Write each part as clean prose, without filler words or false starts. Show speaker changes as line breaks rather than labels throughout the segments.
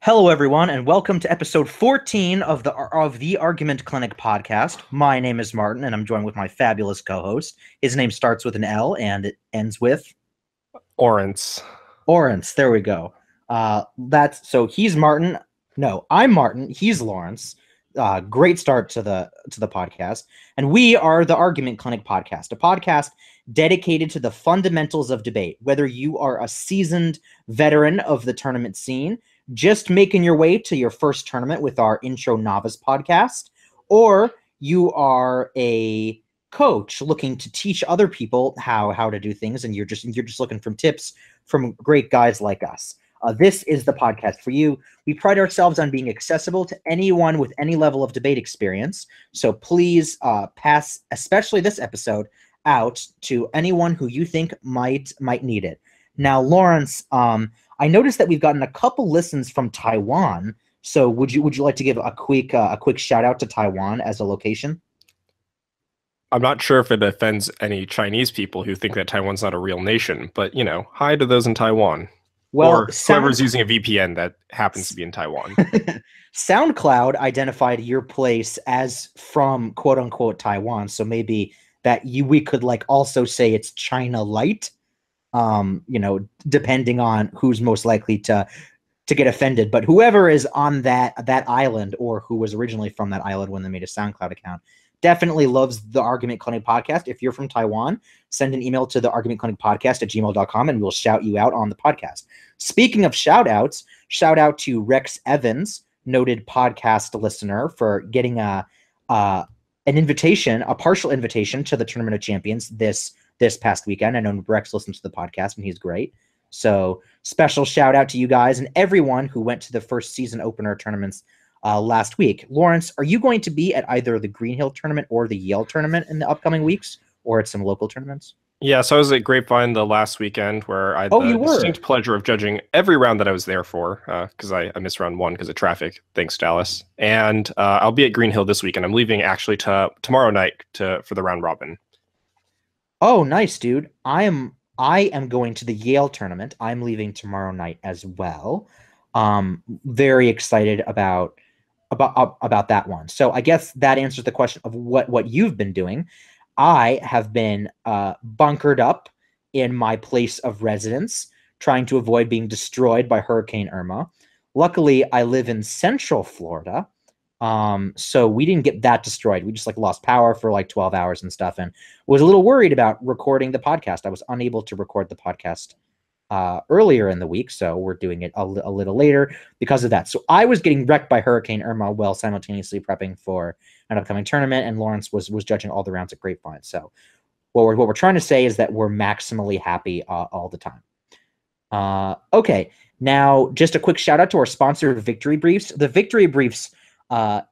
Hello, everyone, and welcome to episode 14 of the Argument Clinic podcast. My name is Martin, and I'm joined with my fabulous co-host. His name starts with an L, and it ends with
Orance.
Lawrence. There we go. So he's Martin. No, I'm Martin. He's Lawrence. Great start to the podcast, and we are the Argument Clinic podcast, a podcast dedicated to the fundamentals of debate. Whether you are a seasoned veteran of the tournament scene, just making your way to your first tournament with our Intro Novice podcast, or you are a coach looking to teach other people how to do things, and you're just looking for tips from great guys like us. This is the podcast for you. We pride ourselves on being accessible to anyone with any level of debate experience. So please pass, especially this episode, out to anyone who you think might need it. Now, Lawrence, I noticed that we've gotten a couple listens from Taiwan. So would you like to give a quick shout out to Taiwan as a location?
I'm not sure if it offends any Chinese people who think that Taiwan's not a real nation, but, hi to those in Taiwan.
Well,
or whoever's using a VPN that happens to be in Taiwan.
SoundCloud identified your place as from quote unquote Taiwan. So maybe we could also say it's China Light. Depending on who's most likely to get offended. But whoever is on that island, or who was originally from that island when they made a SoundCloud account, definitely loves the Argument Clinic podcast. If you're from Taiwan, send an email to the Argument Clinic podcast at gmail.com and we'll shout you out on the podcast. Speaking of shout outs, shout out to Rex Evans, noted podcast listener, for getting an invitation, a partial invitation to the Tournament of Champions this past weekend. I know Rex listens to the podcast and he's great. So special shout out to you guys and everyone who went to the first season opener tournaments last week. Lawrence, are you going to be at either the Green Hill tournament or the Yale tournament in the upcoming weeks, or at some local tournaments?
Yeah, so I was at Grapevine the last weekend, where I had the distinct pleasure of judging every round that I was there for, because I missed round one because of traffic. Thanks, Dallas. And I'll be at Green Hill this weekend. I'm leaving actually tomorrow night for the round robin.
Oh, nice, dude. I am going to the Yale tournament. I'm leaving tomorrow night as well. Very excited about that one. So I guess that answers the question of what you've been doing. I have been bunkered up in my place of residence, trying to avoid being destroyed by Hurricane Irma. Luckily, I live in Central Florida, so we didn't get that destroyed. We just lost power for 12 hours and stuff, and was a little worried about recording the podcast. I was unable to record the podcast earlier in the week, so we're doing it a little later because of that. So I was getting wrecked by Hurricane Irma while simultaneously prepping for an upcoming tournament, and Lawrence was judging all the rounds at Grapevine. So what we're trying to say is that we're maximally happy all the time. Okay, now just a quick shout out to our sponsor, Victory Briefs. The Victory Briefs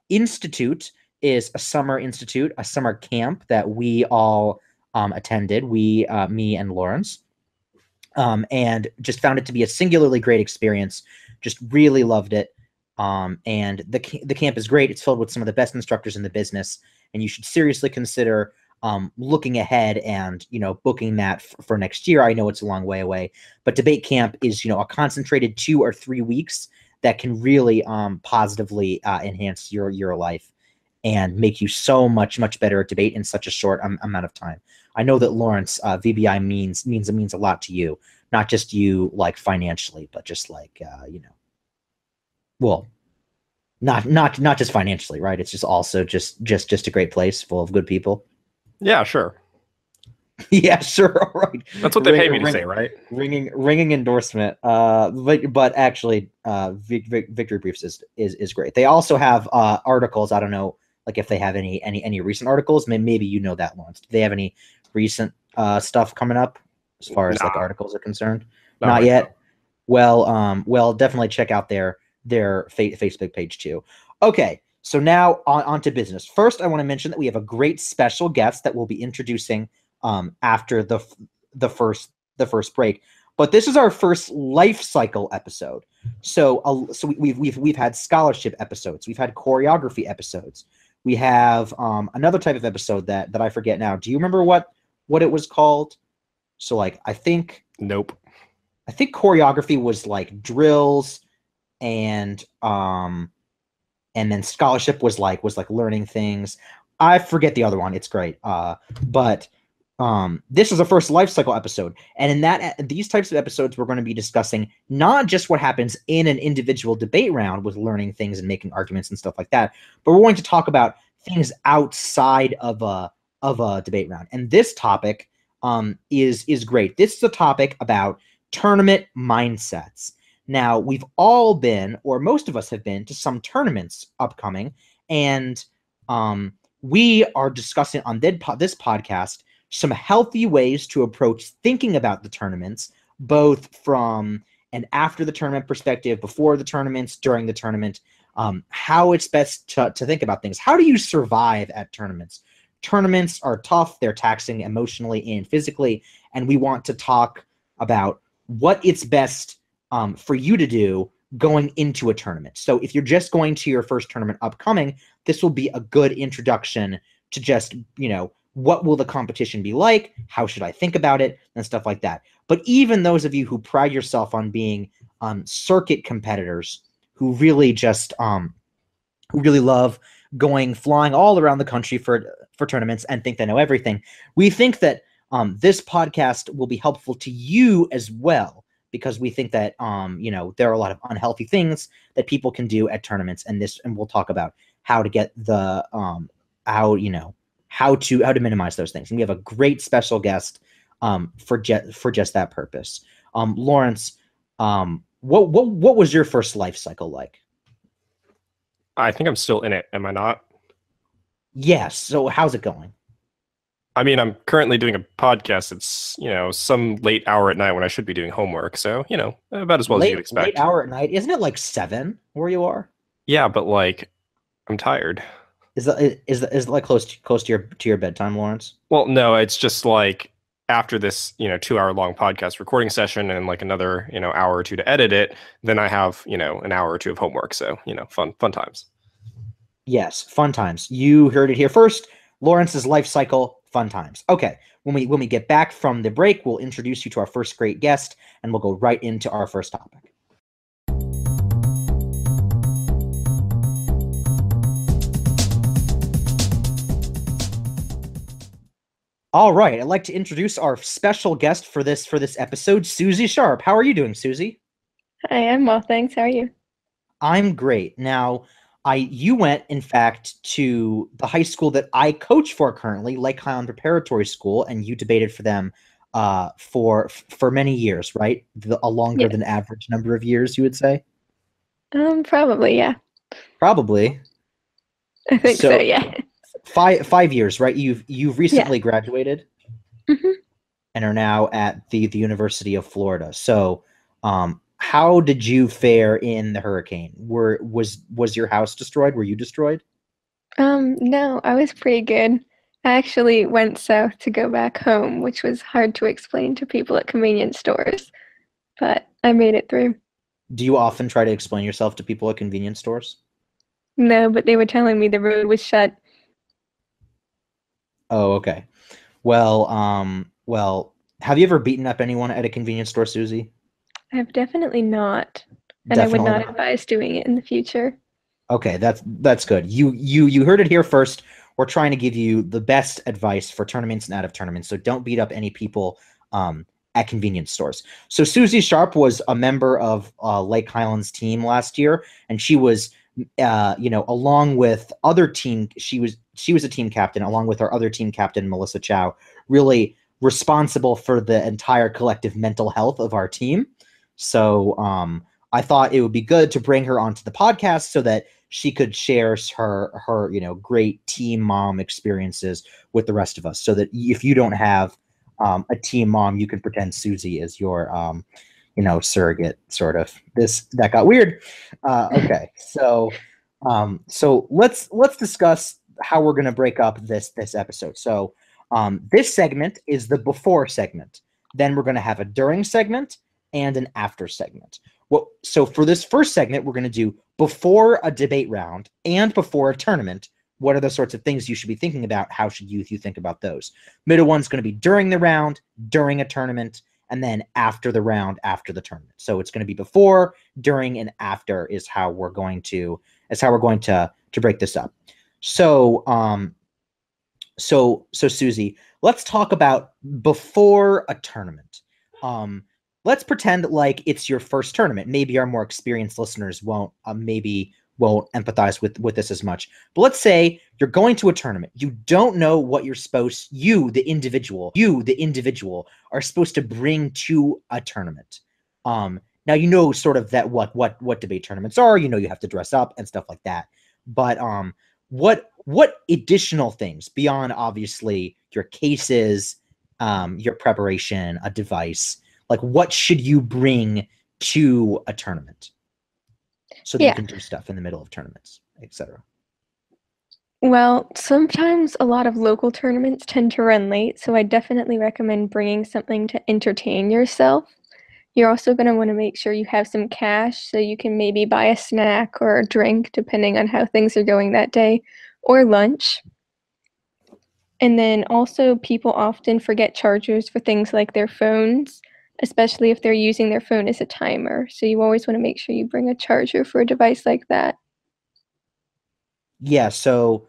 Institute is a summer camp that we all attended. Me and Lawrence. And just found it to be a singularly great experience. Just really loved it. And the camp is great. It's filled with some of the best instructors in the business, and you should seriously consider looking ahead and booking that for next year. I know it's a long way away, but debate camp is a concentrated 2 or 3 weeks that can really positively enhance your life and make you so much better at debate in such a short amount of time. I know that Lawrence, VBI means a lot to you, not just you financially, but just well, not just financially, right? It's just also just a great place full of good people.
Yeah, sure.
Yeah, sure. All right.
That's what they pay me to say, right?
Ringing endorsement. But actually, Victory Briefs is great. They also have articles. I don't know, if they have any recent articles. Maybe you know that, Lawrence. Do they have any recent stuff coming up as far as articles are concerned? Not yet. Well, definitely check out their Facebook page too. Okay, so now on to business. First, I want to mention that we have a great special guest that we'll be introducing after the first break. But this is our first life cycle episode. So we've had scholarship episodes, we've had choreography episodes, we have another type of episode that I forget now. Do you remember what it was called? So I think
nope.
I think choreography was drills, and then scholarship was like learning things. I forget the other one. It's great. But this is a first life cycle episode, and in these types of episodes, we're going to be discussing not just what happens in an individual debate round with learning things and making arguments and stuff like that, but we're going to talk about things outside of a debate round. And this topic is great. This is a topic about tournament mindsets. Now, we've all been, or most of us have been, to some tournaments upcoming, and we are discussing on this podcast some healthy ways to approach thinking about the tournaments, both from an after the tournament perspective, before the tournaments, during the tournament, how it's best to think about things. How do you survive at tournaments? Tournaments are tough. They're taxing emotionally and physically, and we want to talk about what it's best for you to do going into a tournament. So if you're just going to your first tournament upcoming, this will be a good introduction to just, what will the competition be like? How should I think about it? And stuff like that. But even those of you who pride yourself on being circuit competitors who really just who really love flying all around the country for tournaments and think they know everything, we think that this podcast will be helpful to you as well, because we think that there are a lot of unhealthy things that people can do at tournaments, and we'll talk about how to get the how to minimize those things. And we have a great special guest for just that purpose. Lawrence, what was your first life cycle like?
I think I'm still in it. Am I not?
Yes. So how's it going?
I mean, I'm currently doing a podcast. It's, some late hour at night when I should be doing homework. So, about as well as you'd expect.
Late hour at night? Isn't it like 7 where you are?
Yeah, but I'm tired.
Is it like close to your bedtime, Lawrence?
Well, no, it's just after this, 2-hour long podcast recording session and another, hour or two to edit it, then I have, an hour or two of homework. So, fun times.
Yes, fun times. You heard it here first. Lawrence's life cycle, fun times. Okay, when we get back from the break, we'll introduce you to our first great guest, and we'll go right into our first topic. All right, I'd like to introduce our special guest for this episode, Suzie Sharpe. How are you doing, Suzie?
Hi, I'm well, thanks. How are you?
I'm great. Now, you went, in fact, to the high school that I coach for currently, Lake Highland Preparatory School, and you debated for them for many years, right? A longer than average number of years, you would say?
Probably, yeah.
Probably.
I think so, yeah.
5 years, right? You've recently graduated, and are now at the University of Florida. So, how did you fare in the hurricane? Was your house destroyed? Were you destroyed?
No, I was pretty good. I actually went south to go back home, which was hard to explain to people at convenience stores, but I made it through.
Do you often try to explain yourself to people at convenience stores?
No, but they were telling me the road was shut.
Oh, okay. Well, have you ever beaten up anyone at a convenience store, Suzie?
I've definitely not, and I would not advise doing it in the future.
Okay, that's good. You heard it here first. We're trying to give you the best advice for tournaments and out of tournaments, so don't beat up any people at convenience stores. So Suzie Sharpe was a member of Lake Highland's team last year, and she was, along with other team, she was a team captain along with our other team captain, Melissa Chow, really responsible for the entire collective mental health of our team. So I thought it would be good to bring her onto the podcast so that she could share her great team mom experiences with the rest of us, so that if you don't have a team mom, you can pretend Suzie is your surrogate, sort of. That got weird. Okay, so let's discuss how we're going to break up this episode. So this segment is the before segment. Then we're going to have a during segment and an after segment. So for this first segment, we're going to do before a debate round and before a tournament. What are the sorts of things you should be thinking about? How should you think about those? Middle one's going to be during the round, during a tournament, and then after the round after the tournament. So it's going to be before, during, and after is how we're going to break this up. So so Suzie, let's talk about before a tournament. Let's pretend like it's your first tournament. Maybe our more experienced listeners won't empathize with this as much. But let's say you're going to a tournament. You don't know what you, the individual, are supposed to bring to a tournament. Now you know sort of that what debate tournaments are. You know you have to dress up and stuff like that. But what additional things beyond obviously your cases, your preparation, a device, like what should you bring to a tournament so that you can do stuff in the middle of tournaments, etc.?
Well, sometimes a lot of local tournaments tend to run late, so I definitely recommend bringing something to entertain yourself. You're also going to want to make sure you have some cash so you can maybe buy a snack or a drink, depending on how things are going that day, or lunch. And then also people often forget chargers for things like their phones, especially if they're using their phone as a timer. So you always want to make sure you bring a charger for a device like that.
Yeah, so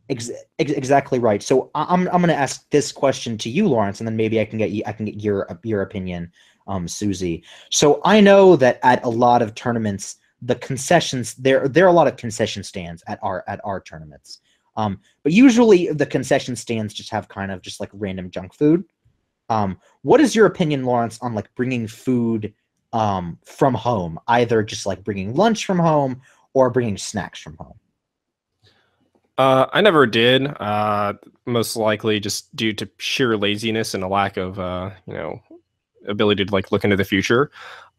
exactly right. So I'm going to ask this question to you, Lawrence, and then maybe I can get your opinion, Suzie. So I know that at a lot of tournaments, the concessions there are a lot of concession stands at our tournaments. But usually the concession stands just have kind of just like random junk food. What is your opinion, Lawrence, on like bringing food from home, either just like bringing lunch from home or bringing snacks from home?
I never did, most likely just due to sheer laziness and a lack of, ability to like look into the future.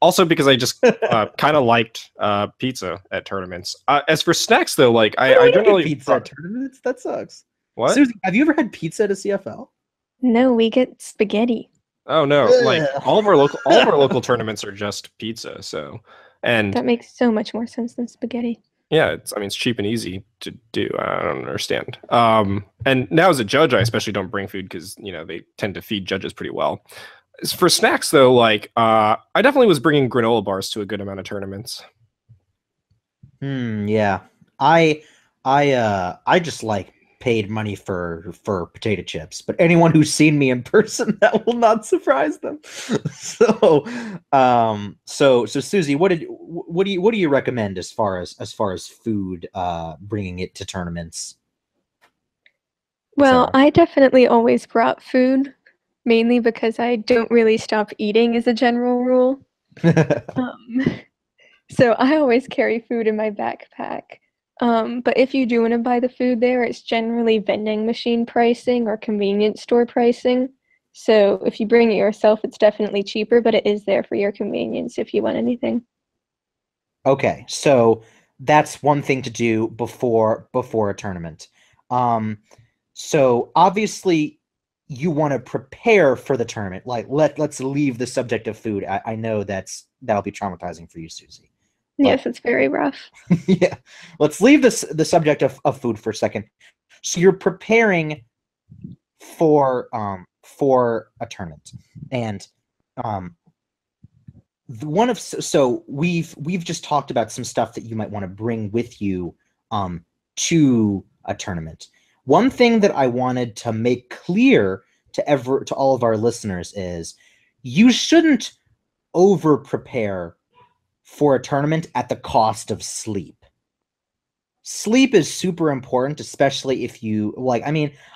Also because I just kind of liked pizza at tournaments. As for snacks, though, like I generally
pizza at tournaments. That sucks.
What?
Suzie, have you ever had pizza at a CFL?
No, we get spaghetti.
Oh no! Like all of our local tournaments are just pizza. So, and
that makes so much more sense than spaghetti.
Yeah, it's cheap and easy to do. I don't understand. And now as a judge, I especially don't bring food because they tend to feed judges pretty well. As for snacks, though, like I definitely was bringing granola bars to a good amount of tournaments.
Yeah, I just like paid money for potato chips, but anyone who's seen me in person, that will not surprise them. So Suzie, what do you recommend as far as food, bringing it to tournaments?
Well, I definitely always brought food, mainly because I don't really stop eating as a general rule. So I always carry food in my backpack. But if you do want to buy the food there, it's generally vending machine pricing or convenience store pricing. So if you bring it yourself, it's definitely cheaper, but it is there for your convenience if you want anything.
Okay, so that's one thing to do before a tournament. So obviously you want to prepare for the tournament. Like let's leave the subject of food. I know that'll be traumatizing for you, Suzie.
Yes, it's very rough.
Yeah. Let's leave the subject of food for a second. So you're preparing for a tournament. And we've just talked about some stuff that you might want to bring with you to a tournament. One thing that I wanted to make clear to all of our listeners is you shouldn't over prepare for a tournament at the cost of sleep. Sleep is super important, especially if you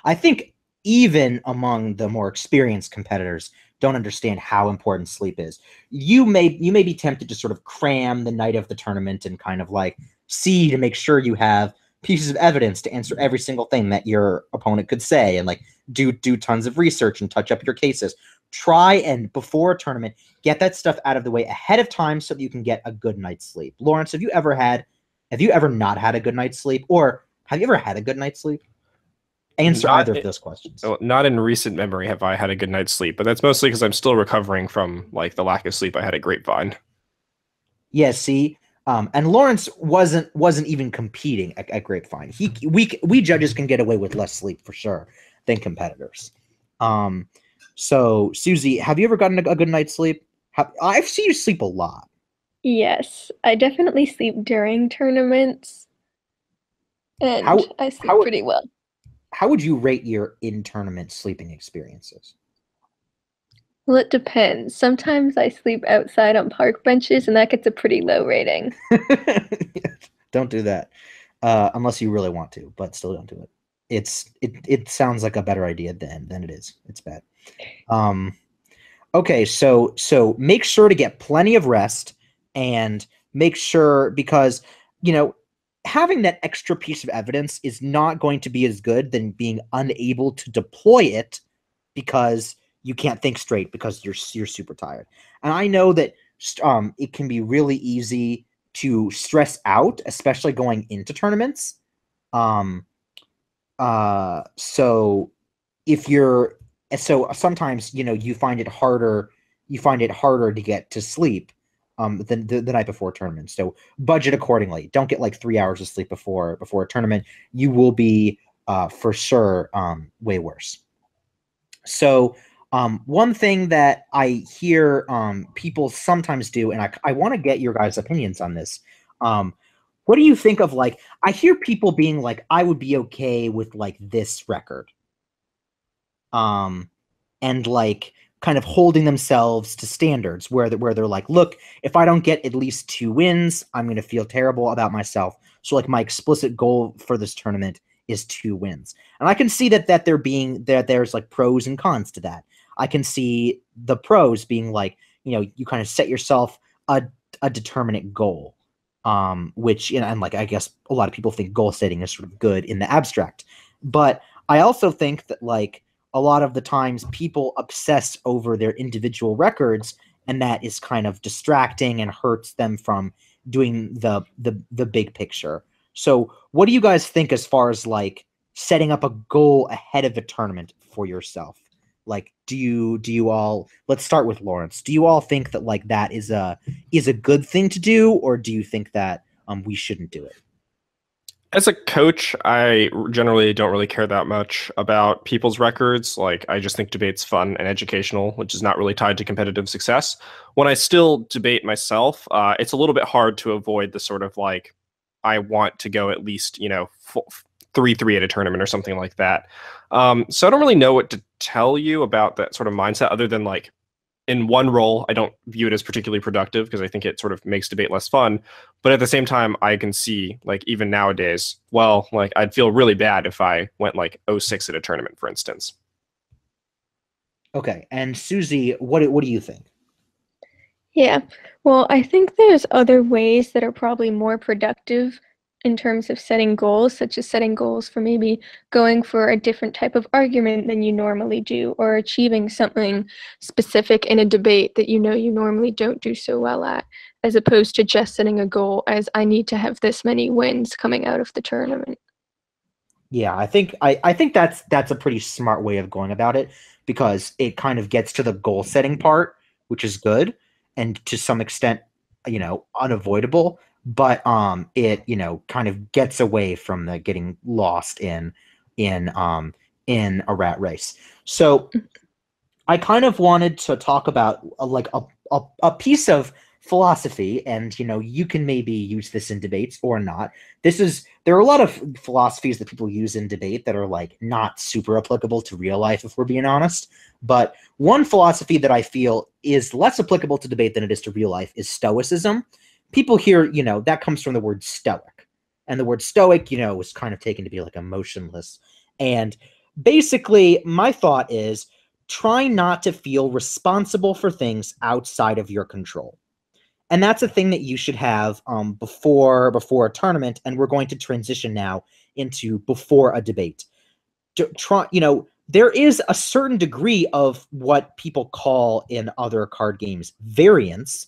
I think even among the more experienced competitors don't understand how important sleep is. You may be tempted to sort of cram the night of the tournament and kind of like see to make sure you have pieces of evidence to answer every single thing that your opponent could say, and like do tons of research and touch up your cases. Try and before a tournament, get that stuff out of the way ahead of time so that you can get a good night's sleep. Lawrence, have you ever not had a good night's sleep, or have you ever had a good night's sleep? Answer either of those questions.
Not in recent memory have I had a good night's sleep, but that's mostly because I'm still recovering from like the lack of sleep I had at Grapevine.
Yeah, see, and Lawrence wasn't even competing at Grapevine. We judges can get away with less sleep for sure than competitors. So, Suzie, have you ever gotten a good night's sleep? I've seen you sleep a lot.
Yes, I definitely sleep during tournaments, and
How
I sleep
how
pretty well.
how would you rate your in-tournament sleeping experiences?
Well, it depends. Sometimes I sleep outside on park benches, and that gets a pretty low rating.
Don't do that, unless you really want to, but still don't do it. It sounds like a better idea than it is. It's bad. Um, okay, so make sure to get plenty of rest and make sure because you know having that extra piece of evidence is not going to be as good than being unable to deploy it because you can't think straight because you're super tired. And I know that it can be really easy to stress out, especially going into tournaments. Um, so if you're so sometimes you find it harder to get to sleep than the night before a tournament. So budget accordingly. Don't get like 3 hours of sleep before a tournament. You will be for sure way worse. So one thing that I hear people sometimes do, and I want to get your guys' opinions on this. What do you think of like I hear people being like, I would be okay with like this record. Um, and like kind of holding themselves to standards where they're like, look, if I don't get at least 2 wins, I'm gonna feel terrible about myself. So like my explicit goal for this tournament is 2 wins. And I can see that there's like pros and cons to that. I can see the pros being like, you kind of set yourself a, a determinate goal. Which and like I guess a lot of people think goal setting is sort of good in the abstract. But I also think that like a lot of the times people obsess over their individual records and that is kind of distracting and hurts them from doing the big picture. So what do you guys think as far as like setting up a goal ahead of a tournament for yourself? Like do you all, let's start with Lawrence. Do you all think that like that is a good thing to do, or do you think that we shouldn't do it?
As a coach, I generally don't really care that much about people's records. Like, I just think debate's fun and educational, which is not really tied to competitive success. When I still debate myself, it's a little bit hard to avoid the sort of like, I want to go at least, 3-3 at a tournament or something like that. So I don't really know what to tell you about that sort of mindset other than like, in one role, I don't view it as particularly productive because I think it sort of makes debate less fun. But at the same time, I can see like even nowadays, well, like I'd feel really bad if I went like 0-6 at a tournament, for instance.
Okay, and Suzie, what do you think?
Yeah, well, I think there's other ways that are probably more productive in terms of setting goals, such as setting goals for maybe going for a different type of argument than you normally do, or achieving something specific in a debate that you know you normally don't do so well at, as opposed to just setting a goal as I need to have this many wins coming out of the tournament.
Yeah, I think that's a pretty smart way of going about it because it kind of gets to the goal setting part, which is good and to some extent, unavoidable, but it, kind of gets away from the getting lost in a rat race. So I kind of wanted to talk about a piece of philosophy, and you can maybe use this in debates or not. There are a lot of philosophies that people use in debate that are like not super applicable to real life, if we're being honest. But one philosophy that I feel is less applicable to debate than it is to real life is Stoicism. People hear, that comes from the word stoic, and the word stoic, was kind of taken to be like emotionless. And basically, my thought is try not to feel responsible for things outside of your control. And that's a thing that you should have before a tournament. And we're going to transition now into before a debate. There is a certain degree of what people call in other card games variance.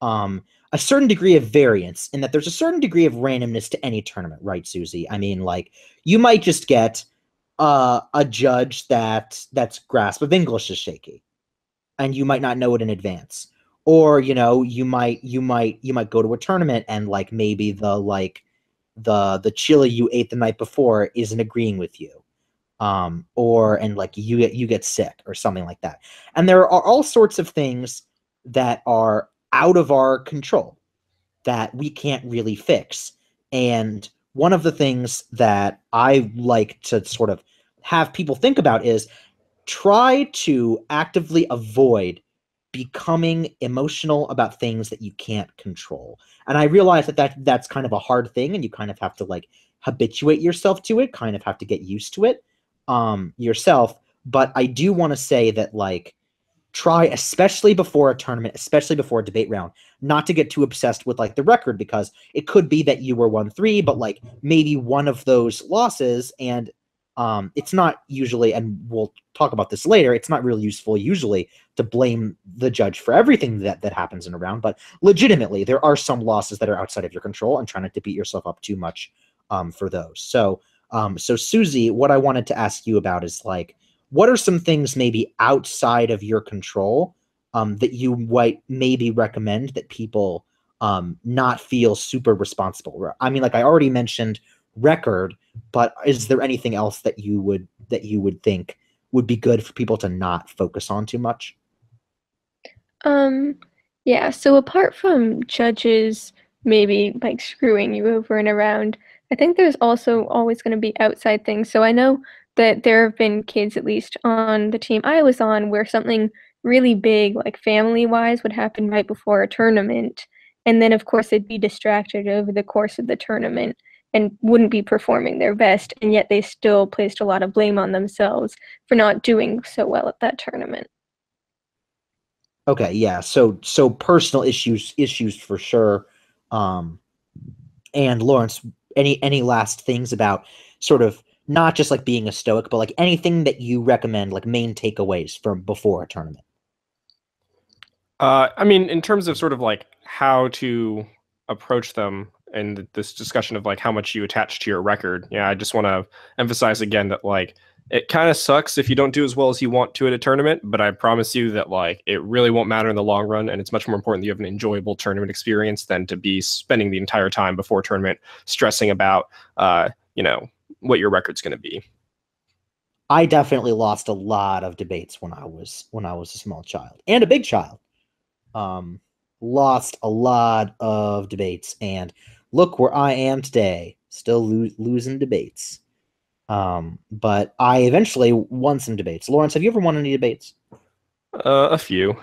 A certain degree of variance in that there's a certain degree of randomness to any tournament, right, Suzie? I mean, like you might just get a judge that's grasp of English is shaky, and you might not know it in advance. Or you might go to a tournament and like maybe the chili you ate the night before isn't agreeing with you. and like you get sick or something like that. And there are all sorts of things that are out of our control that we can't really fix. And one of the things that I like to sort of have people think about is try to actively avoid becoming emotional about things that you can't control. And I realize that's kind of a hard thing, and you kind of have to like habituate yourself to it, kind of have to get used to it yourself. But I do want to say that like try, especially before a tournament, especially before a debate round, not to get too obsessed with like the record, because it could be that you were 1-3, but like maybe one of those losses, and it's not usually, and we'll talk about this later, it's not really useful usually to blame the judge for everything that happens in a round, but legitimately there are some losses that are outside of your control, and try not to beat yourself up too much for those. So Suzie, what I wanted to ask you about is like, what are some things maybe outside of your control that you might maybe recommend that people not feel super responsible? I mean, like I already mentioned record, but is there anything else that you would think would be good for people to not focus on too much?
Yeah, so apart from judges maybe like screwing you over and around, I think there's also always going to be outside things. So I know that there have been kids, at least on the team I was on, where something really big, like family-wise, would happen right before a tournament. And then, of course, they'd be distracted over the course of the tournament and wouldn't be performing their best. And yet they still placed a lot of blame on themselves for not doing so well at that tournament.
Okay, yeah. So personal issues for sure. Um, and Lawrence, any last things about sort of not just like being a stoic, but like anything that you recommend, like main takeaways from before a tournament?
I mean, in terms of sort of like how to approach them and this discussion of like how much you attach to your record, yeah, I just want to emphasize again that like it kind of sucks if you don't do as well as you want to at a tournament, but I promise you that like it really won't matter in the long run, and it's much more important that you have an enjoyable tournament experience than to be spending the entire time before tournament stressing about what your record's going to be.
I definitely lost a lot of debates when I was a small child and a big child. Um, Lost a lot of debates, and look where I am today, still losing debates. But I eventually won some debates. Lawrence, have you ever won any debates?
A few.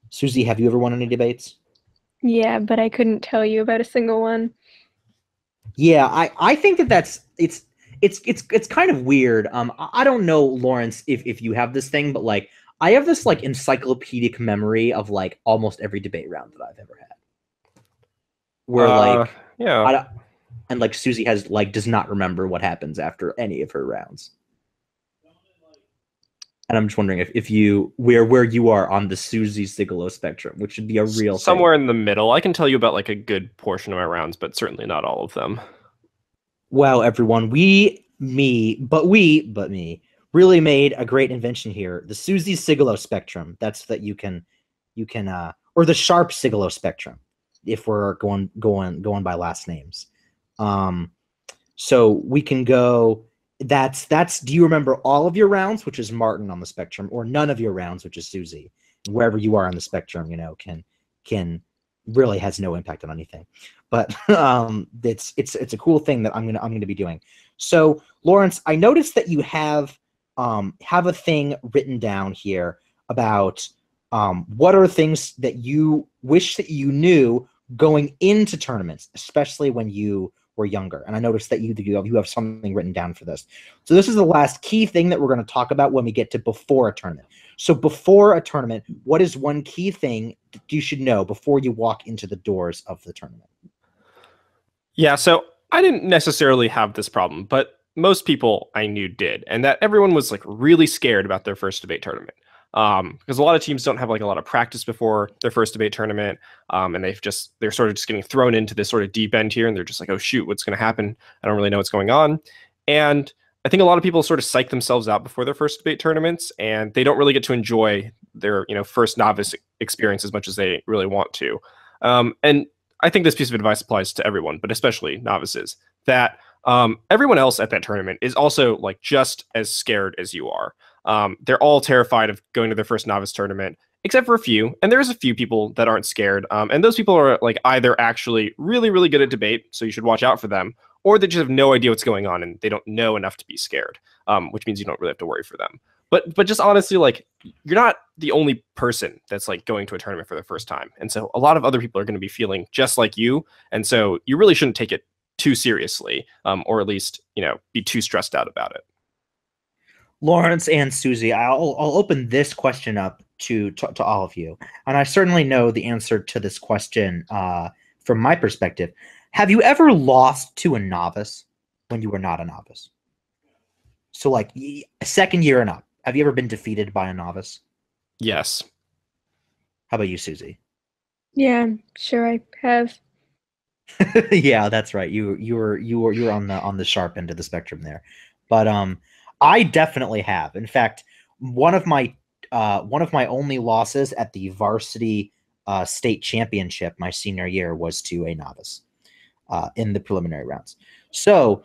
Suzie, have you ever won any debates?
Yeah, but I couldn't tell you about a single one.
Yeah, I think it's kind of weird. I don't know, Lawrence, if you have this thing, but like I have this like encyclopedic memory of like almost every debate round that I've ever had. Where like
yeah.
And like Suzie has like does not remember what happens after any of her rounds. And I'm just wondering if you where you are on the Suzie Sigalo spectrum, which should be a real
somewhere
thing.
in the middle. I can tell you about like a good portion of my rounds, but certainly not all of them.
Wow, everyone, we me really made a great invention here. The Suzie Sigalo spectrum. That's that you can or the Sharpe Sigalo spectrum, if we're going by last names. So we can go. That's. Do you remember all of your rounds, which is Martin on the spectrum, or none of your rounds, which is Suzie? Wherever you are on the spectrum, can really has no impact on anything. But it's a cool thing that I'm gonna be doing. So Lawrence, I noticed that you have a thing written down here about what are things that you wish that you knew going into tournaments, especially when you were younger. And I noticed that you have something written down for this. So this is the last key thing that we're going to talk about when we get to before a tournament. So before a tournament, what is one key thing that you should know before you walk into the doors of the tournament?
Yeah, so I didn't necessarily have this problem, but most people I knew did, and that everyone was like really scared about their first debate tournament. Because a lot of teams don't have like a lot of practice before their first debate tournament, and they're sort of just getting thrown into this sort of deep end here, and they're just like, oh shoot, what's going to happen? I don't really know what's going on, and I think a lot of people sort of psych themselves out before their first debate tournaments, and they don't really get to enjoy their first novice experience as much as they really want to. And I think this piece of advice applies to everyone, but especially novices, that Everyone else at that tournament is also like just as scared as you are. They're all terrified of going to their first novice tournament, except for a few. And there's a few people that aren't scared. And those people are like either actually really, really good at debate, so you should watch out for them, or they just have no idea what's going on and they don't know enough to be scared, which means you don't really have to worry for them. But just honestly, like you're not the only person that's like going to a tournament for the first time. And so a lot of other people are going to be feeling just like you. And so you really shouldn't take it too seriously, or at least, be too stressed out about it.
Lawrence and Suzie, I'll open this question up to all of you. And I certainly know the answer to this question from my perspective. Have you ever lost to a novice when you were not a novice? So like second year and up. Have you ever been defeated by a novice?
Yes.
How about you, Suzie?
Yeah, I'm sure I have.
Yeah, that's right. You were on the sharp end of the spectrum there. But I definitely have. In fact, one of my only losses at the varsity state championship my senior year was to a novice in the preliminary rounds. So,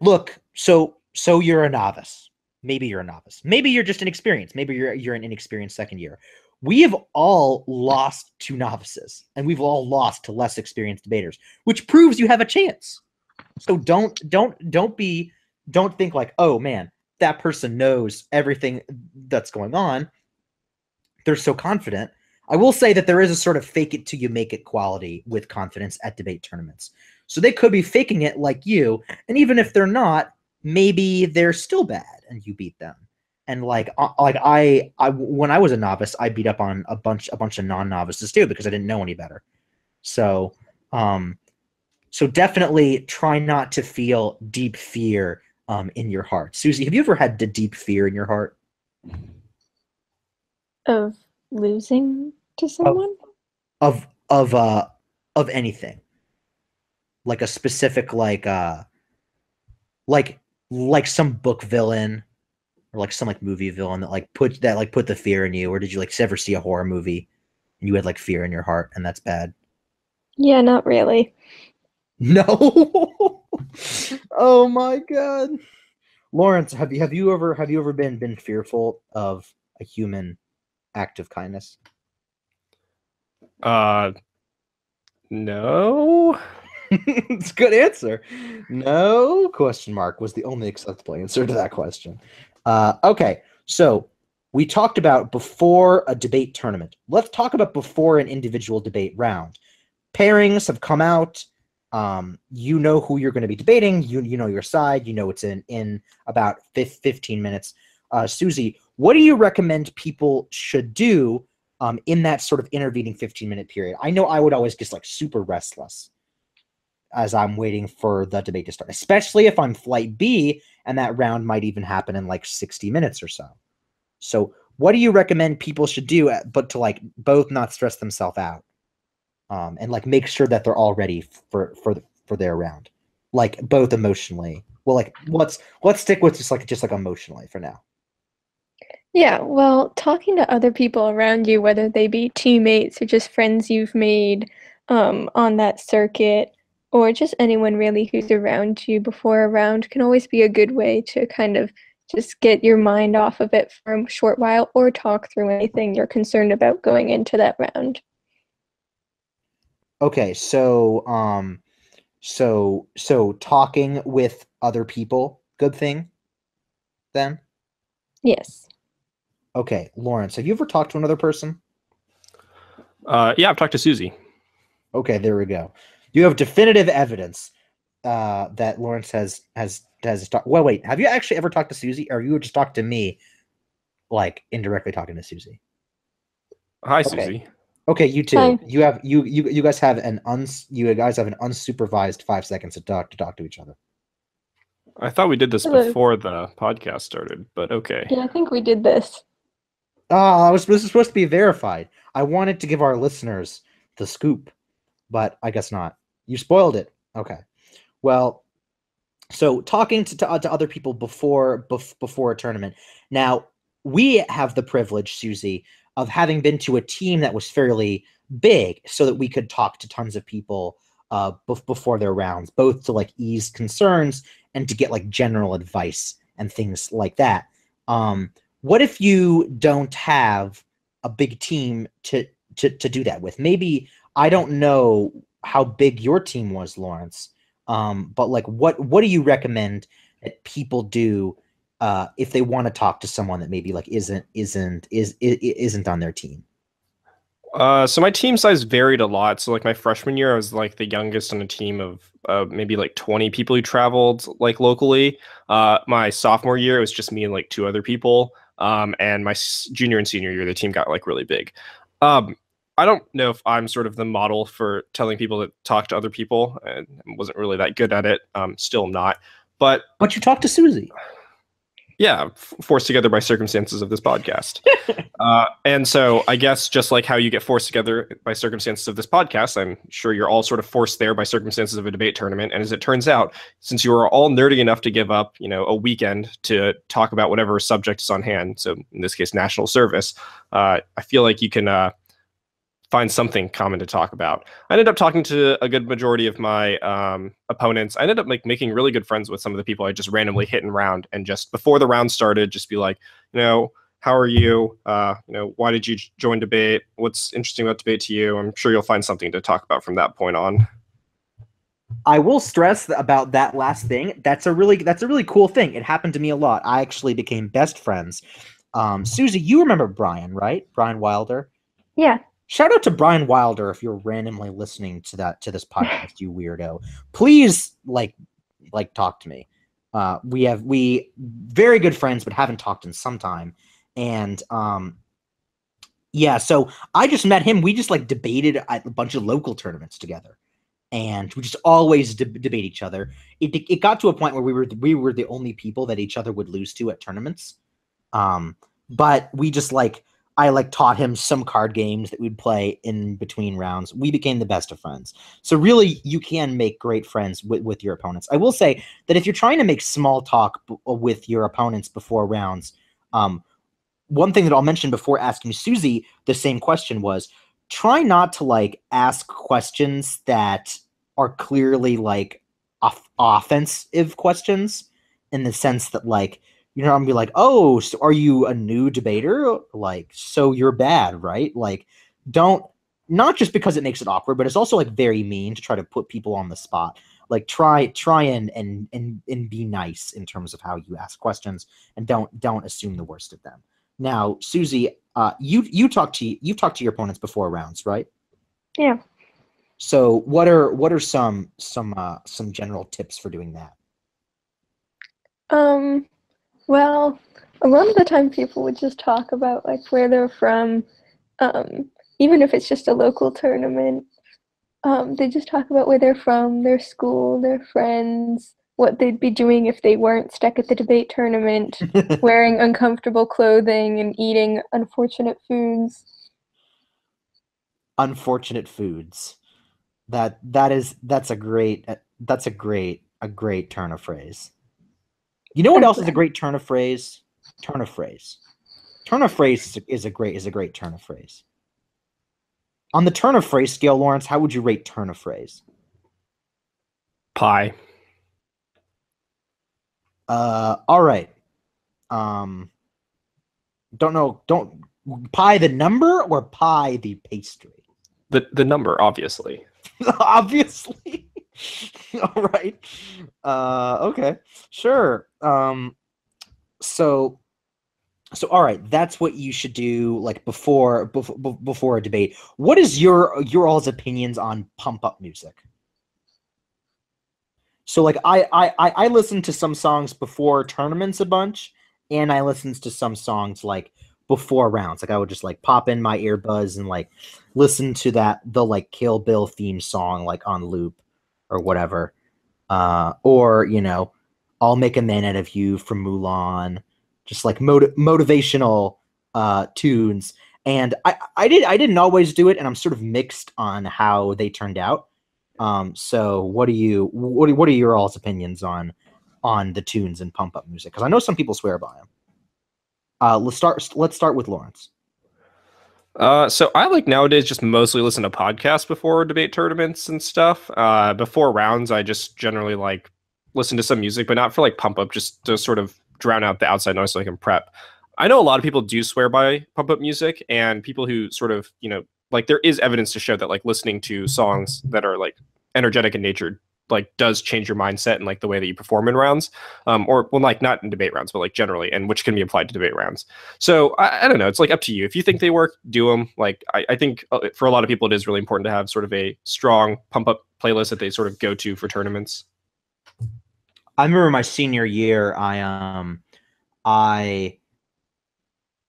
look, so you're a novice. Maybe you're a novice. Maybe you're just inexperienced. Maybe you're an inexperienced second year. We have all lost to novices, and we've all lost to less experienced debaters, which proves you have a chance. So don't think like, oh man, that person knows everything that's going on. They're so confident. I will say that there is a sort of fake it till you make it quality with confidence at debate tournaments. So they could be faking it like you, and even if they're not, maybe they're still bad and you beat them. And like I when I was a novice, I beat up on a bunch of non-novices too because I didn't know any better. So definitely try not to feel deep fear in your heart. Suzie, have you ever had the deep fear in your heart?
Of losing to someone?
Of anything. Like a specific like some book villain or like some like movie villain that put the fear in you, or did you like ever see a horror movie and you had like fear in your heart and that's bad?
Yeah, not really.
No. Oh my god. Lawrence, have you ever been fearful of a human act of kindness?
No.
It's a good answer. No question mark was the only acceptable answer to that question. Okay, so we talked about before a debate tournament. Let's talk about before an individual debate round. Pairings have come out. You know who you're going to be debating. You know your side. You know it's in about 15 minutes. Suzie, what do you recommend people should do in that sort of intervening 15-minute period? I know I would always get like super restless as I'm waiting for the debate to start, especially if I'm flight B and that round might even happen in like 60 minutes or so. So what do you recommend people should do, but to like both not stress themselves out and like make sure that they're all ready for their round, like both emotionally? Well, like let's stick with just like emotionally for now.
Yeah, well, talking to other people around you, whether they be teammates or just friends you've made on that circuit, or just anyone really who's around you before a round, can always be a good way to kind of just get your mind off of it for a short while, or talk through anything you're concerned about going into that round.
Okay, so talking with other people, good thing then?
Yes.
Okay, Lawrence, have you ever talked to another person?
Yeah, I've talked to Suzie.
Okay, there we go. You have definitive evidence that Lawrence has talked. Well, wait, have you actually ever talked to Suzie, or you just talked to me, like indirectly talking to Suzie?
Hi,
okay.
Suzie.
Okay, you too.
Hi.
You guys have an unsupervised 5 seconds to talk to each other.
I thought we did this before the podcast started, but okay.
Yeah, I think we did this.
This was supposed to be verified. I wanted to give our listeners the scoop, but I guess not. You spoiled it. Okay. Well, so talking to other people before a tournament. Now, we have the privilege, Suzie, of having been to a team that was fairly big so that we could talk to tons of people before their rounds, both to like ease concerns and to get like general advice and things like that. What if you don't have a big team to do that with? Maybe, I don't know how big your team was, Lawrence, but like what do you recommend that people do if they want to talk to someone that maybe like isn't on their team?
So my team size varied a lot. So like my freshman year, I was like the youngest on a team of maybe like 20 people who traveled like locally. My sophomore year, it was just me and like two other people. And my junior and senior year, the team got like really big. Um, I don't know if I'm sort of the model for telling people to talk to other people, and wasn't really that good at it. Still not. But
you talked to Suzie.
Yeah, forced together by circumstances of this podcast. And so I guess just like how you get forced together by circumstances of this podcast, I'm sure you're all sort of forced there by circumstances of a debate tournament. And as it turns out, since you are all nerdy enough to give up, a weekend to talk about whatever subject is on hand, so in this case, national service, I feel like you can find something common to talk about. I ended up talking to a good majority of my opponents. I ended up making really good friends with some of the people I just randomly hit in round, and just before the round started, just be like, how are you? Why did you join debate? What's interesting about debate to you? I'm sure you'll find something to talk about from that point on.
I will stress about that last thing. That's a really cool thing. It happened to me a lot. I actually became best friends. Suzie, you remember Brian, right? Brian Wilder?
Yeah.
Shout out to Brian Wilder if you're randomly listening to this podcast, you weirdo. Please talk to me. We very good friends, but haven't talked in some time. And yeah, so I just met him. We just like debated at a bunch of local tournaments together, and we just always debate each other. It got to a point where we were the only people that each other would lose to at tournaments. But we just I taught him some card games that we'd play in between rounds. We became the best of friends. So really, you can make great friends with your opponents. I will say that if you're trying to make small talk with your opponents before rounds, one thing that I'll mention before asking Suzie the same question was, try not to ask questions that are clearly offensive questions, in the sense that I'm gonna be like, oh, so are you a new debater? So you're bad, right? Don't, not just because it makes it awkward, but it's also very mean to try to put people on the spot. Try and be nice in terms of how you ask questions, and don't assume the worst of them. Now, Suzie, you've talked to your opponents before rounds, right?
Yeah.
So what are some general tips for doing that?
Well, a lot of the time people would just talk about where they're from, even if it's just a local tournament. They just talk about where they're from, their school, their friends, what they'd be doing if they weren't stuck at the debate tournament, wearing uncomfortable clothing and eating unfortunate foods.
Unfortunate foods. That's a great turn of phrase. You know what else is a great turn of phrase? Turn of phrase. Turn of phrase is a great turn of phrase. On the turn of phrase scale, Lawrence, how would you rate turn of phrase?
Pie.
All right. Don't pie the number or pie the pastry?
The number, obviously.
Obviously. All right. Okay. Sure. So all right, that's what you should do before a debate. What is your all's opinions on pump up music? So I listen to some songs before tournaments a bunch, and I listen to some songs before rounds. I would just pop in my earbuds and listen to the Kill Bill theme song on loop or whatever. Or I'll Make a Man Out of You from Mulan, just motivational tunes. And I didn't always do it, and I'm sort of mixed on how they turned out. So what are your all's opinions on the tunes and pump up music? Because I know some people swear by them. Let's start with Lawrence.
So I like nowadays just mostly listen to podcasts before debate tournaments and stuff. Before rounds, I just generally like listen to some music, but not for like pump up, just to sort of drown out the outside noise so I can prep. I know a lot of people do swear by pump up music, and people who sort of, like there is evidence to show that like listening to songs that are like energetic in nature like does change your mindset and like the way that you perform in rounds, or well, like not in debate rounds, but like generally, and which can be applied to debate rounds. So I don't know. It's like up to you. If you think they work, do them. Like I think for a lot of people, it is really important to have sort of a strong pump up playlist that they sort of go to for tournaments.
I remember my senior year, I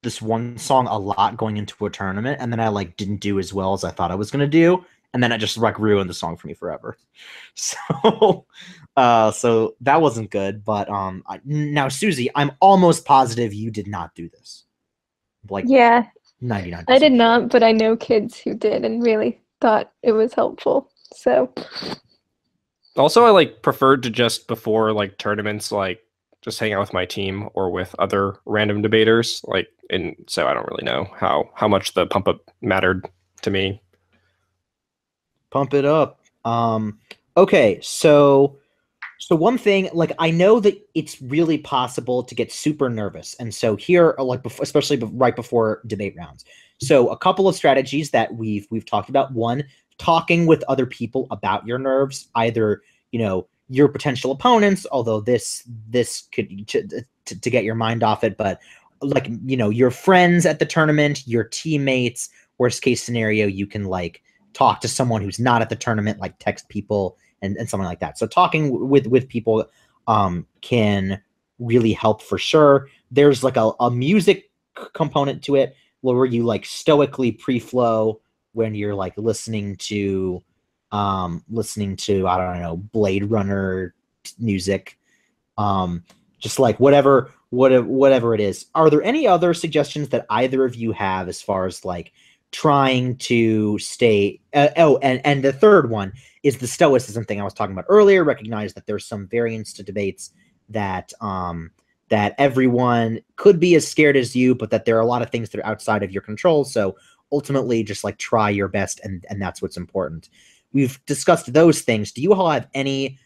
this one song a lot going into a tournament, and then I like didn't do as well as I thought I was gonna do, and then I just like ruined the song for me forever. So, so that wasn't good. But now Suzie, I'm almost positive you did not do this. Like,
yeah,
99%.
I did not, but I know kids who did and really thought it was helpful. So,
also, I like preferred to just before like tournaments, like just hang out with my team or with other random debaters. Like, and so I don't really know how much the pump up mattered to me.
Pump it up. Okay, so one thing, like I know that it's really possible to get super nervous, and so here, like especially right before debate rounds. So a couple of strategies that we've talked about. One, talking with other people about your nerves, either your potential opponents, although this could to get your mind off it, but like your friends at the tournament, your teammates. Worst case scenario, you can like talk to someone who's not at the tournament, like text people and something like that. So talking with people can really help for sure. There's like a music component to it where you like stoically pre-flow when you're like listening to I don't know, Blade Runner music, just like whatever it is. Are there any other suggestions that either of you have as far as like trying to stay and the third one is the stoicism thing I was talking about earlier. Recognize that there's some variance to debates that that everyone could be as scared as you, but that there are a lot of things that are outside of your control. So ultimately just like try your best, and that's what's important. We've discussed those things. Do you all have any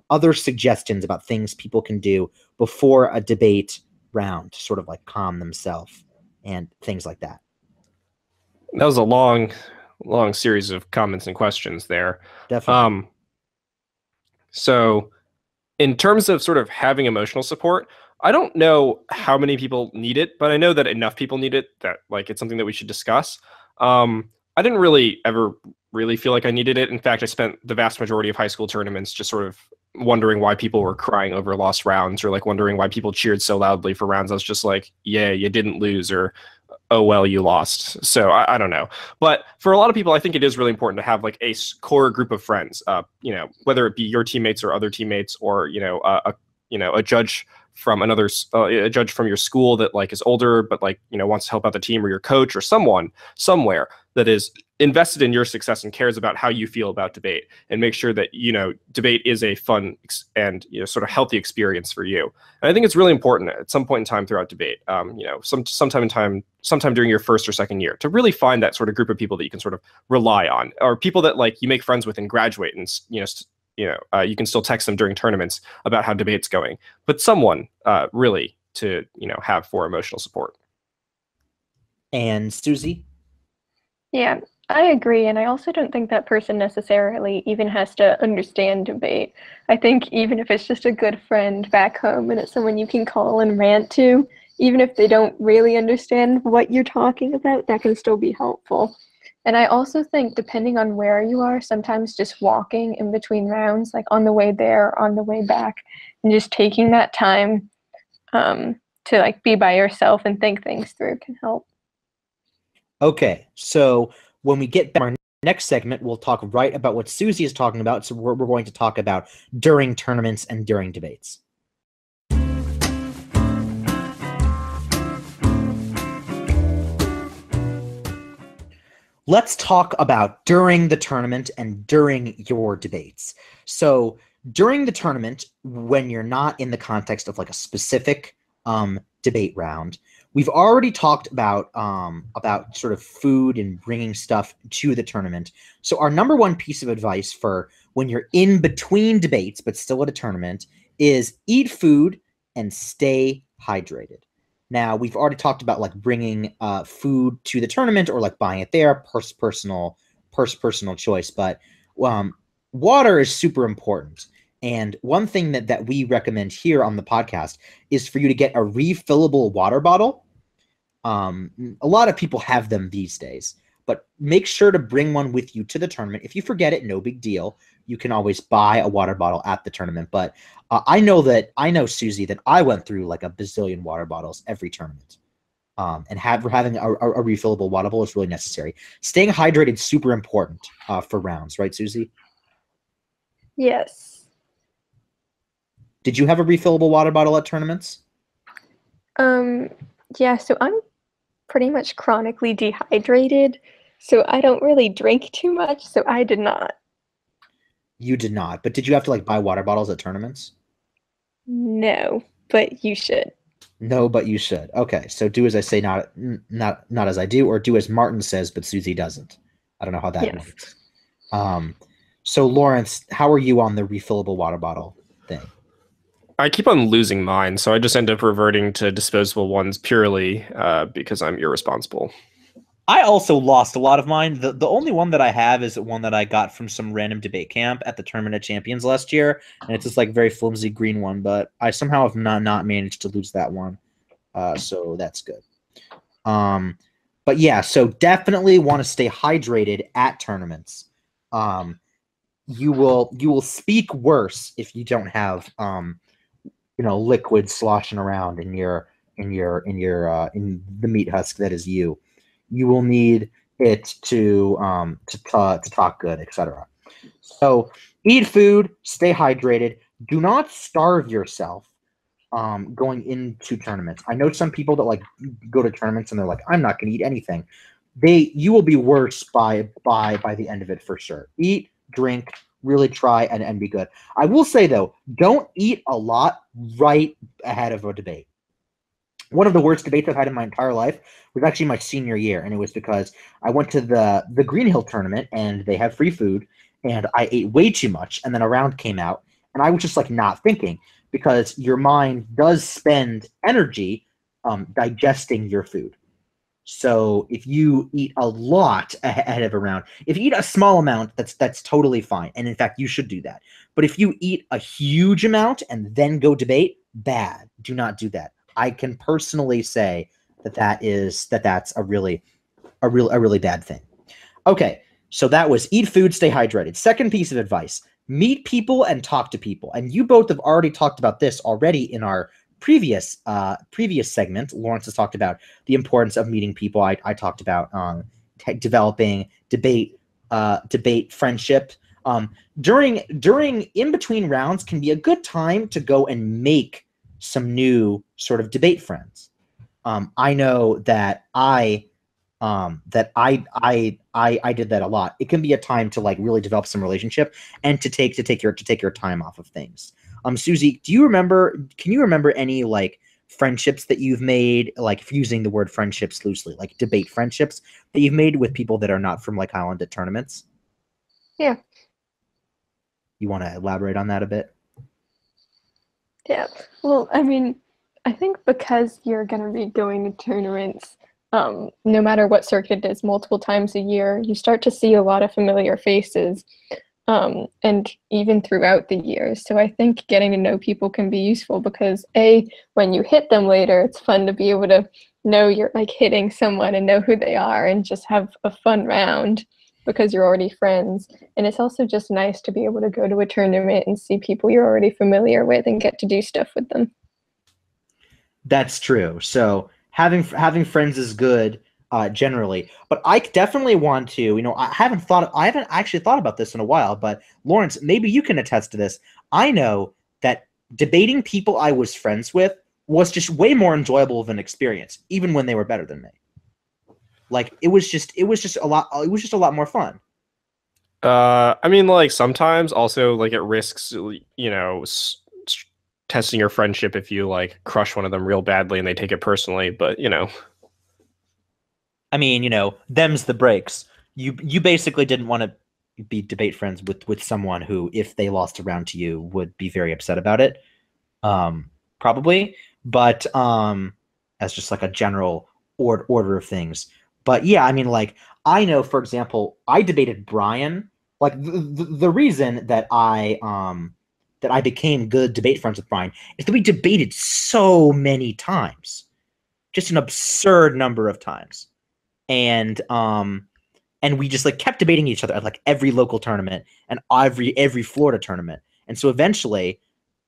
other suggestions about things people can do before a debate round to sort of like calm themselves and things like that?
That was a long series of comments and questions there.
Definitely.
So in terms of sort of having emotional support, I don't know how many people need it, but I know that enough people need it that like it's something that we should discuss. I didn't really ever really feel like I needed it. In fact, I spent the vast majority of high school tournaments just sort of wondering why people were crying over lost rounds, or like wondering why people cheered so loudly for rounds. I was just like, yeah, you didn't lose, or oh well, you lost. So I don't know. But for a lot of people, I think it is really important to have like a core group of friends, whether it be your teammates or other teammates, or a judge from a judge from your school that like is older but like wants to help out the team, or your coach, or someone somewhere that is invested in your success and cares about how you feel about debate, and make sure that debate is a fun and sort of healthy experience for you. And I think it's really important at some point in time throughout debate, sometime during your first or second year, to really find that sort of group of people that you can sort of rely on, or people that like you make friends with and graduate, and you can still text them during tournaments about how debate's going, but someone really to have for emotional support.
And Suzie?
Yeah, I agree, and I also don't think that person necessarily even has to understand debate. I think even if it's just a good friend back home and it's someone you can call and rant to, even if they don't really understand what you're talking about, that can still be helpful. And I also think, depending on where you are, sometimes just walking in between rounds, like on the way there, on the way back, and just taking that time to like be by yourself and think things through can help.
Okay, so when we get back to our next segment, we'll talk right about what Suzie is talking about. So we're going to talk about during tournaments and during debates. Let's talk about during the tournament and during your debates. So during the tournament, when you're not in the context of like a specific debate round, we've already talked about sort of food and bringing stuff to the tournament. So our number one piece of advice for when you're in between debates but still at a tournament is eat food and stay hydrated. Now we've already talked about like bringing food to the tournament or like buying it there, personal choice. But water is super important. And one thing that we recommend here on the podcast is for you to get a refillable water bottle. A lot of people have them these days, but make sure to bring one with you to the tournament. If you forget it, no big deal. You can always buy a water bottle at the tournament. But I know Suzie, that I went through like a bazillion water bottles every tournament. And having a refillable water bottle is really necessary. Staying hydrated is super important for rounds, right, Suzie?
Yes.
Did you have a refillable water bottle at tournaments?
Yeah, so I'm pretty much chronically dehydrated, so I don't really drink too much, so I did not.
You did not, but did you have to like buy water bottles at tournaments?
No, but you should.
No, but you should. Okay, so do as I say, not as I do, or do as Martin says, but Suzie doesn't. I don't know how that works. So Lawrence, how are you on the refillable water bottle thing?
I keep on losing mine, so I just end up reverting to disposable ones purely because I'm irresponsible.
I also lost a lot of mine. The only one that I have is one that I got from some random debate camp at the Tournament of Champions last year, and it's this like very flimsy green one, but I somehow have not managed to lose that one. So that's good. But yeah, so definitely want to stay hydrated at tournaments. You will speak worse if you don't have liquid sloshing around in the meat husk that is you. You will need it to talk good, etc. So eat food, stay hydrated. Do not starve yourself going into tournaments. I know some people that like go to tournaments and they're like, I'm not going to eat anything. You will be worse by the end of it for sure. Eat, drink, really try and be good. I will say though, don't eat a lot right ahead of a debate. One of the worst debates I've had in my entire life was actually my senior year, and it was because I went to the Green Hill tournament and they have free food, and I ate way too much, and then a round came out, and I was just like not thinking, because your mind does spend energy digesting your food. So if you eat a lot ahead of a round, if you eat a small amount, that's totally fine. And in fact, you should do that. But if you eat a huge amount and then go debate, bad. Do not do that. I can personally say that's a really bad thing. Okay, so that was eat food, stay hydrated. Second piece of advice: meet people and talk to people. And you both have already talked about this already in our previous segment. Lawrence has talked about the importance of meeting people. I talked about developing debate friendship. During in between rounds can be a good time to go and make some new sort of debate friends. I know that I did that a lot. It can be a time to like really develop some relationship and to take your time off of things. Suzie, can you remember any like friendships that you've made, like using the word friendships loosely, like debate friendships that you've made with people that are not from like Highland at tournaments?
Yeah.
You want to elaborate on that a bit?
Yeah. Well, I mean, I think because you're going to be going to tournaments, no matter what circuit it is, multiple times a year, you start to see a lot of familiar faces. And even throughout the years. So I think getting to know people can be useful because when you hit them later, it's fun to be able to know you're like hitting someone and know who they are and just have a fun round because you're already friends. And it's also just nice to be able to go to a tournament and see people you're already familiar with and get to do stuff with them.
That's true. So having friends is good. Generally, but I definitely want to, I haven't actually thought about this in a while, but Lawrence, maybe you can attest to this. I know that debating people I was friends with was just way more enjoyable of an experience, even when they were better than me. Like it was just a lot more fun.
I mean, like sometimes also like it risks, testing your friendship if you like crush one of them real badly and they take it personally. But
I mean, them's the breaks. You basically didn't want to be debate friends with someone who, if they lost a round to you, would be very upset about it. Probably, but as just like a general order of things. But yeah, I mean, like, I know, for example, I debated Brian. Like, the reason that I became good debate friends with Brian is that we debated so many times, just an absurd number of times, and we just like kept debating each other at like every local tournament and every Florida tournament. And so eventually,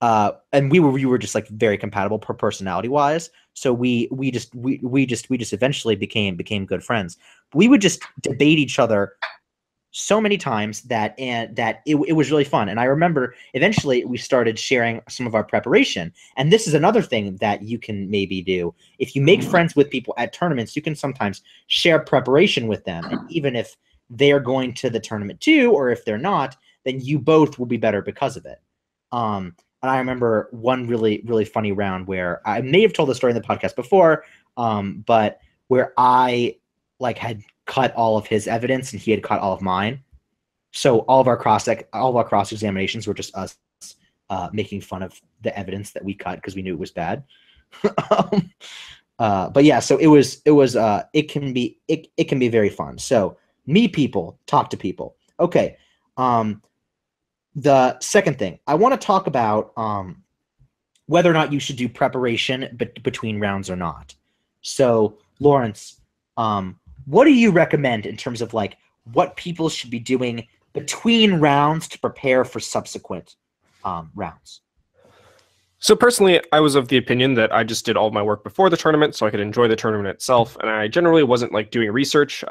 and we were just like very compatible personality wise. So we just eventually became good friends. We would just debate each other so many times that it was really fun. And I remember eventually we started sharing some of our preparation. And this is another thing that you can maybe do. If you make friends with people at tournaments, you can sometimes share preparation with them. And even if they're going to the tournament too, or if they're not, then you both will be better because of it. And I remember one really, really funny round where I may have told the story in the podcast before, but where I like had cut all of his evidence and he had cut all of mine. So all of our cross examinations were just us making fun of the evidence that we cut because we knew it was bad. But yeah, so it can be very fun. So meet people, talk to people. Okay. The second thing I want to talk about whether or not you should do preparation between rounds or not. So Lawrence, what do you recommend in terms of like what people should be doing between rounds to prepare for subsequent rounds?
So personally, I was of the opinion that I just did all my work before the tournament so I could enjoy the tournament itself. And I generally wasn't like doing research,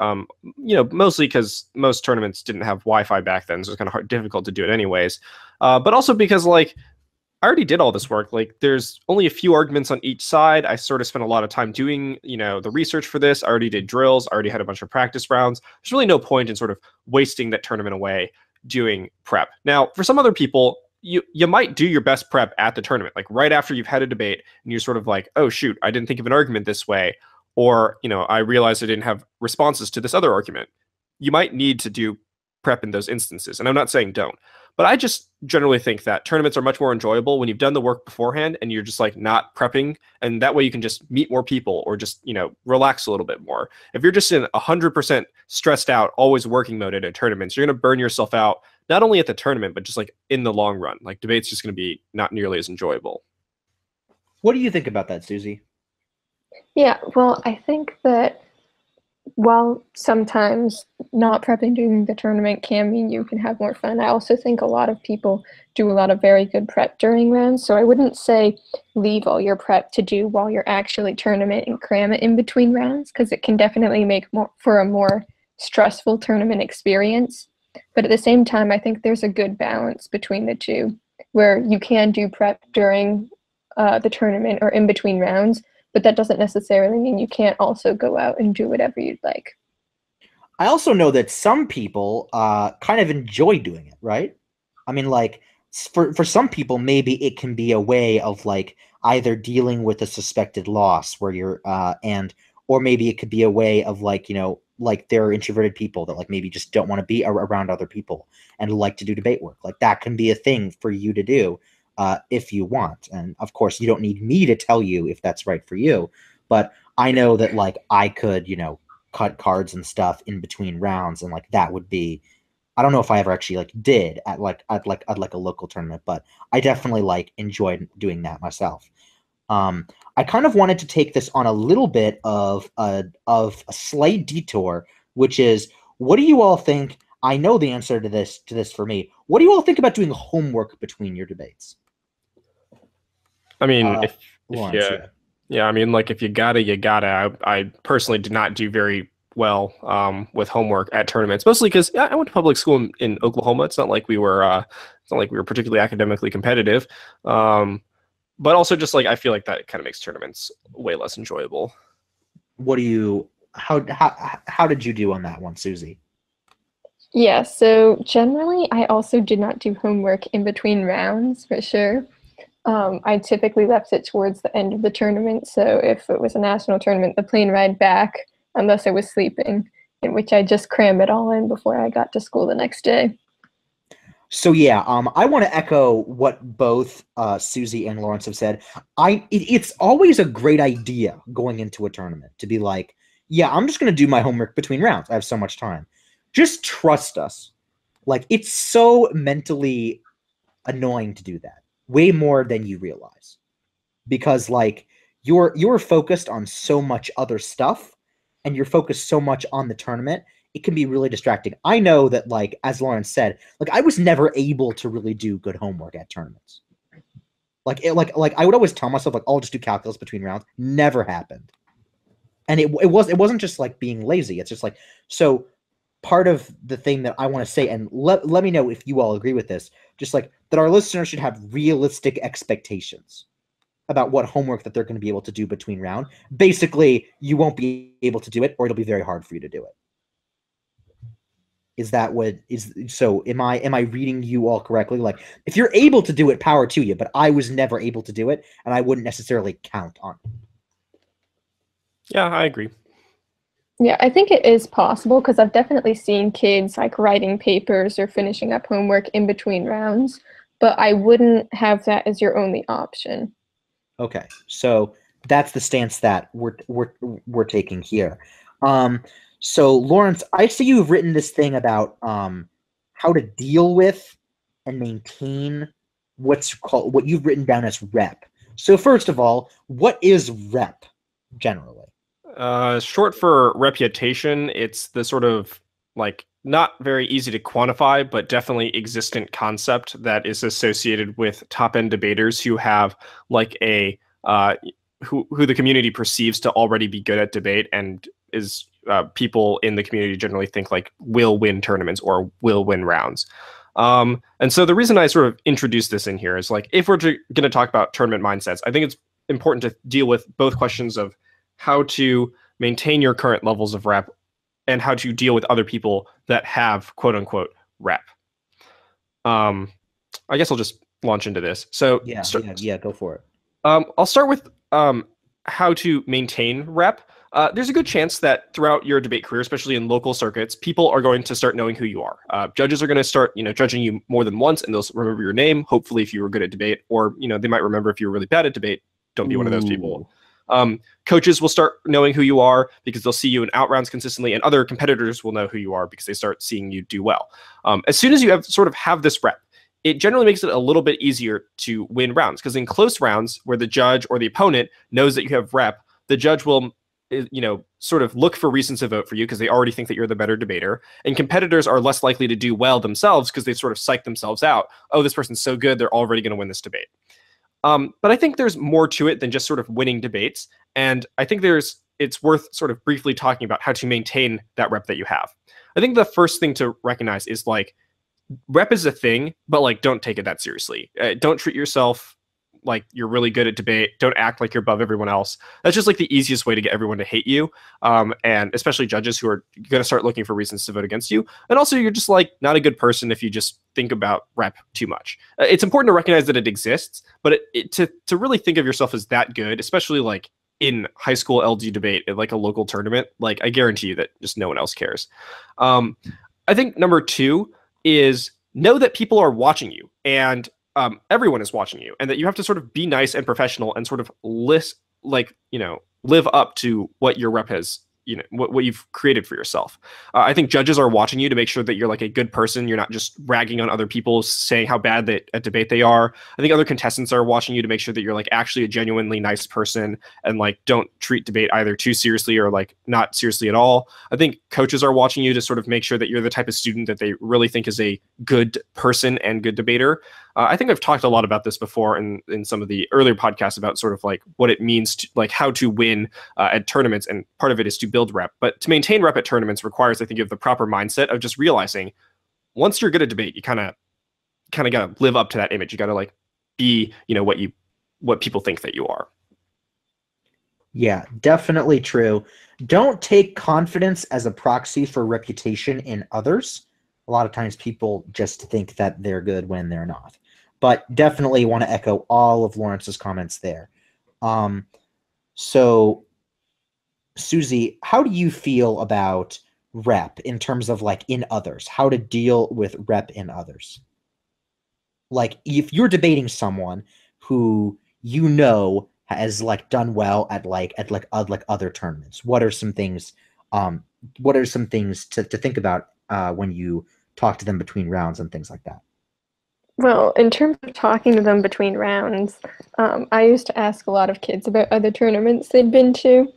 mostly because most tournaments didn't have Wi-Fi back then. So it's kind of difficult to do it anyways. But also because like I already did all this work. Like there's only a few arguments on each side. I sort of spent a lot of time doing, the research for this. I already did drills. I already had a bunch of practice rounds. There's really no point in sort of wasting that tournament away doing prep. Now, for some other people, you might do your best prep at the tournament, like right after you've had a debate and you're sort of like, oh shoot, I didn't think of an argument this way. Or, I realized I didn't have responses to this other argument. You might need to do prep in those instances. And I'm not saying don't. But I just generally think that tournaments are much more enjoyable when you've done the work beforehand and you're just like not prepping. And that way you can just meet more people or just, relax a little bit more. If you're just in 100% stressed out, always working mode at tournaments, you're going to burn yourself out, not only at the tournament, but just like in the long run. Like debate's just going to be not nearly as enjoyable.
What do you think about that, Suzie?
Yeah, well, I think that while sometimes not prepping during the tournament can mean you can have more fun, I also think a lot of people do a lot of very good prep during rounds. So I wouldn't say leave all your prep to do while you're actually tournament and cram it in between rounds, because it can definitely make for a more stressful tournament experience. But at the same time, I think there's a good balance between the two, where you can do prep during the tournament or in between rounds, but that doesn't necessarily mean you can't also go out and do whatever you'd like.
I also know that some people kind of enjoy doing it, right? I mean, like, for some people, maybe it can be a way of like either dealing with a suspected loss where you're or maybe it could be a way of like, like there are introverted people that like maybe just don't want to be around other people and like to do debate work. Like that can be a thing for you to do if you want. And of course, you don't need me to tell you if that's right for you. But I know that like I could, cut cards and stuff in between rounds, and like that would be. I don't know if I ever actually like did at a local tournament, but I definitely like enjoyed doing that myself. I kind of wanted to take this on a little bit of a slight detour, which is, what do you all think? I know the answer to this for me. What do you all think about doing homework between your debates?
I mean, if
Lawrence,
you, yeah, I mean, like if you gotta, you gotta. I personally did not do very well with homework at tournaments, mostly because I went to public school in Oklahoma. It's not like we were particularly academically competitive. But also just like I feel like that kind of makes tournaments way less enjoyable.
What do you how did you do on that one, Suzie?
Yeah, so generally I also did not do homework in between rounds for sure. I typically left it towards the end of the tournament, so if it was a national tournament, the plane ride back, unless I was sleeping, in which I just cram it all in before I got to school the next day.
So yeah, I want to echo what both Suzie and Lawrence have said. It's always a great idea going into a tournament to be like, yeah, I'm just going to do my homework between rounds. I have so much time. Just trust us. Like, it's so mentally annoying to do that, way more than you realize, because like you're focused on so much other stuff, and you're focused so much on the tournament. It can be really distracting. I know that, like, as Lawrence said, like, I was never able to really do good homework at tournaments. Like I would always tell myself, like, I'll just do calculus between rounds. Never happened. And it wasn't just like being lazy. It's just like, so part of the thing that I want to say, and let me know if you all agree with this, just like that our listeners should have realistic expectations about what homework that they're going to be able to do between round. Basically, you won't be able to do it, or it'll be very hard for you to do it. Is that what is so? Am I reading you all correctly? Like, if you're able to do it, power to you. But I was never able to do it, and I wouldn't necessarily count on it.
Yeah, I agree.
Yeah, I think it is possible because I've definitely seen kids like writing papers or finishing up homework in between rounds, but I wouldn't have that as your only option.
Okay, so that's the stance that we're taking here. So Lawrence, I see you've written this thing about how to deal with and maintain what you've written down as rep. So first of all, what is rep generally?
Short for reputation. It's the sort of like not very easy to quantify, but definitely existent concept that is associated with top end debaters who have like a who the community perceives to already be good at debate, and is people in the community generally think like will win tournaments or will win rounds. And so the reason I sort of introduced this in here is like, if we're going to talk about tournament mindsets, I think it's important to deal with both questions of how to maintain your current levels of rep and how to deal with other people that have quote unquote rep. I guess I'll just launch into this. So
yeah, go for it.
I'll start with how to maintain rep. There's a good chance that throughout your debate career, especially in local circuits, people are going to start knowing who you are. Judges are going to start, judging you more than once, and they'll remember your name. Hopefully, if you were good at debate, or they might remember if you were really bad at debate. Don't be one of those people. Coaches will start knowing who you are because they'll see you in out rounds consistently, and other competitors will know who you are because they start seeing you do well. As soon as you have this rep, it generally makes it a little bit easier to win rounds, because in close rounds where the judge or the opponent knows that you have rep, the judge will sort of look for reasons to vote for you because they already think that you're the better debater, and competitors are less likely to do well themselves because they've sort of psyched themselves out. Oh, this person's so good, they're already going to win this debate. But I think there's more to it than just sort of winning debates, and I think it's worth sort of briefly talking about how to maintain that rep that you have. I think the first thing to recognize is like, rep is a thing, but like, don't take it that seriously. Don't treat yourself like you're really good at debate. Don't act like you're above everyone else. That's just like the easiest way to get everyone to hate you, and especially judges who are going to start looking for reasons to vote against you. And also, you're just like not a good person if you just think about rep too much. It's important to recognize that it exists, but to really think of yourself as that good, especially like in high school LD debate at like a local tournament, like I guarantee you that just no one else cares. I think number two is know that people are watching you, and everyone is watching you, and that you have to sort of be nice and professional and sort of live up to what your rep has, what you've created for yourself. I think judges are watching you to make sure that you're like a good person. You're not just ragging on other people, saying how bad at debate they are. I think other contestants are watching you to make sure that you're like actually a genuinely nice person, and like don't treat debate either too seriously or like not seriously at all. I think coaches are watching you to sort of make sure that you're the type of student that they really think is a good person and good debater. I think I've talked a lot about this before in some of the earlier podcasts about sort of like what it means to like how to win at tournaments, and part of it is to build rep. But to maintain rep at tournaments requires, I think, you have the proper mindset of just realizing once you're good at debate, you kind of got to live up to that image. You got to like be, what people think that you are.
Yeah, definitely true. Don't take confidence as a proxy for reputation in others. A lot of times people just think that they're good when they're not. but definitely want to echo all of Lawrence's comments there. So Suzie, how do you feel about rep in terms of like in others? How to deal with rep in others? Like if you're debating someone who you know has like done well at other tournaments, um what are some things to think about when you talk to them between rounds and things like that?
Well, in terms of talking to them between rounds, I used to ask a lot of kids about other tournaments they'd been to,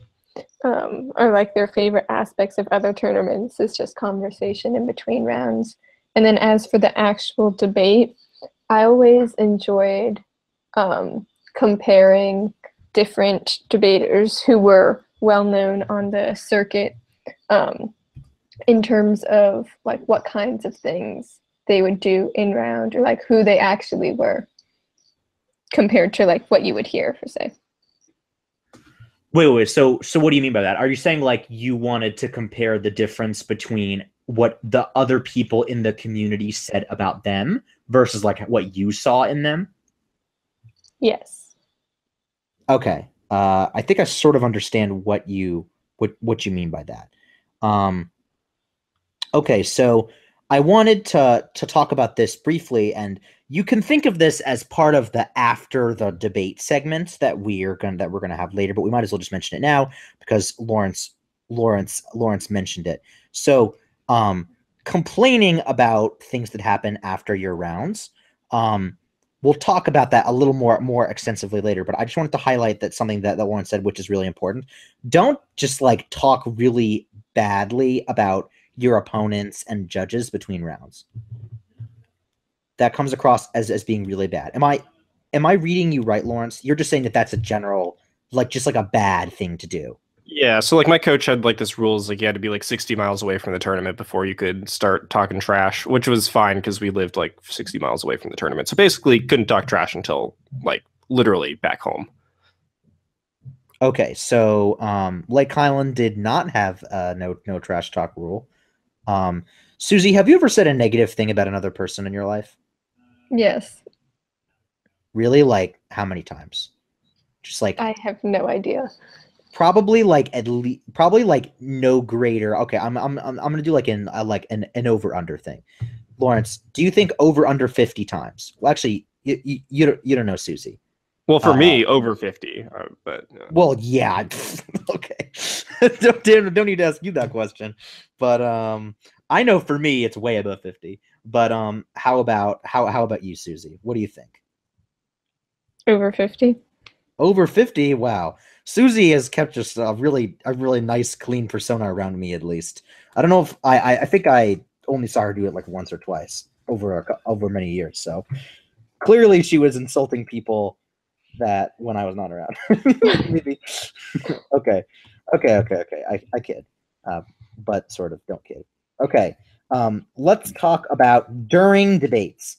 or like their favorite aspects of other tournaments. It's just conversation in between rounds. And then as for the actual debate, I always enjoyed comparing different debaters who were well known on the circuit, in terms of like what kinds of things they would do in round, or like who they actually were compared to like what you would hear for say.
Wait. So what do you mean by that? Are you saying like you wanted to compare the difference between what the other people in the community said about them versus like what you saw in them?
Yes.
Okay. I think I sort of understand what you mean by that. Okay, so I wanted to talk about this briefly, and you can think of this as part of the after the debate segments that we're gonna have later, but we might as well just mention it now because Lawrence mentioned it. So, complaining about things that happen after your rounds. We'll talk about that a little more extensively later, but I just wanted to highlight that something that Lawrence said, which is really important. Don't just like talk really badly about your opponents and judges between rounds. That comes across as being really bad. Am I reading you right, Lawrence? You're just saying that that's a general, like just like a bad thing to do.
Yeah, so like my coach had like this rules like you had to be like 60 miles away from the tournament before you could start talking trash, which was fine because we lived like 60 miles away from the tournament. So basically couldn't talk trash until like literally back home.
Okay, so Lake Highland did not have no trash talk rule. Suzie, have you ever said a negative thing about another person in your life?
Yes.
Really? Like how many times? Just like
I have no idea.
probably like at least probably like no greater. Okay, I'm gonna do like an over under thing. Lawrence, do you think over under 50 times? Well, actually, you don't know Suzie.
Well, for me, over 50, but
well, yeah. Okay. Don't need to ask you that question, but I know for me it's way above 50. But how about you, Suzie? What do you think?
Over 50.
Over 50? Wow. Suzie has kept just a really nice, clean persona around me, at least. I don't know if I think I only saw her do it like once or twice over many years. So clearly she was insulting people that when I was not around. Maybe. Okay. I kid. But sort of don't kid. Okay. Let's talk about during debates.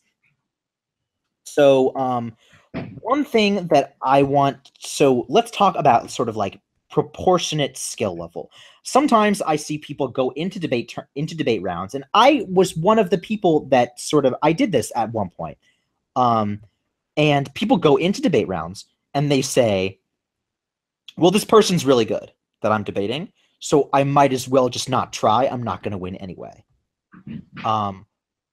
So one thing that I want, so let's talk about sort of like proportionate skill level. Sometimes I see people go into debate rounds, and I was one of the people that sort of I did this at one point. And people go into debate rounds and they say, "Well, this person's really good that I'm debating, so I might as well just not try. I'm not going to win anyway."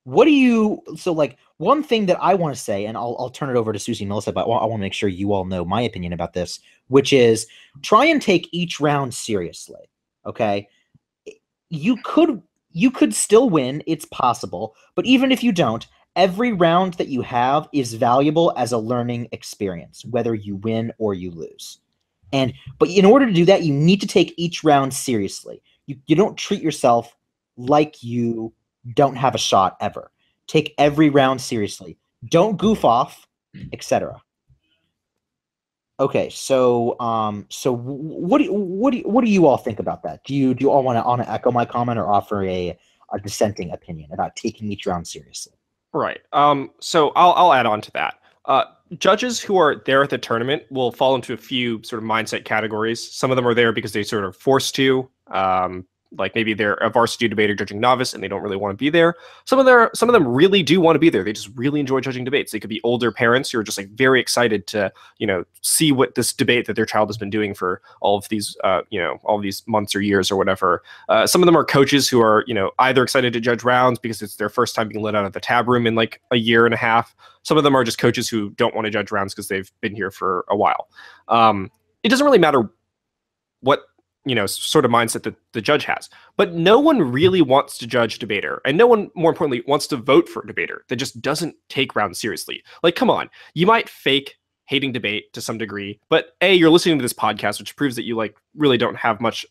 What do you so like one thing that I want to say, and I'll turn it over to Suzie and Melissa, but I want to make sure you all know my opinion about this, which is try and take each round seriously. Okay. You could still win, it's possible, but even if you don't, every round that you have is valuable as a learning experience, whether you win or you lose. But in order to do that, you need to take each round seriously. You don't treat yourself like you don't have a shot ever. Take every round seriously. Don't goof off, etc. Okay, so what do you all think about that? Do you all want to echo my comment or offer a dissenting opinion about taking each round seriously?
Right. So I'll add on to that. Judges who are there at the tournament will fall into a few sort of mindset categories. Some of them are there because they sort of forced to. like maybe they're a varsity debater judging novice and they don't really want to be there. Some of them really do want to be there. They just really enjoy judging debates. They could be older parents who are just like very excited to, see what this debate that their child has been doing for all of these, all of these months or years or whatever. Some of them are coaches who are, either excited to judge rounds because it's their first time being let out of the tab room in like a year and a half. Some of them are just coaches who don't want to judge rounds because they've been here for a while. It doesn't really matter what sort of mindset that the judge has, but no one really wants to judge debater, and no one, more importantly, wants to vote for a debater that just doesn't take rounds seriously. Like, come on, you might fake hating debate to some degree, but A, you're listening to this podcast, which proves that you like really don't have much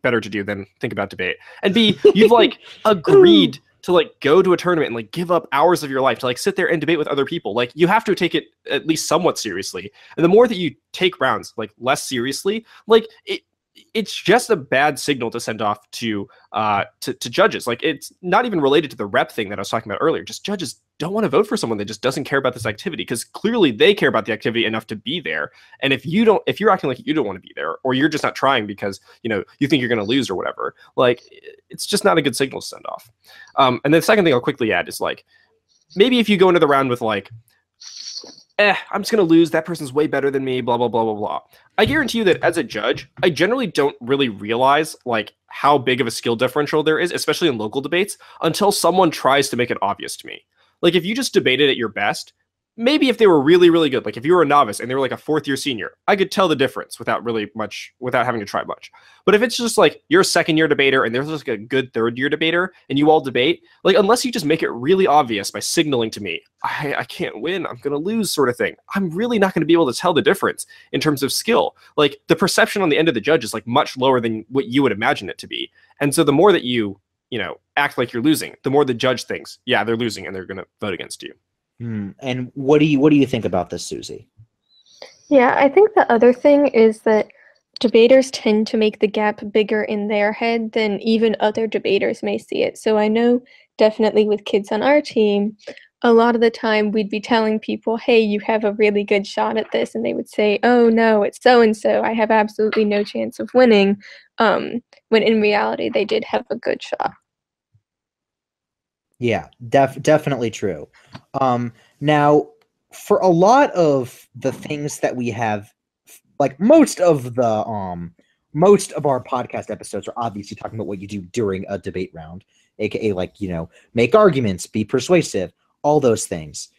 better to do than think about debate, and B, you've like agreed to like go to a tournament and like give up hours of your life to like sit there and debate with other people. Like, you have to take it at least somewhat seriously, and the more that you take rounds like less seriously, like it's just a bad signal to send off to judges. Like, it's not even related to the rep thing that I was talking about earlier. Just judges don't want to vote for someone that just doesn't care about this activity, because clearly they care about the activity enough to be there. And if you're acting like you don't want to be there, or you're just not trying because you think you're going to lose or whatever, like, it's just not a good signal to send off. And then the second thing I'll quickly add is like, maybe if you go into the round with like, I'm just going to lose. That person's way better than me, blah, blah, blah, blah, blah. I guarantee you that as a judge, I generally don't really realize like how big of a skill differential there is, especially in local debates, until someone tries to make it obvious to me. Like, if you just debated at your best, maybe if they were really, really good, like if you were a novice and they were like a fourth year senior, I could tell the difference without having to try much. But if it's just like you're a second year debater and there's like a good third year debater and you all debate, like, unless you just make it really obvious by signaling to me, I can't win, I'm going to lose sort of thing, I'm really not going to be able to tell the difference in terms of skill. Like, the perception on the end of the judge is like much lower than what you would imagine it to be. And so the more that you act like you're losing, the more the judge thinks, yeah, they're losing and they're going to vote against you.
And what do you think about this, Suzie?
Yeah, I think the other thing is that debaters tend to make the gap bigger in their head than even other debaters may see it. So I know definitely with kids on our team, a lot of the time we'd be telling people, hey, you have a really good shot at this. And they would say, oh, no, it's so-and-so. I have absolutely no chance of winning. When in reality, they did have a good shot.
Yeah, definitely true. Now, for a lot of the things that we have, like most of our podcast episodes are obviously talking about what you do during a debate round, aka like, make arguments, be persuasive, all those things.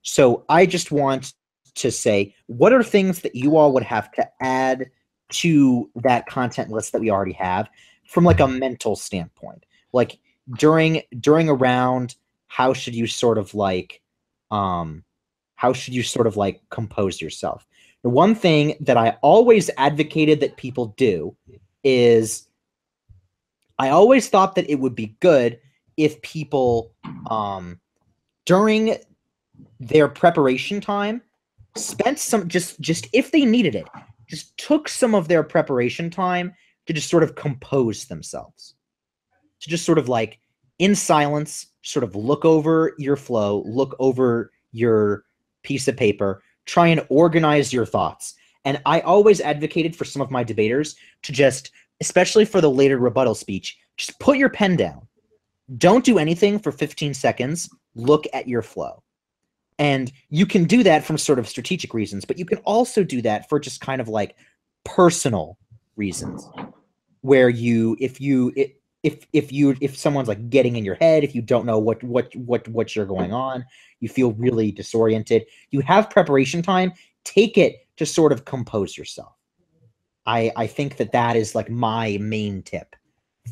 So I just want to say, what are things that you all would have to add to that content list that we already have from like a mental standpoint? Like, during a round, how should you sort of like compose yourself? The one thing that I always advocated that people do is, I always thought that it would be good if people during their preparation time spent some, just if they needed it, just took some of their preparation time to just sort of compose themselves. To just sort of like, in silence, sort of look over your flow, look over your piece of paper, try and organize your thoughts. And I always advocated for some of my debaters to just, especially for the later rebuttal speech, just put your pen down. Don't do anything for 15 seconds. Look at your flow. And you can do that from sort of strategic reasons, but you can also do that for just kind of like personal reasons, where if someone's like getting in your head, if you don't know what you're going on, you feel really disoriented, you have preparation time, take it to sort of compose yourself. I think that is like my main tip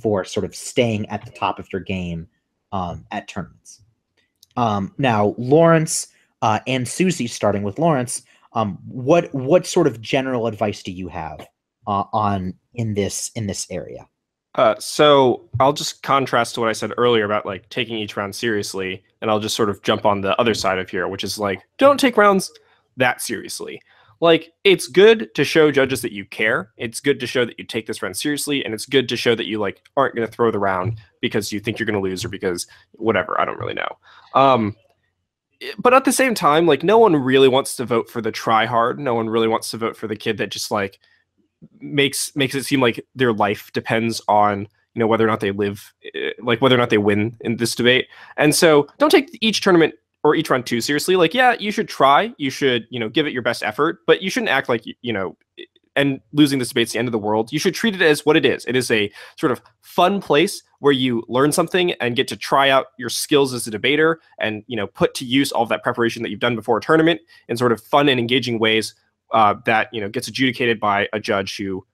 for sort of staying at the top of your game at tournaments. Now, Lawrence and Suzie, starting with Lawrence, what sort of general advice do you have in this area?
So I'll just contrast to what I said earlier about like taking each round seriously, and I'll just sort of jump on the other side of here, which is like, don't take rounds that seriously. Like, it's good to show judges that you care. It's good to show that you take this round seriously, and it's good to show that you like aren't going to throw the round because you think you're going to lose or because whatever, I don't really know. But at the same time, like, no one really wants to vote for the try hard. No one really wants to vote for the kid that just like makes it seem like their life depends on whether or not they whether or not they win in this debate. And so don't take each tournament or each round too seriously. Like, yeah, you should try, you should give it your best effort, but you shouldn't act like and losing this debate's the end of the world. You should treat it as what it is. It is a sort of fun place where you learn something and get to try out your skills as a debater and put to use all of that preparation that you've done before a tournament in sort of fun and engaging ways that gets adjudicated by a judge who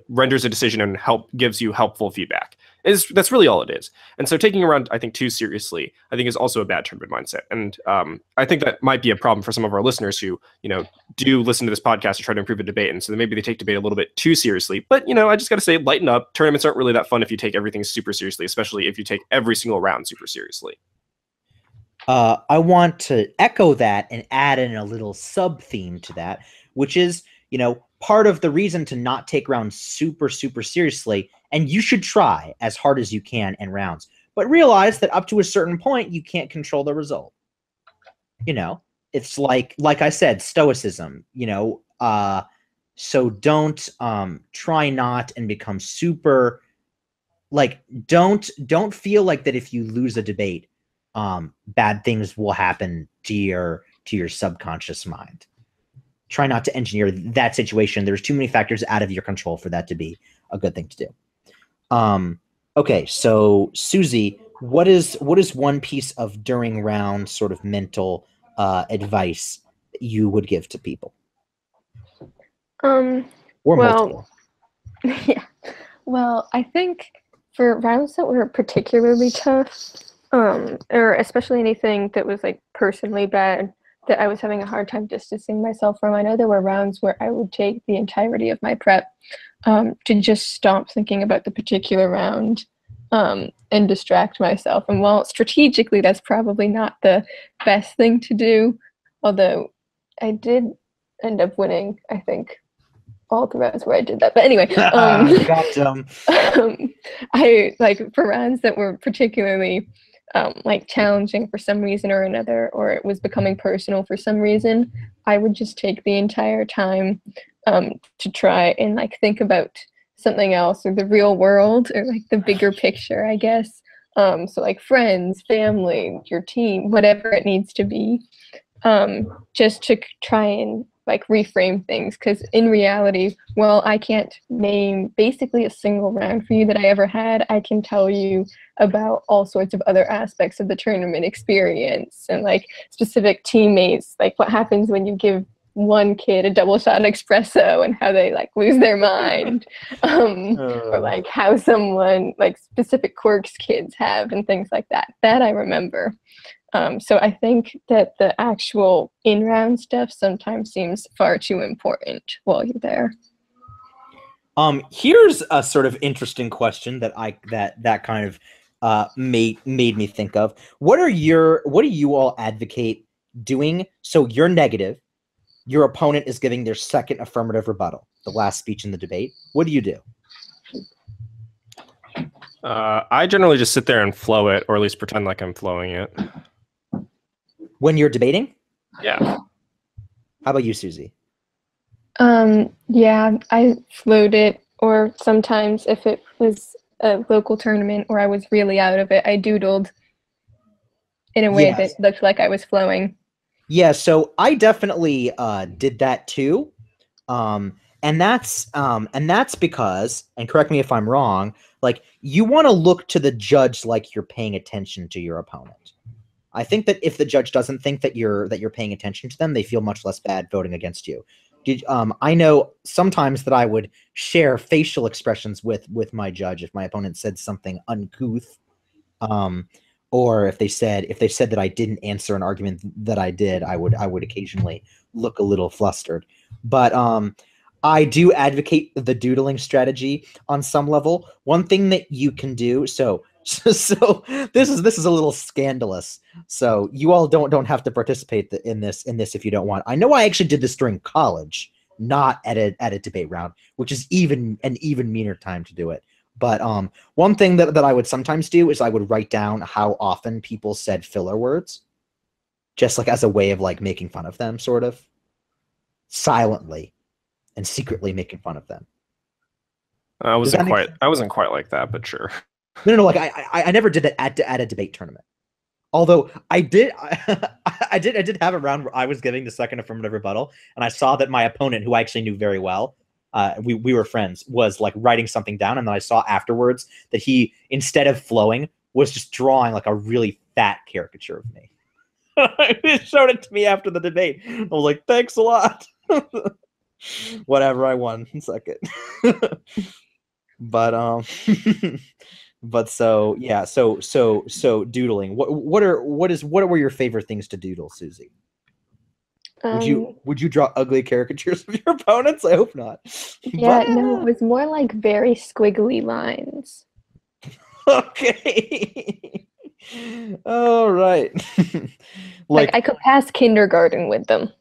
renders a decision and gives you helpful feedback. That's really all it is. And so taking around, I think, too seriously, I think is also a bad tournament mindset. And I think that might be a problem for some of our listeners who, do listen to this podcast to try to improve a debate. And so maybe they take debate a little bit too seriously. But, I just got to say, lighten up. Tournaments aren't really that fun if you take everything super seriously, especially if you take every single round super seriously.
I want to echo that and add in a little sub-theme to that, which is, part of the reason to not take rounds super, super seriously, and you should try as hard as you can in rounds, but realize that up to a certain point, you can't control the result. It's like I said, stoicism, so don't try not and become super, don't feel like that if you lose a debate, bad things will happen to your subconscious mind. Try not to engineer that situation. There's too many factors out of your control for that to be a good thing to do. Okay, so Suzie, what is one piece of during round sort of mental advice that you would give to people?
Or
multiple.
Yeah. Well, I think for rounds that were particularly tough, or especially anything that was personally bad, that I was having a hard time distancing myself from. I know there were rounds where I would take the entirety of my prep to just stop thinking about the particular round and distract myself. And while strategically that's probably not the best thing to do, although I did end up winning, I think, all the rounds where I did that. But anyway, I for rounds that were particularly challenging for some reason or another, or it was becoming personal for some reason, I would just take the entire time to try and think about something else, or the real world, or the bigger picture, I guess. So friends, family, your team, whatever it needs to be, just to try and reframe things, because in reality, well, I can't name basically a single round for you that I ever had. I can tell you about all sorts of other aspects of the tournament experience and specific teammates, what happens when you give one kid a double shot espresso and how they lose their mind, or how someone specific quirks kids have and things like that I remember. So I think that the actual in-round stuff sometimes seems far too important while you're there.
Here's a sort of interesting question that that kind of made me think of. What do you all advocate doing? So you're negative. Your opponent is giving their second affirmative rebuttal, the last speech in the debate. What do you do?
I generally just sit there and flow it, or at least pretend like I'm flowing it.
When you're debating?
Yeah.
How about you, Suzie?
Yeah, I flowed it, or sometimes if it was a local tournament or I was really out of it, I doodled in a way that looked like I was flowing.
Yeah, so I definitely did that too. And that's because, and correct me if I'm wrong, you want to look to the judge like you're paying attention to your opponent. I think that if the judge doesn't think that you're paying attention to them, they feel much less bad voting against you. I know sometimes that I would share facial expressions with my judge if my opponent said something uncouth, or if they said that I didn't answer an argument that I did, I would occasionally look a little flustered. But I do advocate the doodling strategy on some level. One thing that you can do, so this is a little scandalous. So you all don't have to participate in this if you don't want. I know I actually did this during college, not at a debate round, which is an even meaner time to do it. But one thing that I would sometimes do is I would write down how often people said filler words, just as a way of making fun of them, sort of silently. and secretly making fun of them.
I wasn't quite like that, but sure.
No. Like I never did that at a debate tournament. Although I did have a round where I was giving the second affirmative rebuttal, and I saw that my opponent, who I actually knew very well, we were friends, was like writing something down, and then I saw afterwards that he, instead of flowing, was just drawing like a really fat caricature of me. He showed it to me after the debate. I was like, thanks a lot. Whatever, I won second. But but so yeah, so doodling. What were your favorite things to doodle, Suzie? Would you draw ugly caricatures of your opponents? I hope not.
Yeah, no, it was more like very squiggly lines.
Okay. All right.
Like I could pass kindergarten with them.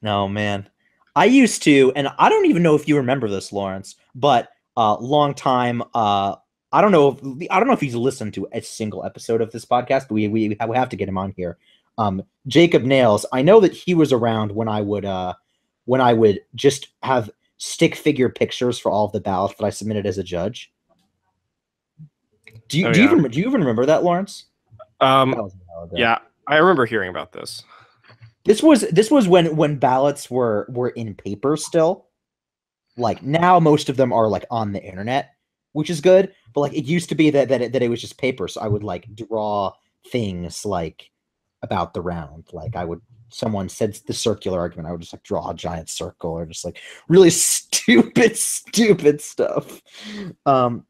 No, man. I used to, and I don't even know if you remember this, Lawrence, but long time I don't know if he's listened to a single episode of this podcast, but we have to get him on here. Jacob Nails, I know that he was around when I would just have stick figure pictures for all of the ballots that I submitted as a judge. Do you even remember that, Lawrence?
Yeah, I remember hearing about this.
This was when ballots were in paper still. Like now most of them are like on the internet, which is good, but like it used to be that it was just paper, so I would like draw things like about the round. Like someone said the circular argument, I would just like draw a giant circle, or just like really stupid stuff.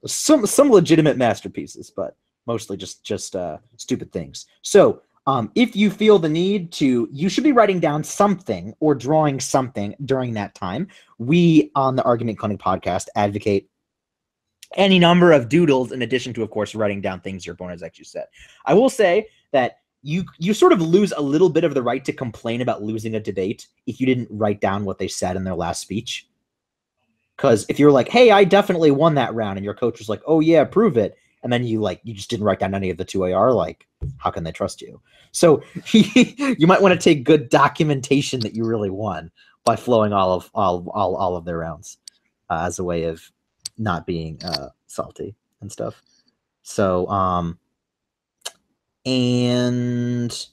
Some legitimate masterpieces, but mostly just stupid things. So if you feel the need to, you should be writing down something or drawing something during that time. We on the Argument Clinic podcast advocate any number of doodles in addition to, of course, writing down things your opponent has actually said. I will say that you sort of lose a little bit of the right to complain about losing a debate if you didn't write down what they said in their last speech. Because if you're like, hey, I definitely won that round, and your coach was like, oh yeah, prove it, and then you just didn't write down any of the 2AR, like, how can they trust you? So you might want to take good documentation that you really won by flowing all of their rounds as a way of not being salty and stuff. So and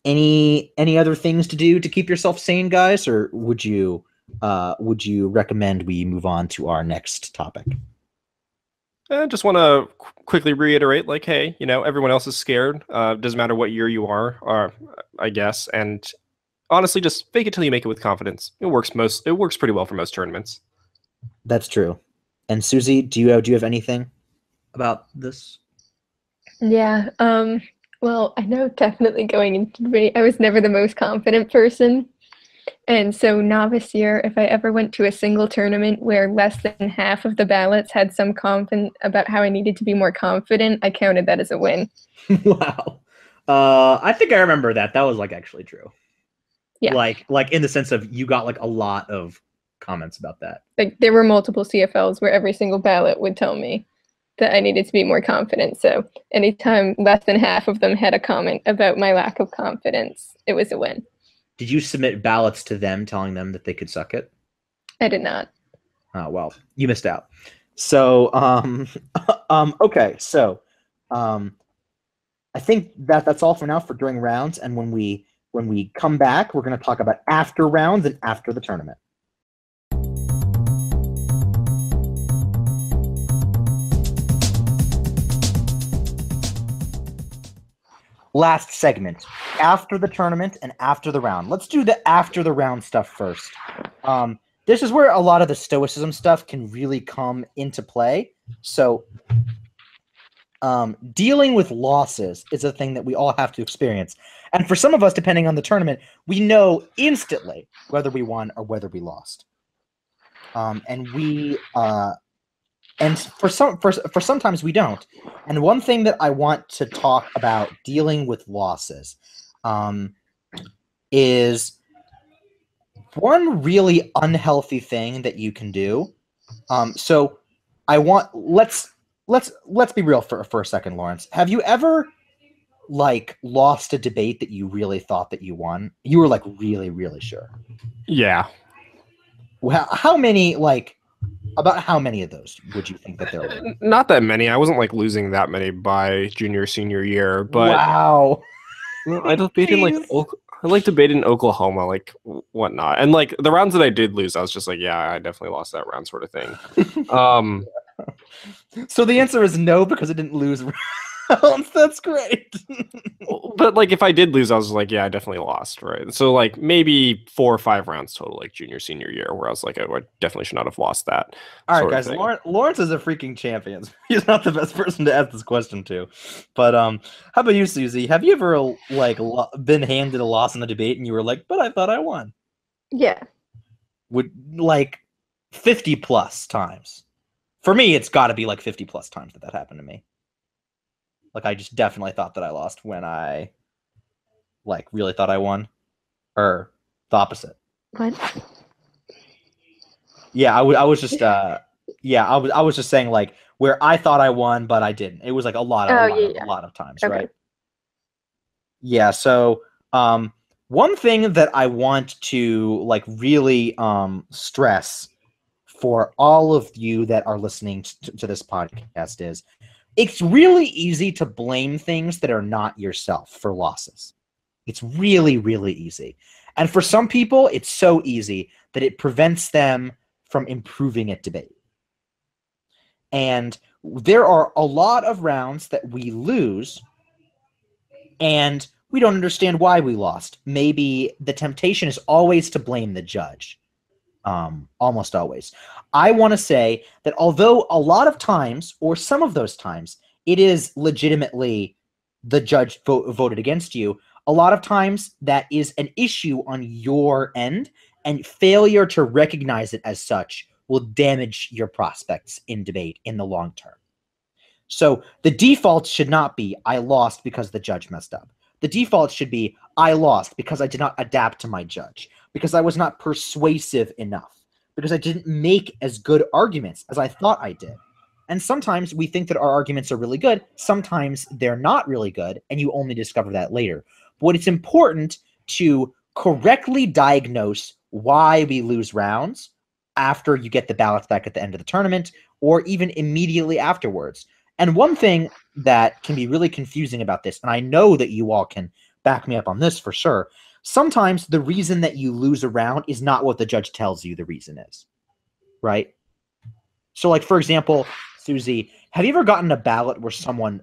any other things to do to keep yourself sane, guys, or would you recommend we move on to our next topic?
I just want to quickly reiterate, like, hey, everyone else is scared. Doesn't matter what year you are, I guess. And honestly, just fake it till you make it with confidence. It works pretty well for most tournaments.
That's true. And Suzie, do you have anything about this?
Yeah. Well, I know definitely going into debate, I was never the most confident person. And so novice year, if I ever went to a single tournament where less than half of the ballots had some confidence about how I needed to be more confident, I counted that as a win.
Wow. I think I remember that. That was like actually true. Yeah. Like in the sense of you got like a lot of comments about that.
Like there were multiple CFLs where every single ballot would tell me that I needed to be more confident. So anytime less than half of them had a comment about my lack of confidence, it was a win.
Did you submit ballots to them telling them that they could suck it?
I did not.
Oh, well, you missed out. So, okay. So, I think that's all for now for during rounds. And when we come back, we're going to talk about after rounds and after the tournament. Last segment, after the tournament and after the round. Let's do the after the round stuff first. This is where a lot of the stoicism stuff can really come into play. So dealing with losses is a thing that we all have to experience. And for some of us, depending on the tournament, we know instantly whether we won or whether we lost. And for sometimes we don't. And one thing that I want to talk about dealing with losses is one really unhealthy thing that you can do. So let's be real for a second, Lawrence. Have you ever like lost a debate that you really thought that you won? You were like really, really sure.
Yeah.
Well, how many, like, about how many of those would you think that there were?
Not that many. I wasn't like losing that many by junior, senior year, but
wow.
I debated I like debated in Oklahoma, like whatnot, and like the rounds that I did lose, I was just like, yeah, I definitely lost that round, sort of thing.
So the answer is no because it didn't lose rounds. That's great.
But like if I did lose, I was like, yeah, I definitely lost, right? So like maybe 4 or 5 rounds total, like junior, senior year, where I was like, oh, I definitely should not have lost that.
All right, guys. Lawrence is a freaking champion. He's not the best person to ask this question to. But how about you, Suzie? Have you ever like been handed a loss in the debate and you were like, but I thought I won?
Yeah.
Would like 50 plus times. For me, it's got to be like 50 plus times that happened to me. Like, I just definitely thought that I lost when I, like, really thought I won. Or the opposite.
What?
Yeah, I was just, yeah, I was just saying, like, where I thought I won, but I didn't. It was, like, a lot of times, okay. Right? Yeah, so, one thing that I want to, like, really stress for all of you that are listening to this podcast is, it's really easy to blame things that are not yourself for losses. It's really, really easy. And for some people, it's so easy that it prevents them from improving at debate. And there are a lot of rounds that we lose, and we don't understand why we lost. Maybe the temptation is always to blame the judge. Almost always. I want to say that although a lot of times, or some of those times, it is legitimately the judge voted against you, a lot of times that is an issue on your end, and failure to recognize it as such will damage your prospects in debate in the long term. So the default should not be, I lost because the judge messed up. The default should be, I lost because I did not adapt to my judge, because I was not persuasive enough, because I didn't make as good arguments as I thought I did. And sometimes we think that our arguments are really good. Sometimes they're not really good, and you only discover that later. But it's important to correctly diagnose why we lose rounds after you get the ballots back at the end of the tournament, or even immediately afterwards. And one thing that can be really confusing about this, and I know that you all can back me up on this for sure, sometimes the reason that you lose a round is not what the judge tells you the reason is, right? So, like, for example, Suzie, have you ever gotten a ballot where someone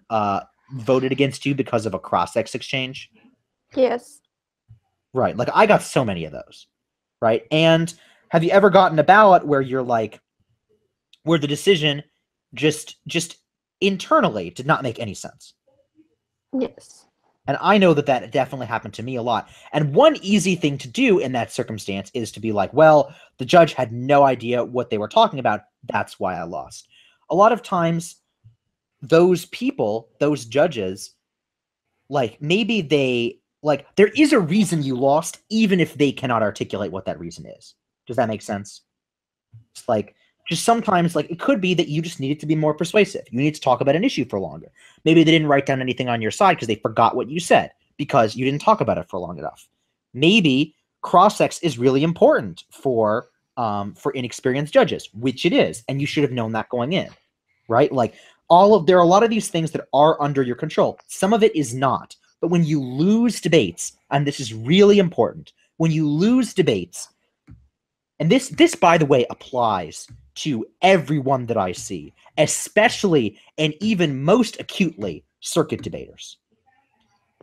voted against you because of a cross-ex exchange?
Yes.
Right. Like, I got so many of those, right? And have you ever gotten a ballot where you're like, where the decision just internally did not make any sense?
Yes.
And I know that that definitely happened to me a lot. And one easy thing to do in that circumstance is to be like, well, the judge had no idea what they were talking about. That's why I lost. A lot of times, those people, those judges, like, maybe they, like, there is a reason you lost, even if they cannot articulate what that reason is. Does that make sense? It's like, just sometimes, like, it could be that you just needed to be more persuasive. You need to talk about an issue for longer. Maybe they didn't write down anything on your side because they forgot what you said because you didn't talk about it for long enough. Maybe cross-ex is really important for inexperienced judges, which it is, and you should have known that going in, right? Like, there are a lot of these things that are under your control. Some of it is not. But when you lose debates, and this is really important, when you lose debates, and this, by the way, applies to everyone that I see, especially and even most acutely circuit debaters.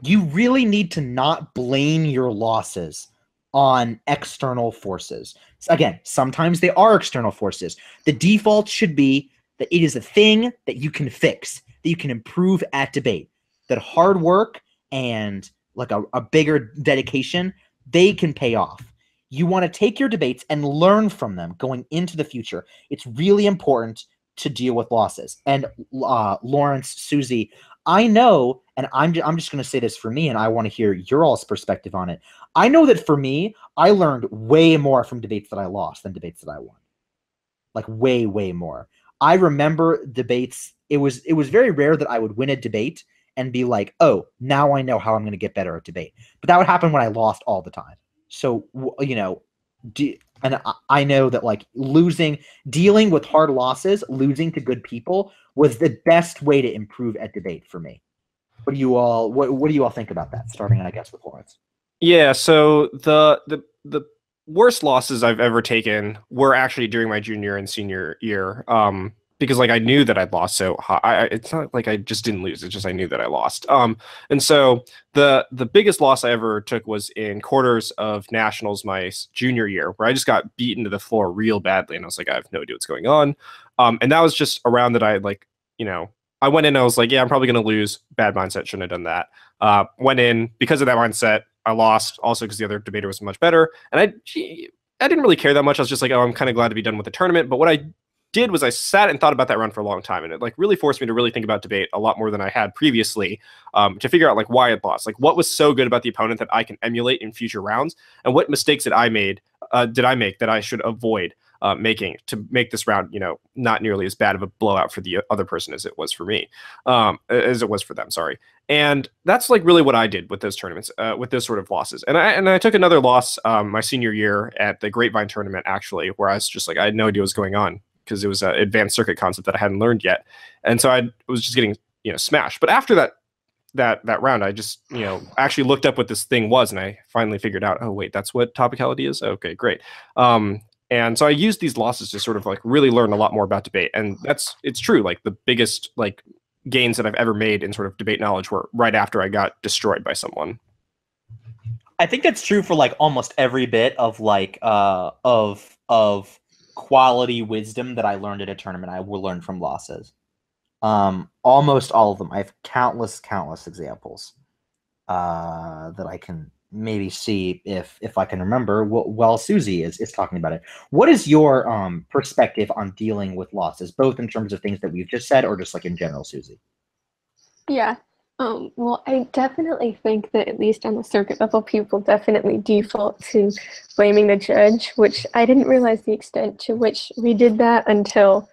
You really need to not blame your losses on external forces. Again, sometimes they are external forces. The default should be that it is a thing that you can fix, that you can improve at debate, that hard work and like a bigger dedication, they can pay off. You want to take your debates and learn from them going into the future. It's really important to deal with losses. And Lawrence, Suzie, I know, and I'm just going to say this for me, and I want to hear your all's perspective on it. I know that for me, I learned way more from debates that I lost than debates that I won. Like, way, way more. I remember debates. It was very rare that I would win a debate and be like, oh, now I know how I'm going to get better at debate. But that would happen when I lost all the time. So, you know, And I know that like dealing with hard losses, losing to good people was the best way to improve at debate for me. What do you all think about that? Starting, I guess, with Lawrence.
Yeah, so the worst losses I've ever taken were actually during my junior and senior year. Because like I knew that I'd lost, so it's not like I just didn't lose. It's just I knew that I lost. And so the biggest loss I ever took was in quarters of nationals my junior year, where I just got beaten to the floor real badly, and I was like, I have no idea what's going on. And that was just around that I like, I went in, I was like, yeah, I'm probably gonna lose. Bad mindset, shouldn't have done that. Went in because of that mindset. I lost also because the other debater was much better. And I didn't really care that much. I was just like, oh, I'm kind of glad to be done with the tournament. But what I did was I sat and thought about that round for a long time. And it like really forced me to really think about debate a lot more than I had previously, to figure out like why I lost. Like what was so good about the opponent that I can emulate in future rounds, and what mistakes did I make that I should avoid making to make this round, not nearly as bad of a blowout for the other person as it was for me, as it was for them. Sorry. And that's like really what I did with those tournaments, with those sort of losses. And I took another loss my senior year at the Grapevine tournament, actually, where I was just like, I had no idea what was going on because it was an advanced circuit concept that I hadn't learned yet. And so I was just getting, smashed. But after that round, I just, actually looked up what this thing was, and I finally figured out, oh, wait, that's what topicality is? Okay, great. And so I used these losses to sort of like really learn a lot more about debate. And it's true. Like the biggest like gains that I've ever made in sort of debate knowledge were right after I got destroyed by someone.
I think that's true for like almost every bit of like of quality wisdom that I learned at a tournament. I will learn from losses. Almost all of them. I have countless examples that I can maybe see if I can remember while Suzie is talking about it. What is your perspective on dealing with losses, both in terms of things that we've just said or just like in general, Suzie?
Yeah. Well, I definitely think that at least on the circuit level, people definitely default to blaming the judge, which I didn't realize the extent to which we did that until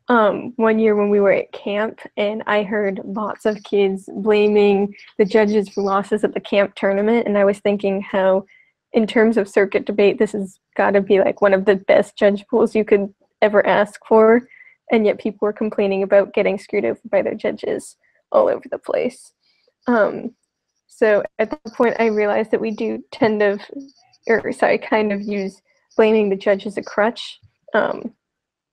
one year when we were at camp, and I heard lots of kids blaming the judges for losses at the camp tournament. And I was thinking how, in terms of circuit debate, this has got to be like one of the best judge pools you could ever ask for. And yet people were complaining about getting screwed over by their judges all over the place. So at that point, I realized that we do kind of use blaming the judge as a crutch.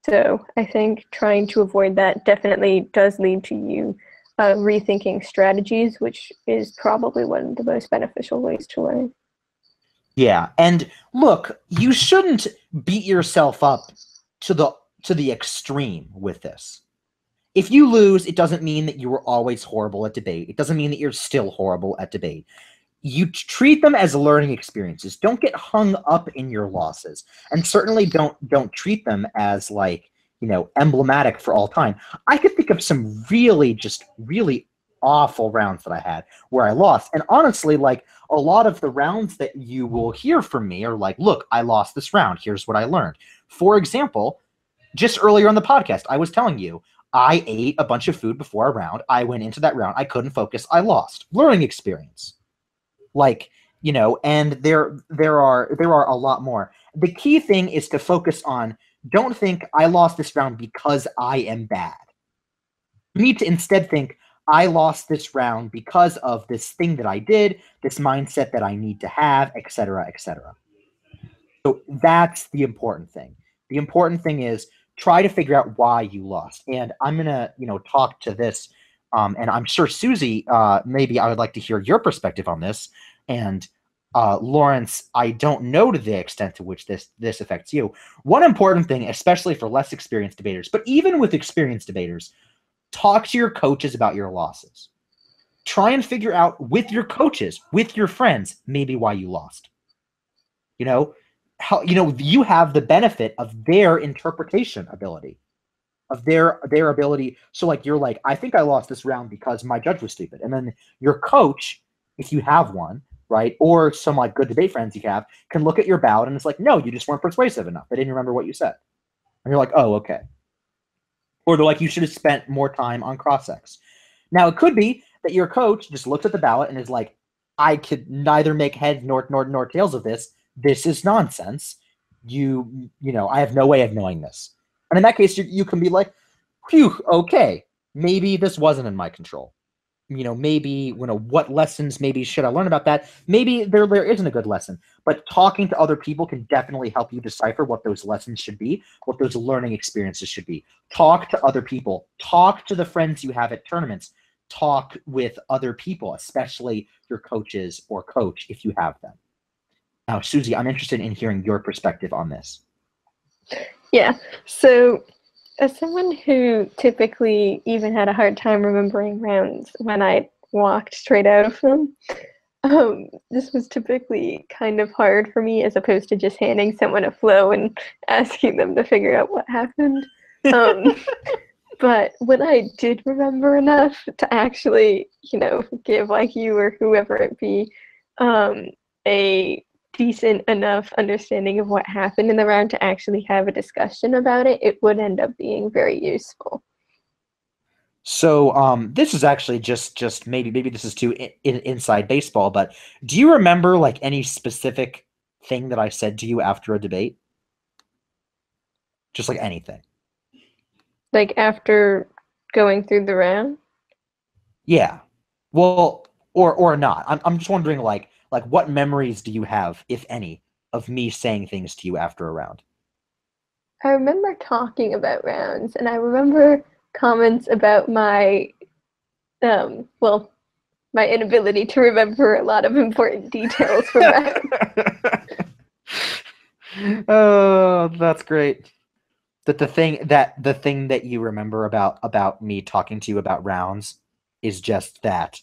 So I think trying to avoid that definitely does lead to you rethinking strategies, which is probably one of the most beneficial ways to learn.
Yeah, and look, you shouldn't beat yourself up to the extreme with this. If you lose, it doesn't mean that you were always horrible at debate. It doesn't mean that you're still horrible at debate. You treat them as learning experiences. Don't get hung up in your losses, and certainly don't treat them as like, emblematic for all time. I could think of some really awful rounds that I had where I lost, and honestly, like a lot of the rounds that you will hear from me are like, look, I lost this round. Here's what I learned. For example, just earlier on the podcast, I was telling you I ate a bunch of food before a round. I went into that round. I couldn't focus. I lost. Learning experience. Like, and there are a lot more. The key thing is to focus on, don't think I lost this round because I am bad. You need to instead think, I lost this round because of this thing that I did, this mindset that I need to have, etc., etc. So that's the important thing. The important thing is try to figure out why you lost. And I'm going to, talk to this. And I'm sure Suzie, maybe I would like to hear your perspective on this. And Lawrence, I don't know to the extent to which this affects you. One important thing, especially for less experienced debaters, but even with experienced debaters, talk to your coaches about your losses. Try and figure out with your coaches, with your friends, maybe why you lost. How you have the benefit of their interpretation ability, of their ability. So like you're like, I think I lost this round because my judge was stupid. And then your coach, if you have one, right, or some like good debate friends you have, can look at your bout and it's like, no, you just weren't persuasive enough. They didn't remember what you said. And you're like, oh, okay. Or they're like, you should have spent more time on cross-ex. Now it could be that your coach just looks at the ballot and is like, I could neither make heads nor tails of this. This is nonsense. I have no way of knowing this. And in that case, you can be like, phew, okay, maybe this wasn't in my control. Maybe, what lessons maybe should I learn about that? Maybe there isn't a good lesson, but talking to other people can definitely help you decipher what those lessons should be, what those learning experiences should be. Talk to other people, talk to the friends you have at tournaments, talk with other people, especially your coaches or coach if you have them. Now, Suzie, I'm interested in hearing your perspective on this.
Yeah, so as someone who typically even had a hard time remembering rounds when I walked straight out of them, this was typically kind of hard for me as opposed to just handing someone a flow and asking them to figure out what happened. But when I did remember enough to actually, give like you or whoever it be a decent enough understanding of what happened in the round to actually have a discussion about it, it would end up being very useful.
So this is actually just maybe this is too inside baseball, but do you remember like any specific thing that I said to you after a debate? Just like anything.
Like after going through the round?
Yeah. Well, or not. I'm just wondering like what memories do you have, if any, of me saying things to you after a round?
I remember talking about rounds, and I remember comments about my my inability to remember a lot of important details from that.
Oh, that's great. That the thing that you remember about me talking to you about rounds is just that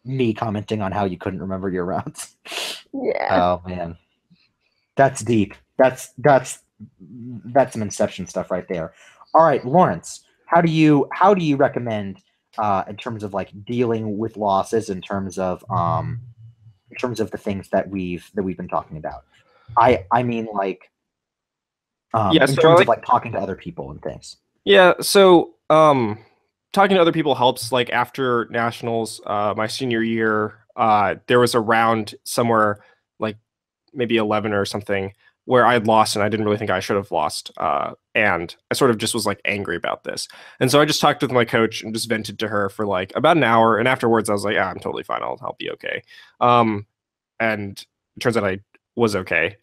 me commenting on how you couldn't remember your rounds.
Yeah.
Oh man. That's deep. That's some Inception stuff right there. All right, Lawrence, how do you recommend in terms of like dealing with losses in terms of the things that we've been talking about? I mean like in terms of like talking to other people and things.
Yeah, so talking to other people helps. Like after nationals, my senior year, there was a round somewhere like maybe 11 or something where I had lost and I didn't really think I should have lost. And I sort of just was like angry about this. And so I just talked with my coach and just vented to her for like about an hour. And afterwards I was like, yeah, I'm totally fine. I'll be okay. And it turns out I was okay.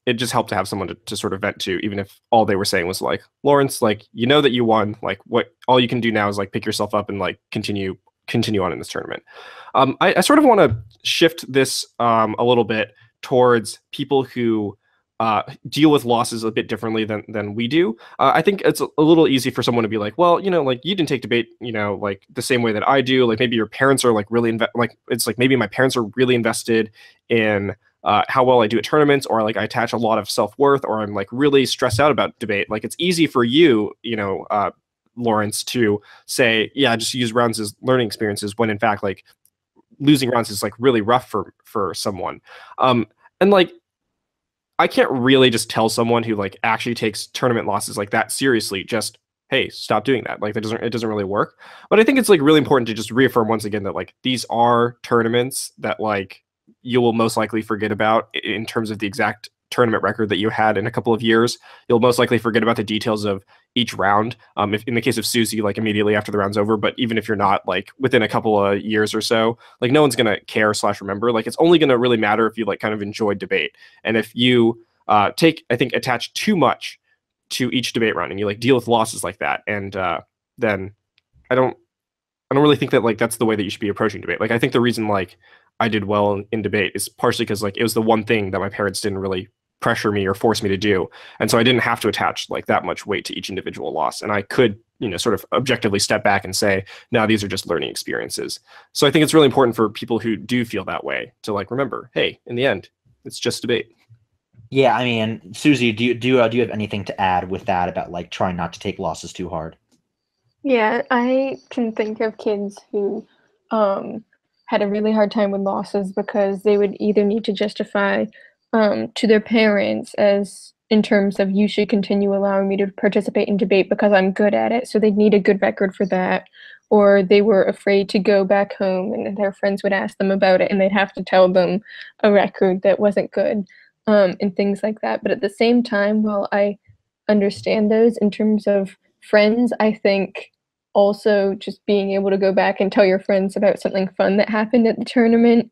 It just helped to have someone to sort of vent to, even if all they were saying was like, Lawrence, like, you know that you won. Like all you can do now is like pick yourself up and like continue on in this tournament. I sort of want to shift this a little bit towards people who deal with losses a bit differently than we do. I think it's a little easy for someone to be like, well, like you didn't take debate, like the same way that I do. Like maybe your parents are like really it's like maybe my parents are really invested in how well I do at tournaments, or like I attach a lot of self-worth, or I'm like really stressed out about debate. Like it's easy for you, Lawrence, to say, yeah, just use rounds as learning experiences, when in fact, like losing rounds is like really rough for someone. And like I can't really just tell someone who like actually takes tournament losses like that seriously, just, hey, stop doing that. Like it doesn't really work. But I think it's like really important to just reaffirm once again that like these are tournaments that like you will most likely forget about in terms of the exact tournament record that you had in a couple of years. You'll most likely forget about the details of each round. If in the case of Suzie, like immediately after the round's over, but even if you're not, like within a couple of years or so, like no one's gonna care / remember. Like it's only gonna really matter if you like kind of enjoyed debate. And if you attach too much to each debate round and you like deal with losses like that, and then I don't really think that like that's the way that you should be approaching debate. Like I think the reason like I did well in debate is partially because like it was the one thing that my parents didn't really pressure me or force me to do, and so I didn't have to attach like that much weight to each individual loss, and I could sort of objectively step back and say, no, these are just learning experiences. So I think it's really important for people who do feel that way to like remember, hey, in the end, it's just debate.
Yeah, I mean, Suzie, do you have anything to add with that about like trying not to take losses too hard?
Yeah, I can think of kids who had a really hard time with losses because they would either need to justify to their parents as in terms of you should continue allowing me to participate in debate because I'm good at it. So they'd need a good record for that. Or they were afraid to go back home and their friends would ask them about it and they'd have to tell them a record that wasn't good. and things like that. But at the same time, while I understand those in terms of friends, I think also just being able to go back and tell your friends about something fun that happened at the tournament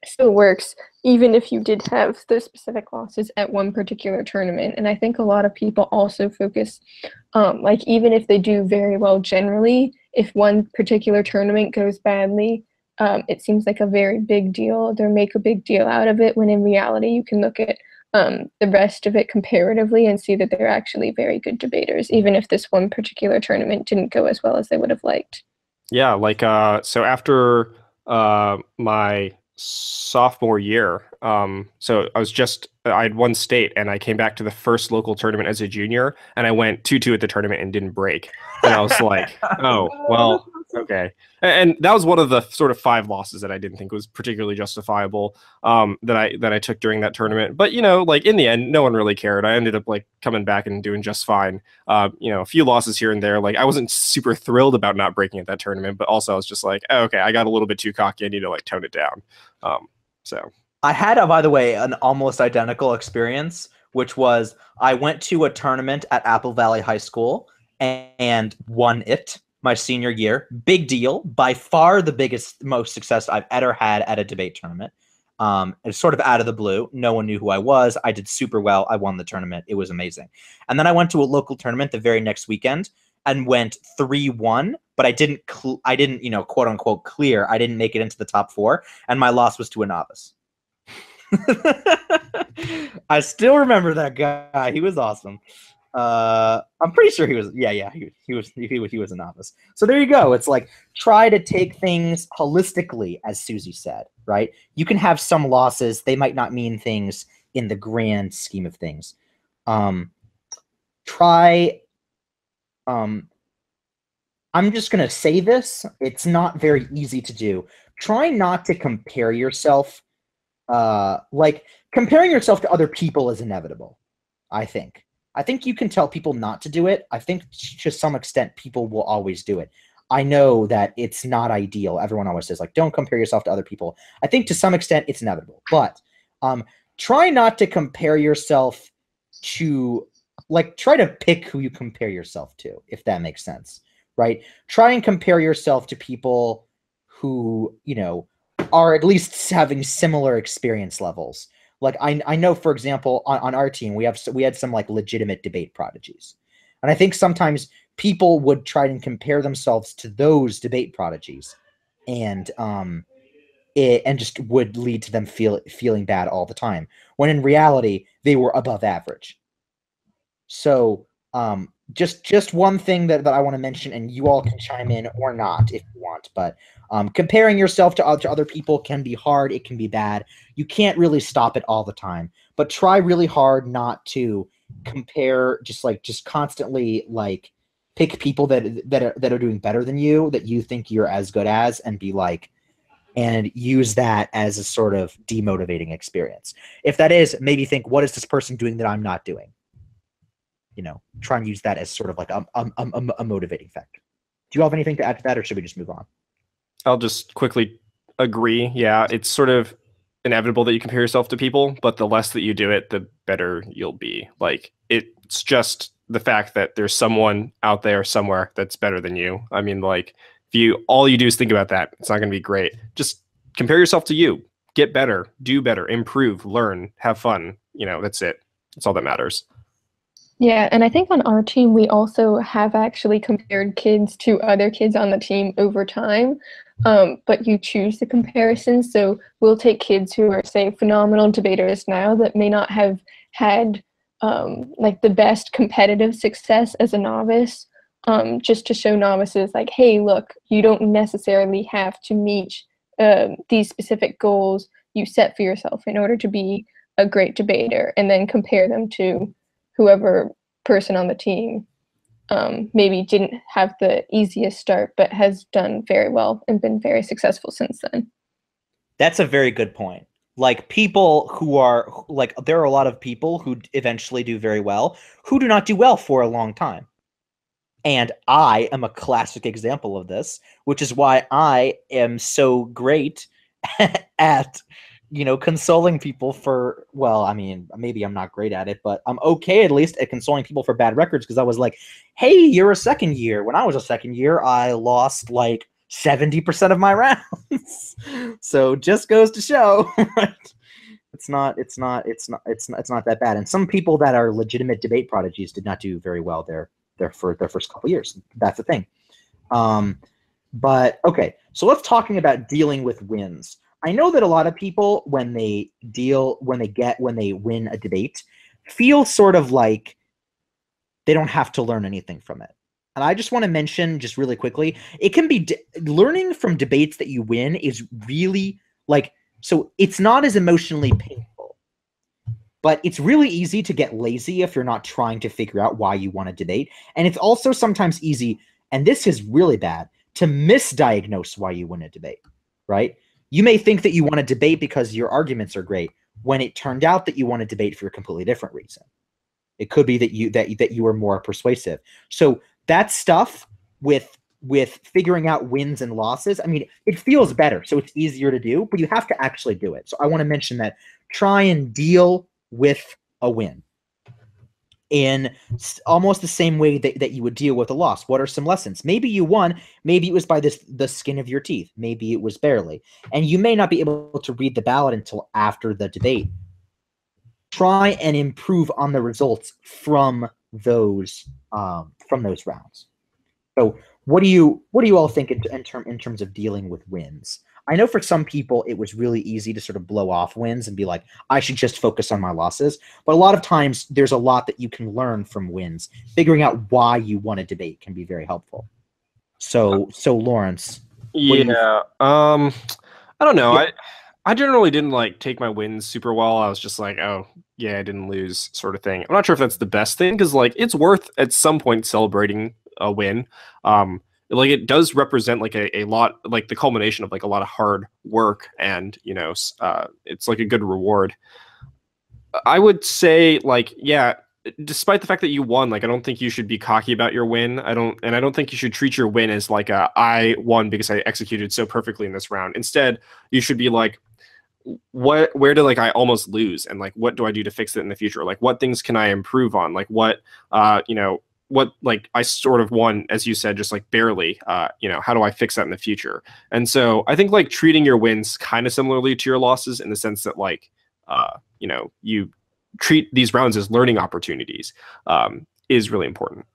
still works, even if you did have those specific losses at one particular tournament. And I think a lot of people also focus, like even if they do very well generally, if one particular tournament goes badly, it seems like a very big deal. They make a big deal out of it when in reality you can look at the rest of it comparatively and see that they're actually very good debaters, even if this one particular tournament didn't go as well as they would have liked.
Yeah, like so after my sophomore year, so I had won state and I came back to the first local tournament as a junior and I went 2-2 at the tournament and didn't break. And I was like, oh, well, okay. And that was one of the sort of 5 losses that I didn't think was particularly justifiable, that I took during that tournament. But like in the end, no one really cared. I ended up like coming back and doing just fine. A few losses here and there. Like I wasn't super thrilled about not breaking at that tournament, but also I was just like, oh, okay, I got a little bit too cocky. I need to like tone it down. So
I had, by the way, an almost identical experience, which was I went to a tournament at Apple Valley High School and won it my senior year. Big deal. By far the biggest, most success I've ever had at a debate tournament. It's sort of out of the blue. No one knew who I was. I did super well. I won the tournament. It was amazing. And then I went to a local tournament the very next weekend and went 3-1, but I didn't, quote unquote clear. I didn't make it into the top 4, and my loss was to a novice. I still remember that guy. He was awesome. I'm pretty sure he was. Yeah. He was a novice. So there you go. It's like try to take things holistically, as Suzie said. Right? You can have some losses. They might not mean things in the grand scheme of things. Try. I'm just gonna say this. It's not very easy to do. Try not to compare yourself. Like comparing yourself to other people is inevitable. I think you can tell people not to do it. I think to some extent people will always do it. I know that it's not ideal. Everyone always says like, don't compare yourself to other people. I think to some extent it's inevitable, but try not to compare yourself to, like, try to pick who you compare yourself to, if that makes sense, right? Try and compare yourself to people who, are at least having similar experience levels. Like I know, for example, on our team, we had some like legitimate debate prodigies. And I think sometimes people would try and compare themselves to those debate prodigies, and it just would lead to them feeling bad all the time, when in reality they were above average. So just one thing that I want to mention, and you all can chime in or not if you want, but comparing yourself to other people can be hard. It can be bad. You can't really stop it all the time, but try really hard not to compare, just constantly like pick people that are doing better than you, that you think you're as good as, and be like, and use that as a sort of demotivating experience. If that is, maybe think, what is this person doing that I'm not doing? Try and use that as sort of like a motivating factor. Do you have anything to add to that, or should we just move on?
I'll just quickly agree. Yeah, it's sort of inevitable that you compare yourself to people, but the less that you do it, the better you'll be. Like, it's just the fact that there's someone out there somewhere that's better than you. I mean, like, if all you do is think about that, it's not going to be great. Just compare yourself to you. Get better, do better, improve, learn, have fun. That's it. That's all that matters.
Yeah, and I think on our team, we also have actually compared kids to other kids on the team over time, but you choose the comparison. So we'll take kids who are, say, phenomenal debaters now that may not have had like the best competitive success as a novice, just to show novices like, hey, look, you don't necessarily have to meet these specific goals you set for yourself in order to be a great debater, and then compare them to whoever person on the team maybe didn't have the easiest start, but has done very well and been very successful since then.
That's a very good point. Like, people who are like, there are a lot of people who eventually do very well who do not do well for a long time. And I am a classic example of this, which is why I am so great at consoling people for, well, I mean, maybe I'm not great at it, but I'm okay at least at consoling people for bad records, because I was like, hey, you're a second year. When I was a second year, I lost like 70% of my rounds. So just goes to show, right? It's not that bad. And some people that are legitimate debate prodigies did not do very well their first couple years. That's the thing. But okay, so let's talking about dealing with wins. I know that a lot of people, when they win a debate, feel sort of like they don't have to learn anything from it. And I just want to mention just really quickly, it can be learning from debates that you win is really like, so it's not as emotionally painful, but it's really easy to get lazy if you're not trying to figure out why you want to debate. And it's also sometimes easy, and this is really bad, to misdiagnose why you win a debate, right? You may think that you want to debate because your arguments are great, when it turned out that you want to debate for a completely different reason. It could be that you were more persuasive. So that stuff with figuring out wins and losses, I mean, it feels better, so it's easier to do, but you have to actually do it. So I want to mention that. Try and deal with a win in almost the same way that you would deal with a loss. What are some lessons? Maybe you won. Maybe it was by the skin of your teeth. Maybe it was barely. And you may not be able to read the ballot until after the debate. Try and improve on the results from those rounds. So what do you all think in terms of dealing with wins? I know for some people it was really easy to sort of blow off wins and be like, I should just focus on my losses. But a lot of times there's a lot that you can learn from wins. Figuring out why you want to debate can be very helpful. So Lawrence.
Yeah. I don't know. Yeah. I generally didn't like take my wins super well. I was just like, oh yeah, I didn't lose, sort of thing. I'm not sure if that's the best thing, because like it's worth at some point celebrating a win. Like it does represent like a lot, like the culmination of like a lot of hard work, and it's like a good reward. I would say like, yeah, despite the fact that you won, like I don't think you should be cocky about your win. I don't think you should treat your win as like I won because I executed so perfectly in this round. Instead, you should be like, where did like I almost lose, and like what do I do to fix it in the future? Like what things can I improve on? Like what what like I sort of won, as you said, just like barely. How do I fix that in the future? And so I think like treating your wins kind of similarly to your losses, in the sense that like you treat these rounds as learning opportunities, is really important.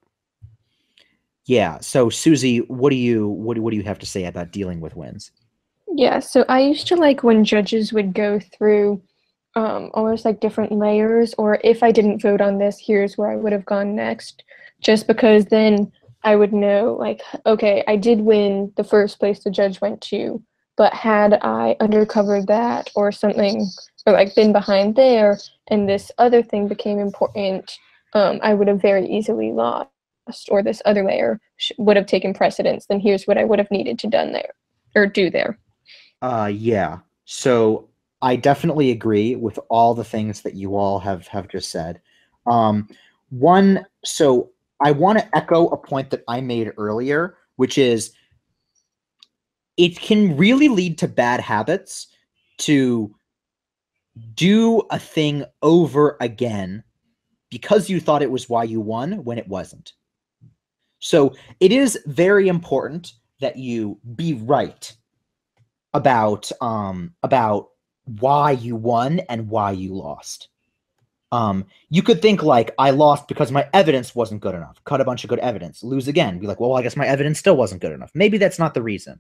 Yeah. So Suzie, what do you have to say about dealing with wins?
Yeah, so I used to like when judges would go through almost like different layers, or if I didn't vote on this, here's where I would have gone next, just because then I would know like, okay, I did win the first place the judge went to, but had I undercovered that or something, or like been behind there, and this other thing became important, I would have very easily lost, or this other layer would have taken precedence. Then here's what I would have needed to done there, or do there.
Yeah. So I definitely agree with all the things that you all have just said. So I want to echo a point that I made earlier, which is it can really lead to bad habits to do a thing over again because you thought it was why you won when it wasn't. So it is very important that you be right about why you won and why you lost. You could think like, I lost because my evidence wasn't good enough. Cut a bunch of good evidence. Lose again. Be like, well, I guess my evidence still wasn't good enough. Maybe that's not the reason.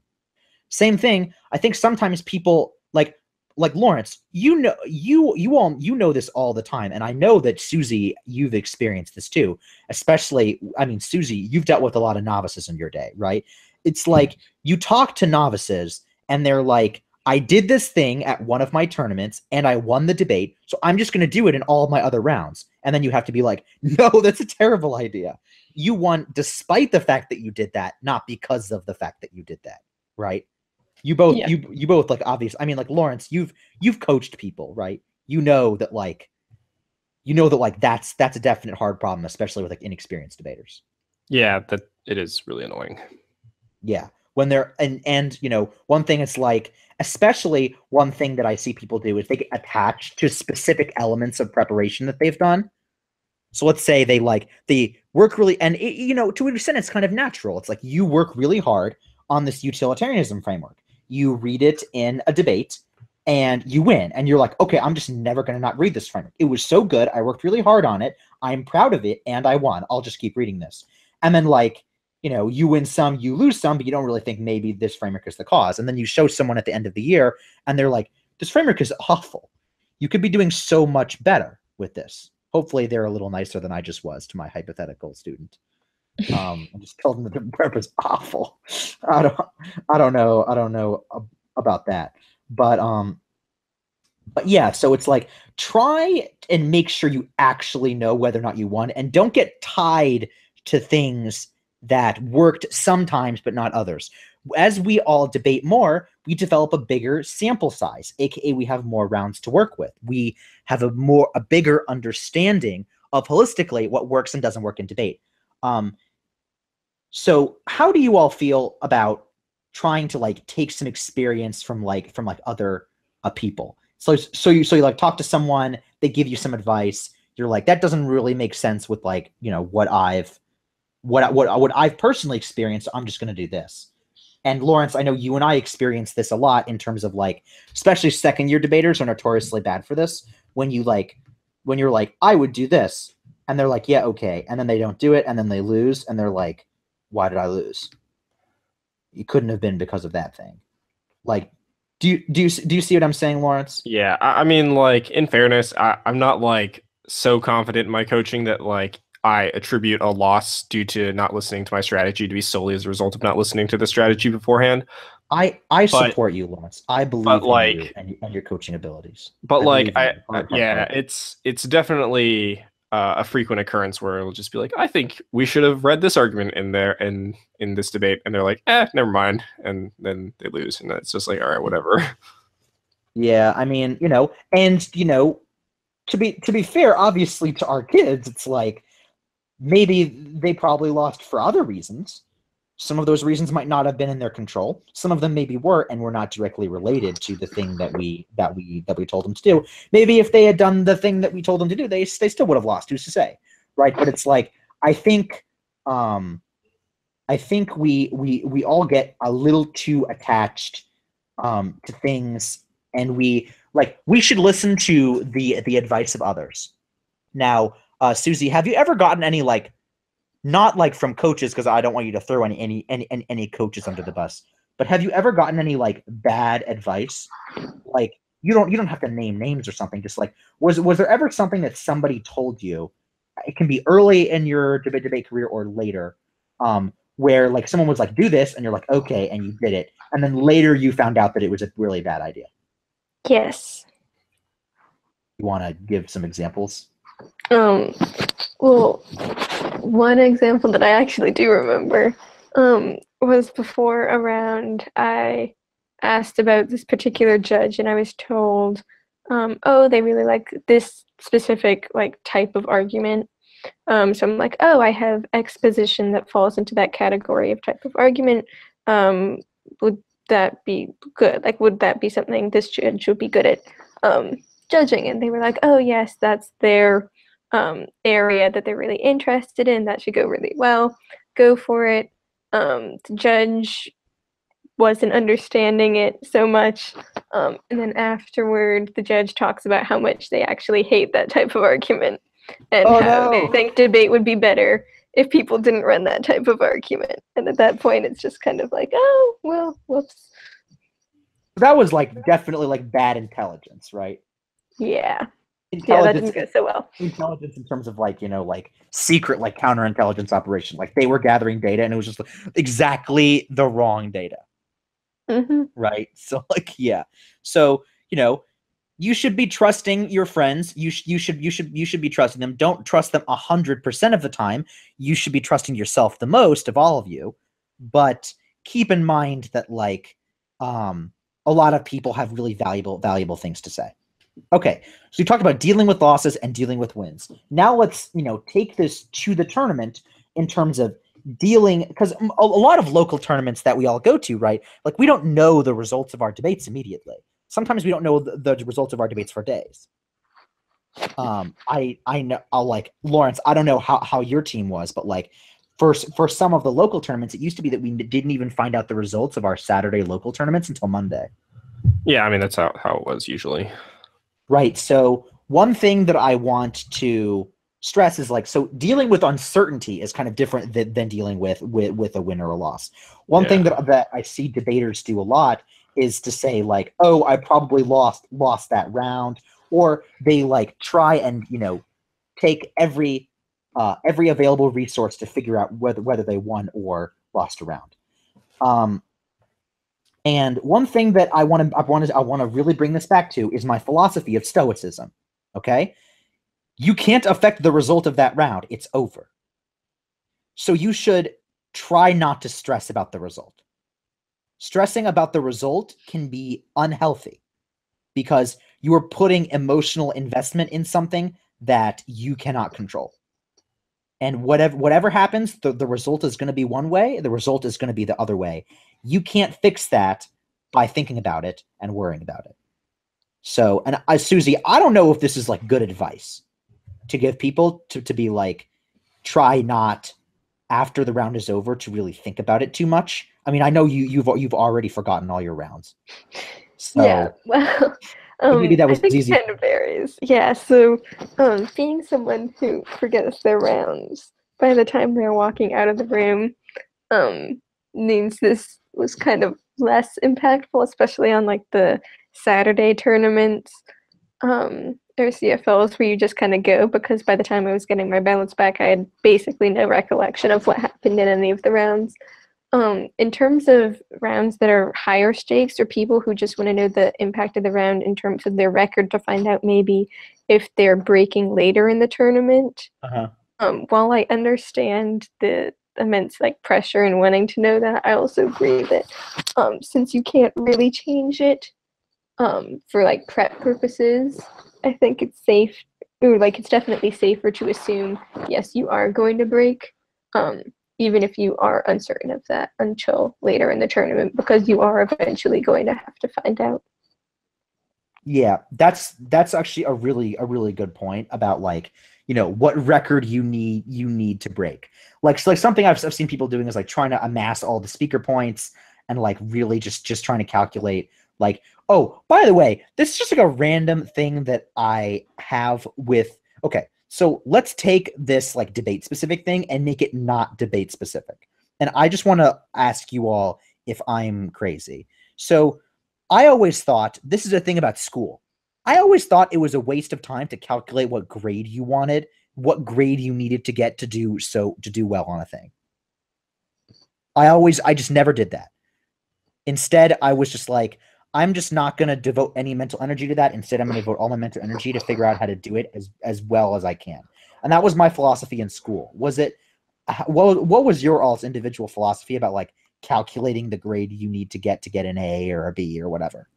Same thing. I think sometimes people like Lawrence, you know this all the time. And I know that Suzie, you've experienced this too. Especially, I mean, Suzie, you've dealt with a lot of novices in your day, right? It's like you talk to novices and they're like, I did this thing at one of my tournaments and I won the debate, so I'm just going to do it in all of my other rounds. And then you have to be like, no, that's a terrible idea. You won despite the fact that you did that, not because of the fact that you did that, right? You both, yeah. you both like obvious. I mean, like Lawrence, you've coached people, right? You know that that's a definite hard problem, especially with like inexperienced debaters.
Yeah, that it is really annoying.
Yeah. when they're and one thing is like, especially one thing that I see people do is they get attached to specific elements of preparation that they've done. So let's say they work really, and to an extent it's kind of natural. It's like you work really hard on this utilitarianism framework. You read it in a debate and you win, and you're like, okay, I'm just never going to not read this framework. It was so good. I worked really hard on it. I'm proud of it, and I won. I'll just keep reading this. And then you win some, you lose some, but you don't really think maybe this framework is the cause. And then you show someone at the end of the year and they're like, this framework is awful. You could be doing so much better with this. Hopefully they're a little nicer than I just was to my hypothetical student. I just told them that the prep was awful. I don't know about that. But yeah, so it's like, try and make sure you actually know whether or not you won, and don't get tied to things that worked sometimes but not others. As we all debate more, we develop a bigger sample size, aka we have more rounds to work with. We have a bigger understanding of holistically what works and doesn't work in debate. So how do you all feel about trying to take some experience from other people? So you talk to someone, they give you some advice, you're like, that doesn't really make sense with what I've personally experienced, so I'm just going to do this. And Lawrence, I know you and I experienced this a lot in terms of especially second year debaters are notoriously bad for this. When you're like, I would do this, and they're like, yeah, okay, and then they don't do it, and then they lose, and they're like, why did I lose? It couldn't have been because of that thing. Do you see what I'm saying, Lawrence?
Yeah, I mean, in fairness, I'm not so confident in my coaching that I attribute a loss due to not listening to my strategy to be solely as a result of not listening to the strategy beforehand.
I support you, Lawrence. I believe in you and your coaching abilities.
But it's definitely a frequent occurrence where it'll just be like, I think we should have read this argument in there and in this debate, and they're like, never mind, and then they lose, and it's just like, all right, whatever.
Yeah, I mean, to be fair, obviously to our kids, it's like maybe they probably lost for other reasons. Some of those reasons might not have been in their control. Some of them maybe were, and were not directly related to the thing that we told them to do. Maybe if they had done the thing that we told them to do, they still would have lost. Who's to say, right? But it's like, I think we all get a little too attached to things, and we should listen to the advice of others. Now, Suzie, have you ever gotten any not from coaches, because I don't want you to throw any coaches under the bus, but have you ever gotten any bad advice? You don't have to name names or something. Just was there ever something that somebody told you? It can be early in your debate career or later, where someone was do this, and you're like, okay, and you did it, and then later you found out that it was a really bad idea.
Yes.
You want to give some examples?
Well, one example that I actually do remember was before a round I asked about this particular judge, and I was told, oh, they really like this specific type of argument. So I'm like, oh, I have exposition that falls into that category of type of argument. Would that be good? Would that be something this judge would be good at judging? And they were like, oh, yes, that's their area that they're really interested in. That should go really well. Go for it. The judge wasn't understanding it so much. And then afterward, the judge talks about how much they actually hate that type of argument, and they think debate would be better if people didn't run that type of argument. And at that point, it's just kind of like, oh, well, whoops.
That was definitely bad intelligence, right?
Yeah. Yeah, that didn't go so well.
Intelligence in terms of secret counterintelligence operation. They were gathering data, and it was just exactly the wrong data.
Mm-hmm.
Right? So yeah. So you should be trusting your friends. You should be trusting them. Don't trust them 100% of the time. You should be trusting yourself the most of all of you. But keep in mind that a lot of people have really valuable things to say. Okay, so we talked about dealing with losses and dealing with wins. Now let's take this to the tournament in terms of dealing, because a lot of local tournaments that we all go to, right? Like we don't know the results of our debates immediately. Sometimes we don't know the results of our debates for days. I know, like Lawrence, I don't know how your team was, but like for some of the local tournaments, it used to be that we didn't even find out the results of our Saturday local tournaments until Monday.
Yeah, I mean that's how it was usually.
Right. So one thing that I want to stress is like, so dealing with uncertainty is kind of different than dealing with a win or a loss. One thing that I see debaters do a lot is to say like, oh, I probably lost that round, or they like try and take every available resource to figure out whether they won or lost a round. And one thing that I want to really bring this back to is my philosophy of stoicism. Okay, you can't affect the result of that round; it's over. So you should try not to stress about the result. Stressing about the result can be unhealthy because you are putting emotional investment in something that you cannot control. And whatever happens, the result is going to be one way, the result is going to be the other way. You can't fix that by thinking about it and worrying about it. So, and Suzie, I don't know if this is like good advice to give people to be like, try not after the round is over to really think about it too much. I mean, I know you've already forgotten all your rounds. So
yeah, well,
maybe that was
I think
easy.
it kind of varies. Yeah, so being someone who forgets their rounds by the time they're walking out of the room means this was kind of less impactful, especially on like the Saturday tournaments or CFLs where you just kind of go, because by the time I was getting my balance back, I had basically no recollection of what happened in any of the rounds. In terms of rounds that are higher stakes or people who just want to know the impact of the round in terms of their record to find out maybe if they're breaking later in the tournament, while I understand the immense like pressure and wanting to know that, I also agree that since you can't really change it for like prep purposes, I think it's safe, or like it's definitely safer to assume yes, you are going to break, even if you are uncertain of that until later in the tournament, because you are eventually going to have to find out.
Yeah, that's actually a really good point about like, what record you need to break. Like, so like something I've seen people doing is like trying to amass all the speaker points and like really just trying to calculate like, oh, by the way, this is just like a random thing that I have with, okay, so let's take this like debate specific thing and make it not debate specific. And I just want to ask you all if I'm crazy. So I always thought, this is a thing about school. I always thought it was a waste of time to calculate what grade you wanted, what grade you needed to get to do well on a thing. I just never did that. Instead, I was just like, I'm just not going to devote any mental energy to that. Instead, I'm going to devote all my mental energy to figure out how to do it as well as I can. And that was my philosophy in school. Was it, what was your all's individual philosophy about like calculating the grade you need to get an A or a B or whatever?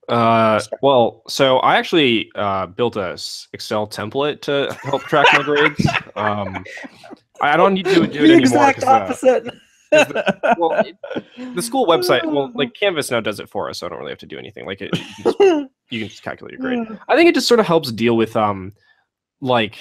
Well, so I actually built a Excel template to help track my grades. I don't need to do it
the
anymore.
Exact opposite.
The school website, well, like Canvas now does it for us, so I don't really have to do anything. Like you can just calculate your grade. I think it just sort of helps deal with like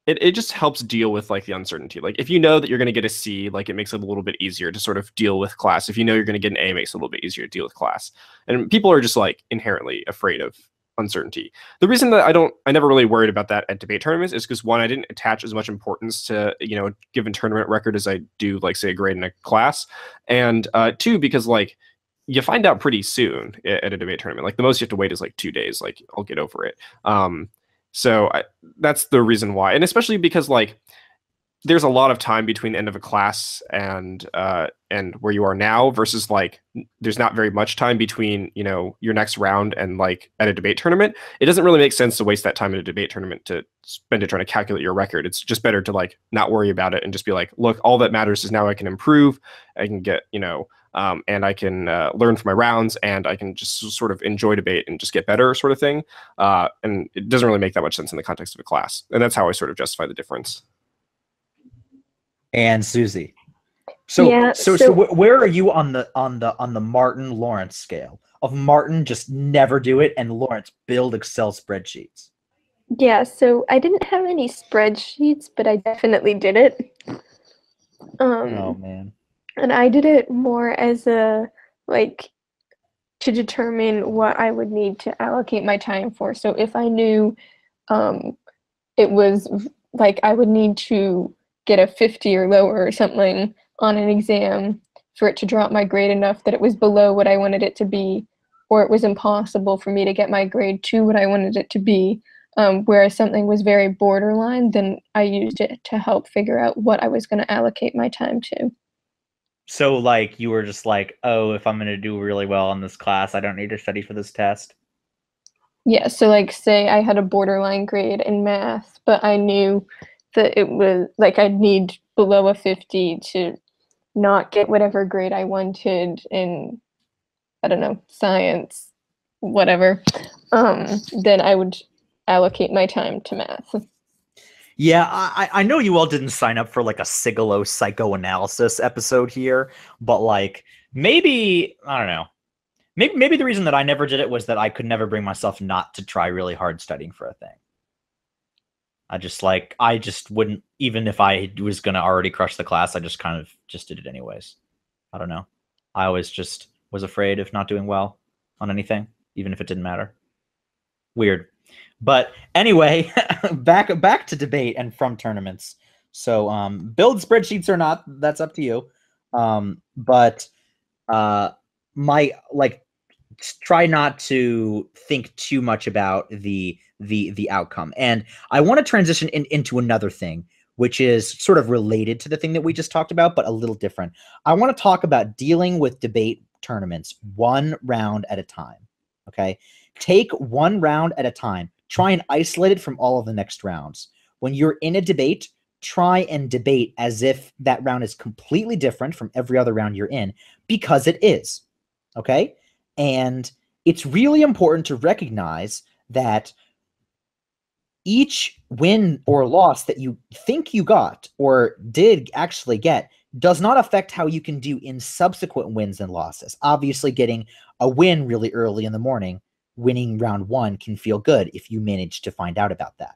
it just helps deal with like the uncertainty. Like if you know that you're going to get a C, like it makes it a little bit easier to sort of deal with class. If you know you're going to get an A, it makes it a little bit easier to deal with class. And people are just like inherently afraid of uncertainty. The reason that I never really worried about that at debate tournaments is because one, I didn't attach as much importance to a given tournament record as I do like say a grade in a class, and two, because like you find out pretty soon at a debate tournament. Like the most you have to wait is like 2 days. Like I'll get over it. So that's the reason why, and especially because like there's a lot of time between the end of a class and where you are now versus like there's not very much time between your next round and like at a debate tournament. It doesn't really make sense to waste that time at a debate tournament to spend it trying to calculate your record. It's just better to like not worry about it and just be like, look, all that matters is now I can improve, I can get and I can learn from my rounds, and I can just sort of enjoy debate and just get better, sort of thing. And it doesn't really make that much sense in the context of a class, and that's how I sort of justify the difference.
And Suzie. So where are you on the Martin Lawrence scale of Martin just never do it and Lawrence build Excel spreadsheets?
Yeah, so I didn't have any spreadsheets, but I definitely did it.
Oh man.
And I did it more as a like to determine what I would need to allocate my time for. So if I knew it was like I would need to get a 50 or lower or something on an exam for it to drop my grade enough that it was below what I wanted it to be, or it was impossible for me to get my grade to what I wanted it to be. Whereas something was very borderline, then I used it to help figure out what I was going to allocate my time to.
So like you were just like, oh, if I'm going to do really well in this class, I don't need to study for this test.
Yeah, so like say I had a borderline grade in math, but I knew that it was like I'd need below a 50 to not get whatever grade I wanted in, I don't know, science, whatever. Then I would allocate my time to math.
Yeah, I know you all didn't sign up for like a Sigilo psychoanalysis episode here, but like maybe I don't know. Maybe the reason that I never did it was that I could never bring myself not to try really hard studying for a thing. I just wouldn't, even if I was gonna already crush the class, I just kind of just did it anyways. I don't know. I always just was afraid of not doing well on anything, even if it didn't matter. Weird. But anyway, back to debate and from tournaments. So build spreadsheets or not, that's up to you. But my like try not to think too much about the outcome. And I want to transition into another thing, which is sort of related to the thing that we just talked about, but a little different. I want to talk about dealing with debate tournaments one round at a time. Okay. Take one round at a time. Try and isolate it from all of the next rounds. When you're in a debate, try and debate as if that round is completely different from every other round you're in, because it is. Okay. And it's really important to recognize that each win or loss that you think you got or did actually get does not affect how you can do in subsequent wins and losses. Obviously, getting a win really early in the morning, winning round one, can feel good if you manage to find out about that.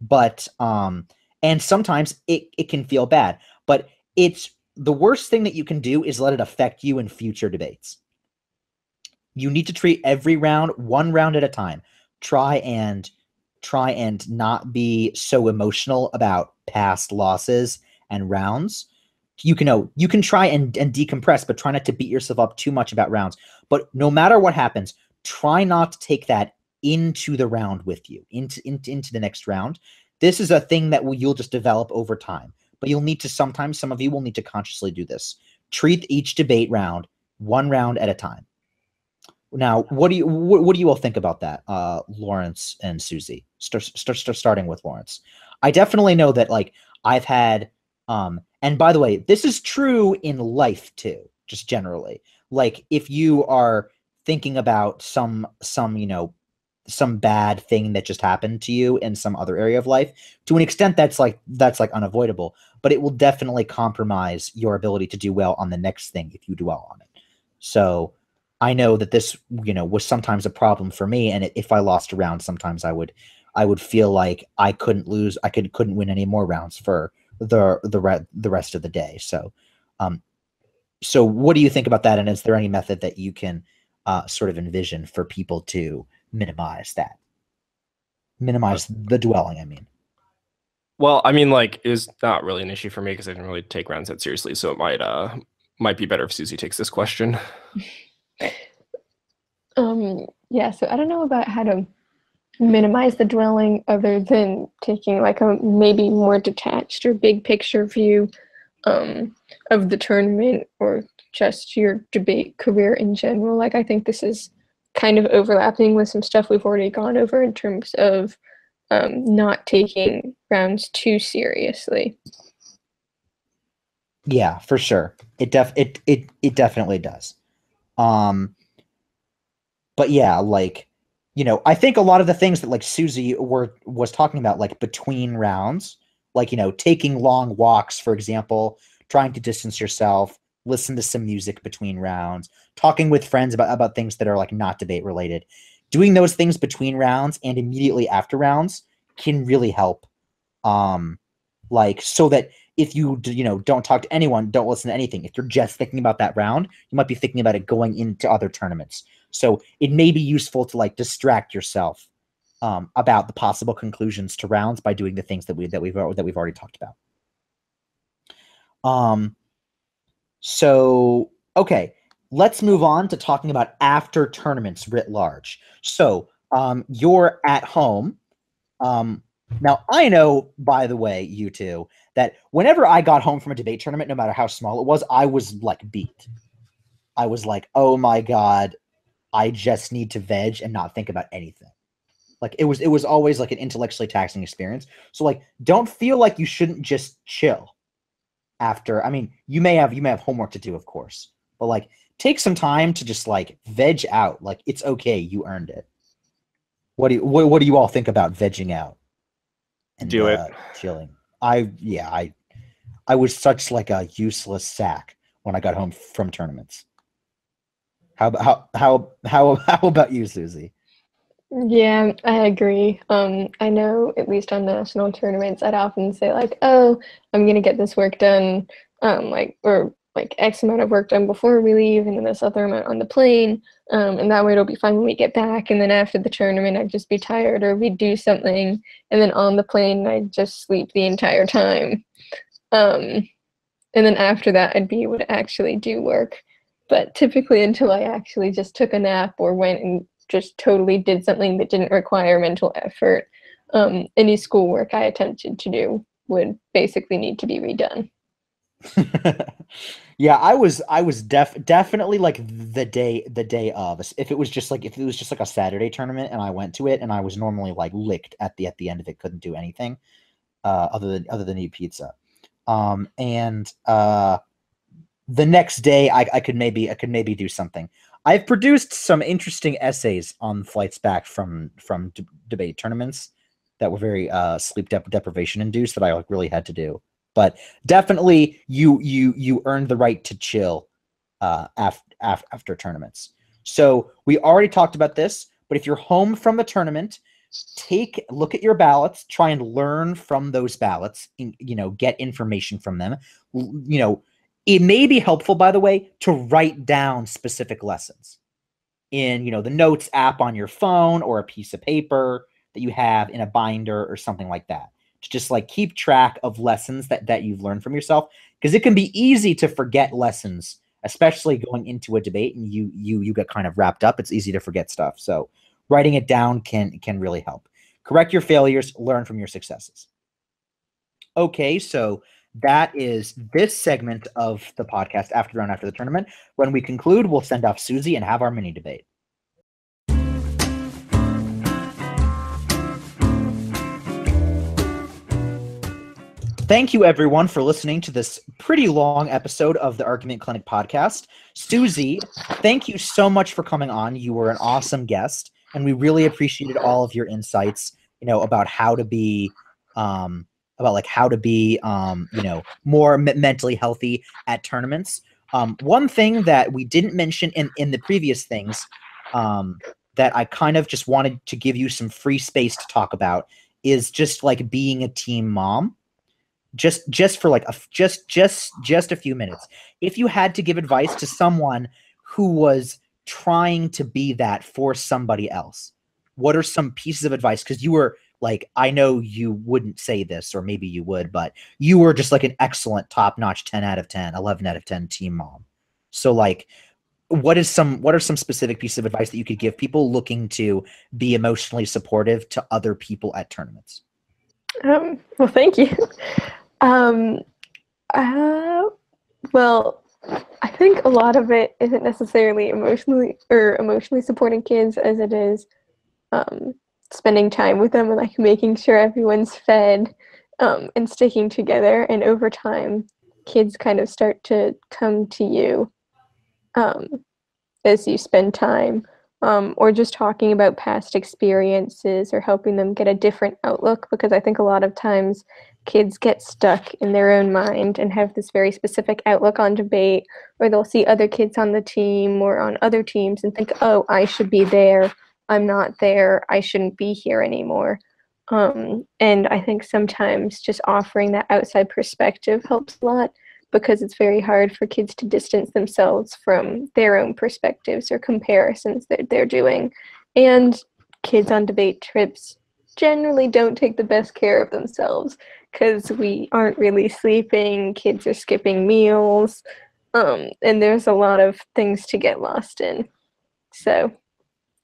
But and sometimes it can feel bad. But it's the worst thing that you can do is let it affect you in future debates. You need to treat every round one round at a time. Try and not be so emotional about past losses and rounds. You can try and decompress, but try not to beat yourself up too much about rounds. But no matter what happens, try not to take that into the round with you, into the next round. This is a thing that you'll just develop over time. But you'll need to sometimes, some of you will need to consciously do this. Treat each debate round one round at a time. Now, what do you all think about that, Lawrence and Suzie? Starting with Lawrence. I definitely know that like I've had, and by the way, this is true in life too, just generally. Like if you are thinking about some bad thing that just happened to you in some other area of life, to an extent that's like unavoidable, but it will definitely compromise your ability to do well on the next thing if you dwell on it. So I know that this, was sometimes a problem for me, and if I lost a round, sometimes I would feel like I couldn't lose, couldn't win any more rounds for the rest of the day. So, so what do you think about that? And is there any method that you can sort of envision for people to minimize the dwelling? I mean,
well, I mean, like, it was not really an issue for me because I didn't really take rounds that seriously. So it might be better if Suzie takes this question.
Yeah, so I don't know about how to minimize the dwelling other than taking like a maybe more detached or big picture view of the tournament or just your debate career in general. Like I think this is kind of overlapping with some stuff we've already gone over in terms of not taking rounds too seriously.
Yeah, for sure. It definitely does. But yeah, like, I think a lot of the things that like Suzie was talking about, like between rounds, like, taking long walks, for example, trying to distance yourself, listen to some music between rounds, talking with friends about things that are like not debate related. Doing those things between rounds and immediately after rounds can really help. Like, so that if you don't talk to anyone, don't listen to anything, if you're just thinking about that round, you might be thinking about it going into other tournaments. So it may be useful to like distract yourself about the possible conclusions to rounds by doing the things that we've already talked about. So okay, let's move on to talking about after tournaments writ large. So you're at home. Now, I know, by the way, you two, that whenever I got home from a debate tournament, no matter how small it was, I was like beat. I was like, oh my God, I just need to veg and not think about anything. Like it was always like an intellectually taxing experience. So like, don't feel like you shouldn't just chill after. I mean, you may have homework to do, of course, but like take some time to just like veg out. Like it's okay, you earned it. What do you all think about vegging out? And
do it.
Chilling. I was such like a useless sack when I got home from tournaments. How about you, Suzie?
Yeah, I agree. I know at least on national tournaments, I'd often say like, "Oh, I'm gonna get this work done, or like X amount of work done before we leave, and then this other amount on the plane, and that way it'll be fine when we get back." And then after the tournament, I'd just be tired, or we'd do something, and then on the plane, I'd just sleep the entire time. And then after that, I'd be able to actually do work. But typically, until I actually just took a nap or went and just totally did something that didn't require mental effort, any schoolwork I attempted to do would basically need to be redone.
Yeah, I was definitely like the day of. If it was just like a Saturday tournament and I went to it and I was normally like licked at the end of it, couldn't do anything other than eat pizza. And the next day I could maybe do something. I've produced some interesting essays on flights back from debate tournaments that were very sleep deprivation induced that I like really had to do. But definitely, you earned the right to chill after tournaments. So we already talked about this, but if you're home from a tournament, look at your ballots, try and learn from those ballots, get information from them. It may be helpful, by the way, to write down specific lessons in, the notes app on your phone or a piece of paper that you have in a binder or something like that. To just like keep track of lessons that you've learned from yourself, because it can be easy to forget lessons, especially going into a debate and you get kind of wrapped up. It's easy to forget stuff. So writing it down can really help. Correct your failures, learn from your successes. Okay, so that is this segment of the podcast, After the Tournament. When we conclude, we'll send off Suzie and have our mini debate. Thank you, everyone, for listening to this pretty long episode of the Argument Clinic podcast. Suzie, thank you so much for coming on. You were an awesome guest, and we really appreciated all of your insights, about how to be more mentally healthy at tournaments. One thing that we didn't mention in the previous things that I kind of just wanted to give you some free space to talk about is just like being a team mom. Just for like just a few minutes. If you had to give advice to someone who was trying to be that for somebody else, what are some pieces of advice? Because you were like, I know you wouldn't say this, or maybe you would, but you were just like an excellent, top-notch 10 out of 10, 11 out of 10 team mom. So like, what are some specific pieces of advice that you could give people looking to be emotionally supportive to other people at tournaments?
Well, thank you. Well, I think a lot of it isn't necessarily emotionally supporting kids as it is spending time with them and like making sure everyone's fed and sticking together. And over time, kids kind of start to come to you as you spend time, or just talking about past experiences or helping them get a different outlook, because I think a lot of times kids get stuck in their own mind and have this very specific outlook on debate, or they'll see other kids on the team or on other teams and think, oh, I should be there. I'm not there. I shouldn't be here anymore. And I think sometimes just offering that outside perspective helps a lot, because it's very hard for kids to distance themselves from their own perspectives or comparisons that they're doing. And kids on debate trips generally don't take the best care of themselves because we aren't really sleeping, kids are skipping meals, and there's a lot of things to get lost in. So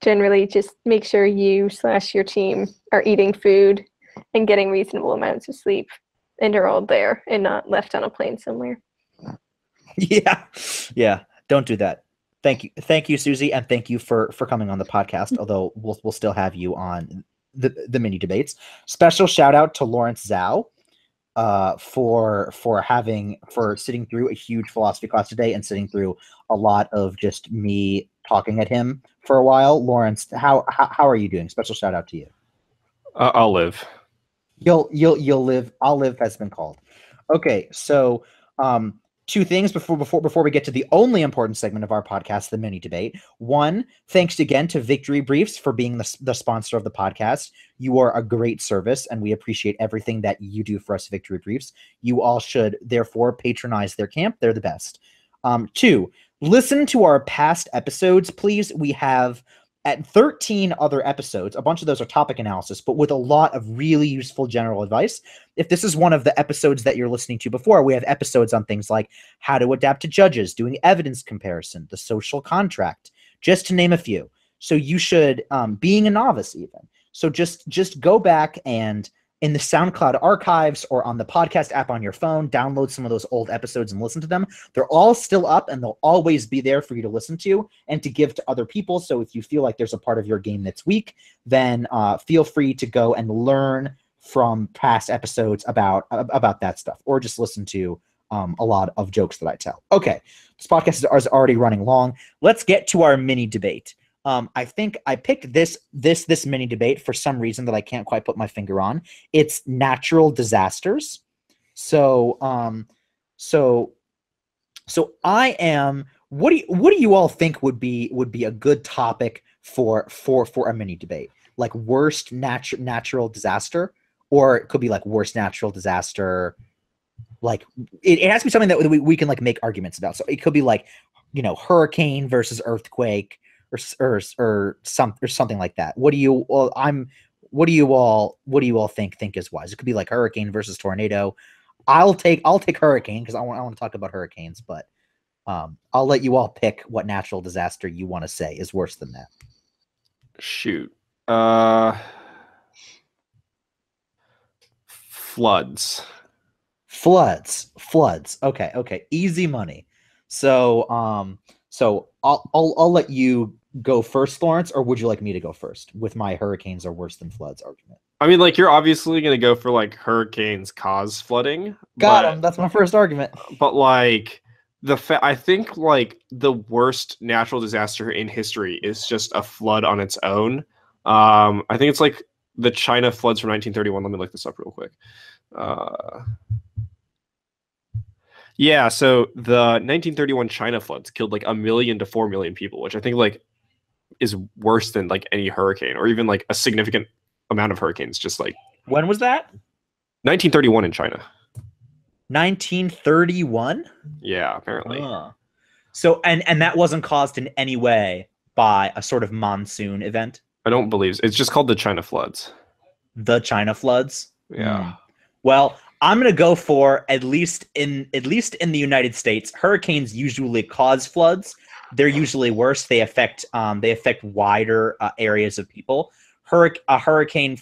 generally just make sure you/your team are eating food and getting reasonable amounts of sleep and are all there and not left on a plane somewhere.
Yeah. Don't do that. Thank you, Suzie, and thank you for coming on the podcast. Although we'll still have you on the mini debates. Special shout out to Lawrence Zhao for sitting through a huge philosophy class today and sitting through a lot of just me talking at him for a while. Lawrence, how are you doing? Special shout out to you.
I'll live.
You'll live. I'll live has been called. Okay, so two things before we get to the only important segment of our podcast, the mini debate. One, thanks again to Victory Briefs for being the sponsor of the podcast. You are a great service, and we appreciate everything that you do for us, Victory Briefs. You all should therefore patronize their camp. They're the best. Two, listen to our past episodes, please. We have at 13 other episodes. A bunch of those are topic analysis, but with a lot of really useful general advice. If this is one of the episodes that you're listening to before, we have episodes on things like how to adapt to judges, doing evidence comparison, the social contract, just to name a few. So you should, being a novice even. So just go back and in the SoundCloud archives or on the podcast app on your phone, download some of those old episodes and listen to them. They're all still up and they'll always be there for you to listen to and to give to other people. So if you feel like there's a part of your game that's weak, then feel free to go and learn from past episodes about that stuff, or just listen to a lot of jokes that I tell. Okay, this podcast is already running long. Let's get to our mini debate. I think I picked this mini debate for some reason that I can't quite put my finger on. It's natural disasters. So I am. What do you all think would be a good topic for a mini debate? Like worst natural disaster, or it could be like worst natural disaster. Like it has to be something that we can like make arguments about. So it could be like, hurricane versus earthquake. Or something like that. What do you all think is wise? It could be like hurricane versus tornado. I'll take hurricane because I want to talk about hurricanes, but I'll let you all pick what natural disaster you want to say is worse than that.
Shoot. Floods.
Okay. Easy money. So I'll let you go first, Lawrence, or would you like me to go first with my hurricanes are worse than floods argument?
I mean, like, you're obviously going to go for like hurricanes cause flooding.
Got him. That's my first argument.
But like I think like the worst natural disaster in history is just a flood on its own. I think it's like the China floods from 1931. Let me look this up real quick. Yeah, so the 1931 China floods killed like 1 million to 4 million people, which I think like is worse than like any hurricane or even like a significant amount of hurricanes. Just like,
when was that?
1931 in China.
1931?
Yeah, apparently.
So and that wasn't caused in any way by a sort of monsoon event?
I don't believe so. It's just called the China floods.
The China floods?
Yeah.
Well, I'm going to go for at least in the United States, hurricanes usually cause floods. They're usually worse. They affect wider areas of people. Hurricane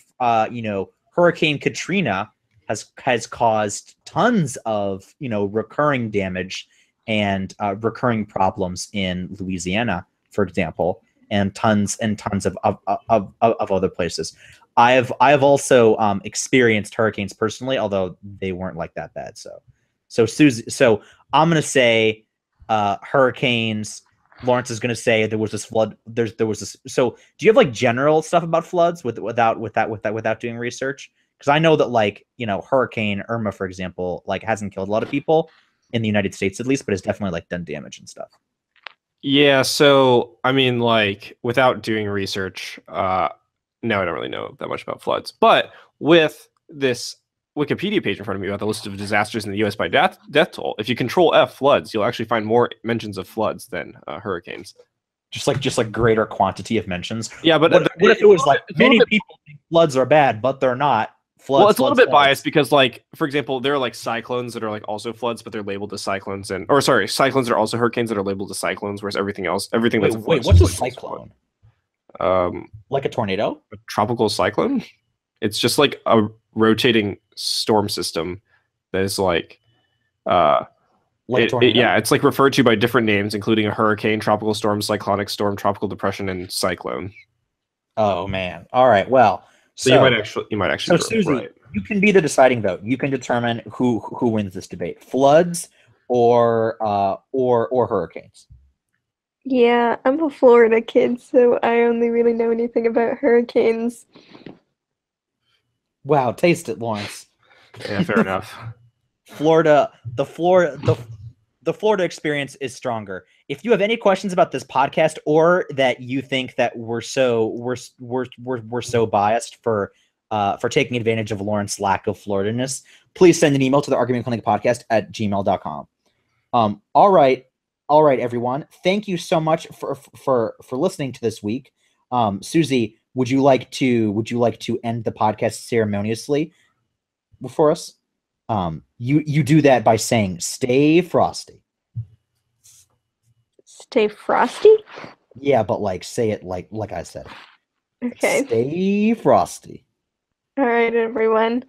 Katrina has caused tons of recurring damage and recurring problems in Louisiana, for example, and tons of other places. I have also experienced hurricanes personally, although they weren't like that bad. So Suzie, so I'm gonna say hurricanes. Lawrence is gonna say there was this flood. There was this. So do you have like general stuff about floods without doing research? Because I know that, like, you know, Hurricane Irma, for example, like hasn't killed a lot of people in the United States at least, but it's definitely like done damage and stuff.
Yeah, so I mean, like, without doing research, no, I don't really know that much about floods. But with this Wikipedia page in front of me about the list of disasters in the U.S. by death toll, if you control F floods, you'll actually find more mentions of floods than hurricanes.
Just like greater quantity of mentions.
Yeah, but
what if it was like many people think floods are bad, but they're not?
Floods, well, it's a little bit biased because, like, for example, there are like cyclones that are like also floods, but they're labeled as cyclones, cyclones are also hurricanes that are labeled as cyclones, whereas everything that's
what's a cyclone? Like a tornado?
A tropical cyclone? It's just like a rotating storm system that is like a tornado? Yeah, it's like referred to by different names, including a hurricane, tropical storm, cyclonic storm, tropical depression, and cyclone.
Oh man! All right, well.
So you might actually.
So Suzie, right. You can be the deciding vote. You can determine who wins this debate: floods or hurricanes.
Yeah, I'm a Florida kid, so I only really know anything about hurricanes.
Wow, taste it, Lawrence.
Yeah, fair enough.
The Florida experience is stronger. If you have any questions about this podcast, or that you think that we're so biased for taking advantage of Lawrence's lack of Florida-ness, please send an email to the argumentclinicpodcast@gmail.com. All right, everyone. Thank you so much for listening to this week. Suzie, would you like to end the podcast ceremoniously for us? You do that by saying "Stay frosty."
Stay frosty?
Yeah, but like say it like I said.
Okay.
Stay frosty.
All right, everyone.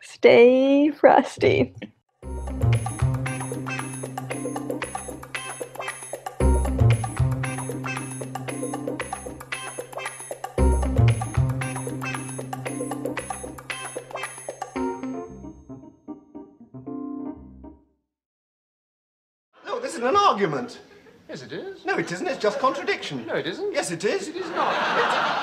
Stay frosty.
No, this isn't an argument.
Yes, it is.
No, it isn't. It's just contradiction.
No, it isn't.
Yes, it is.
It is not.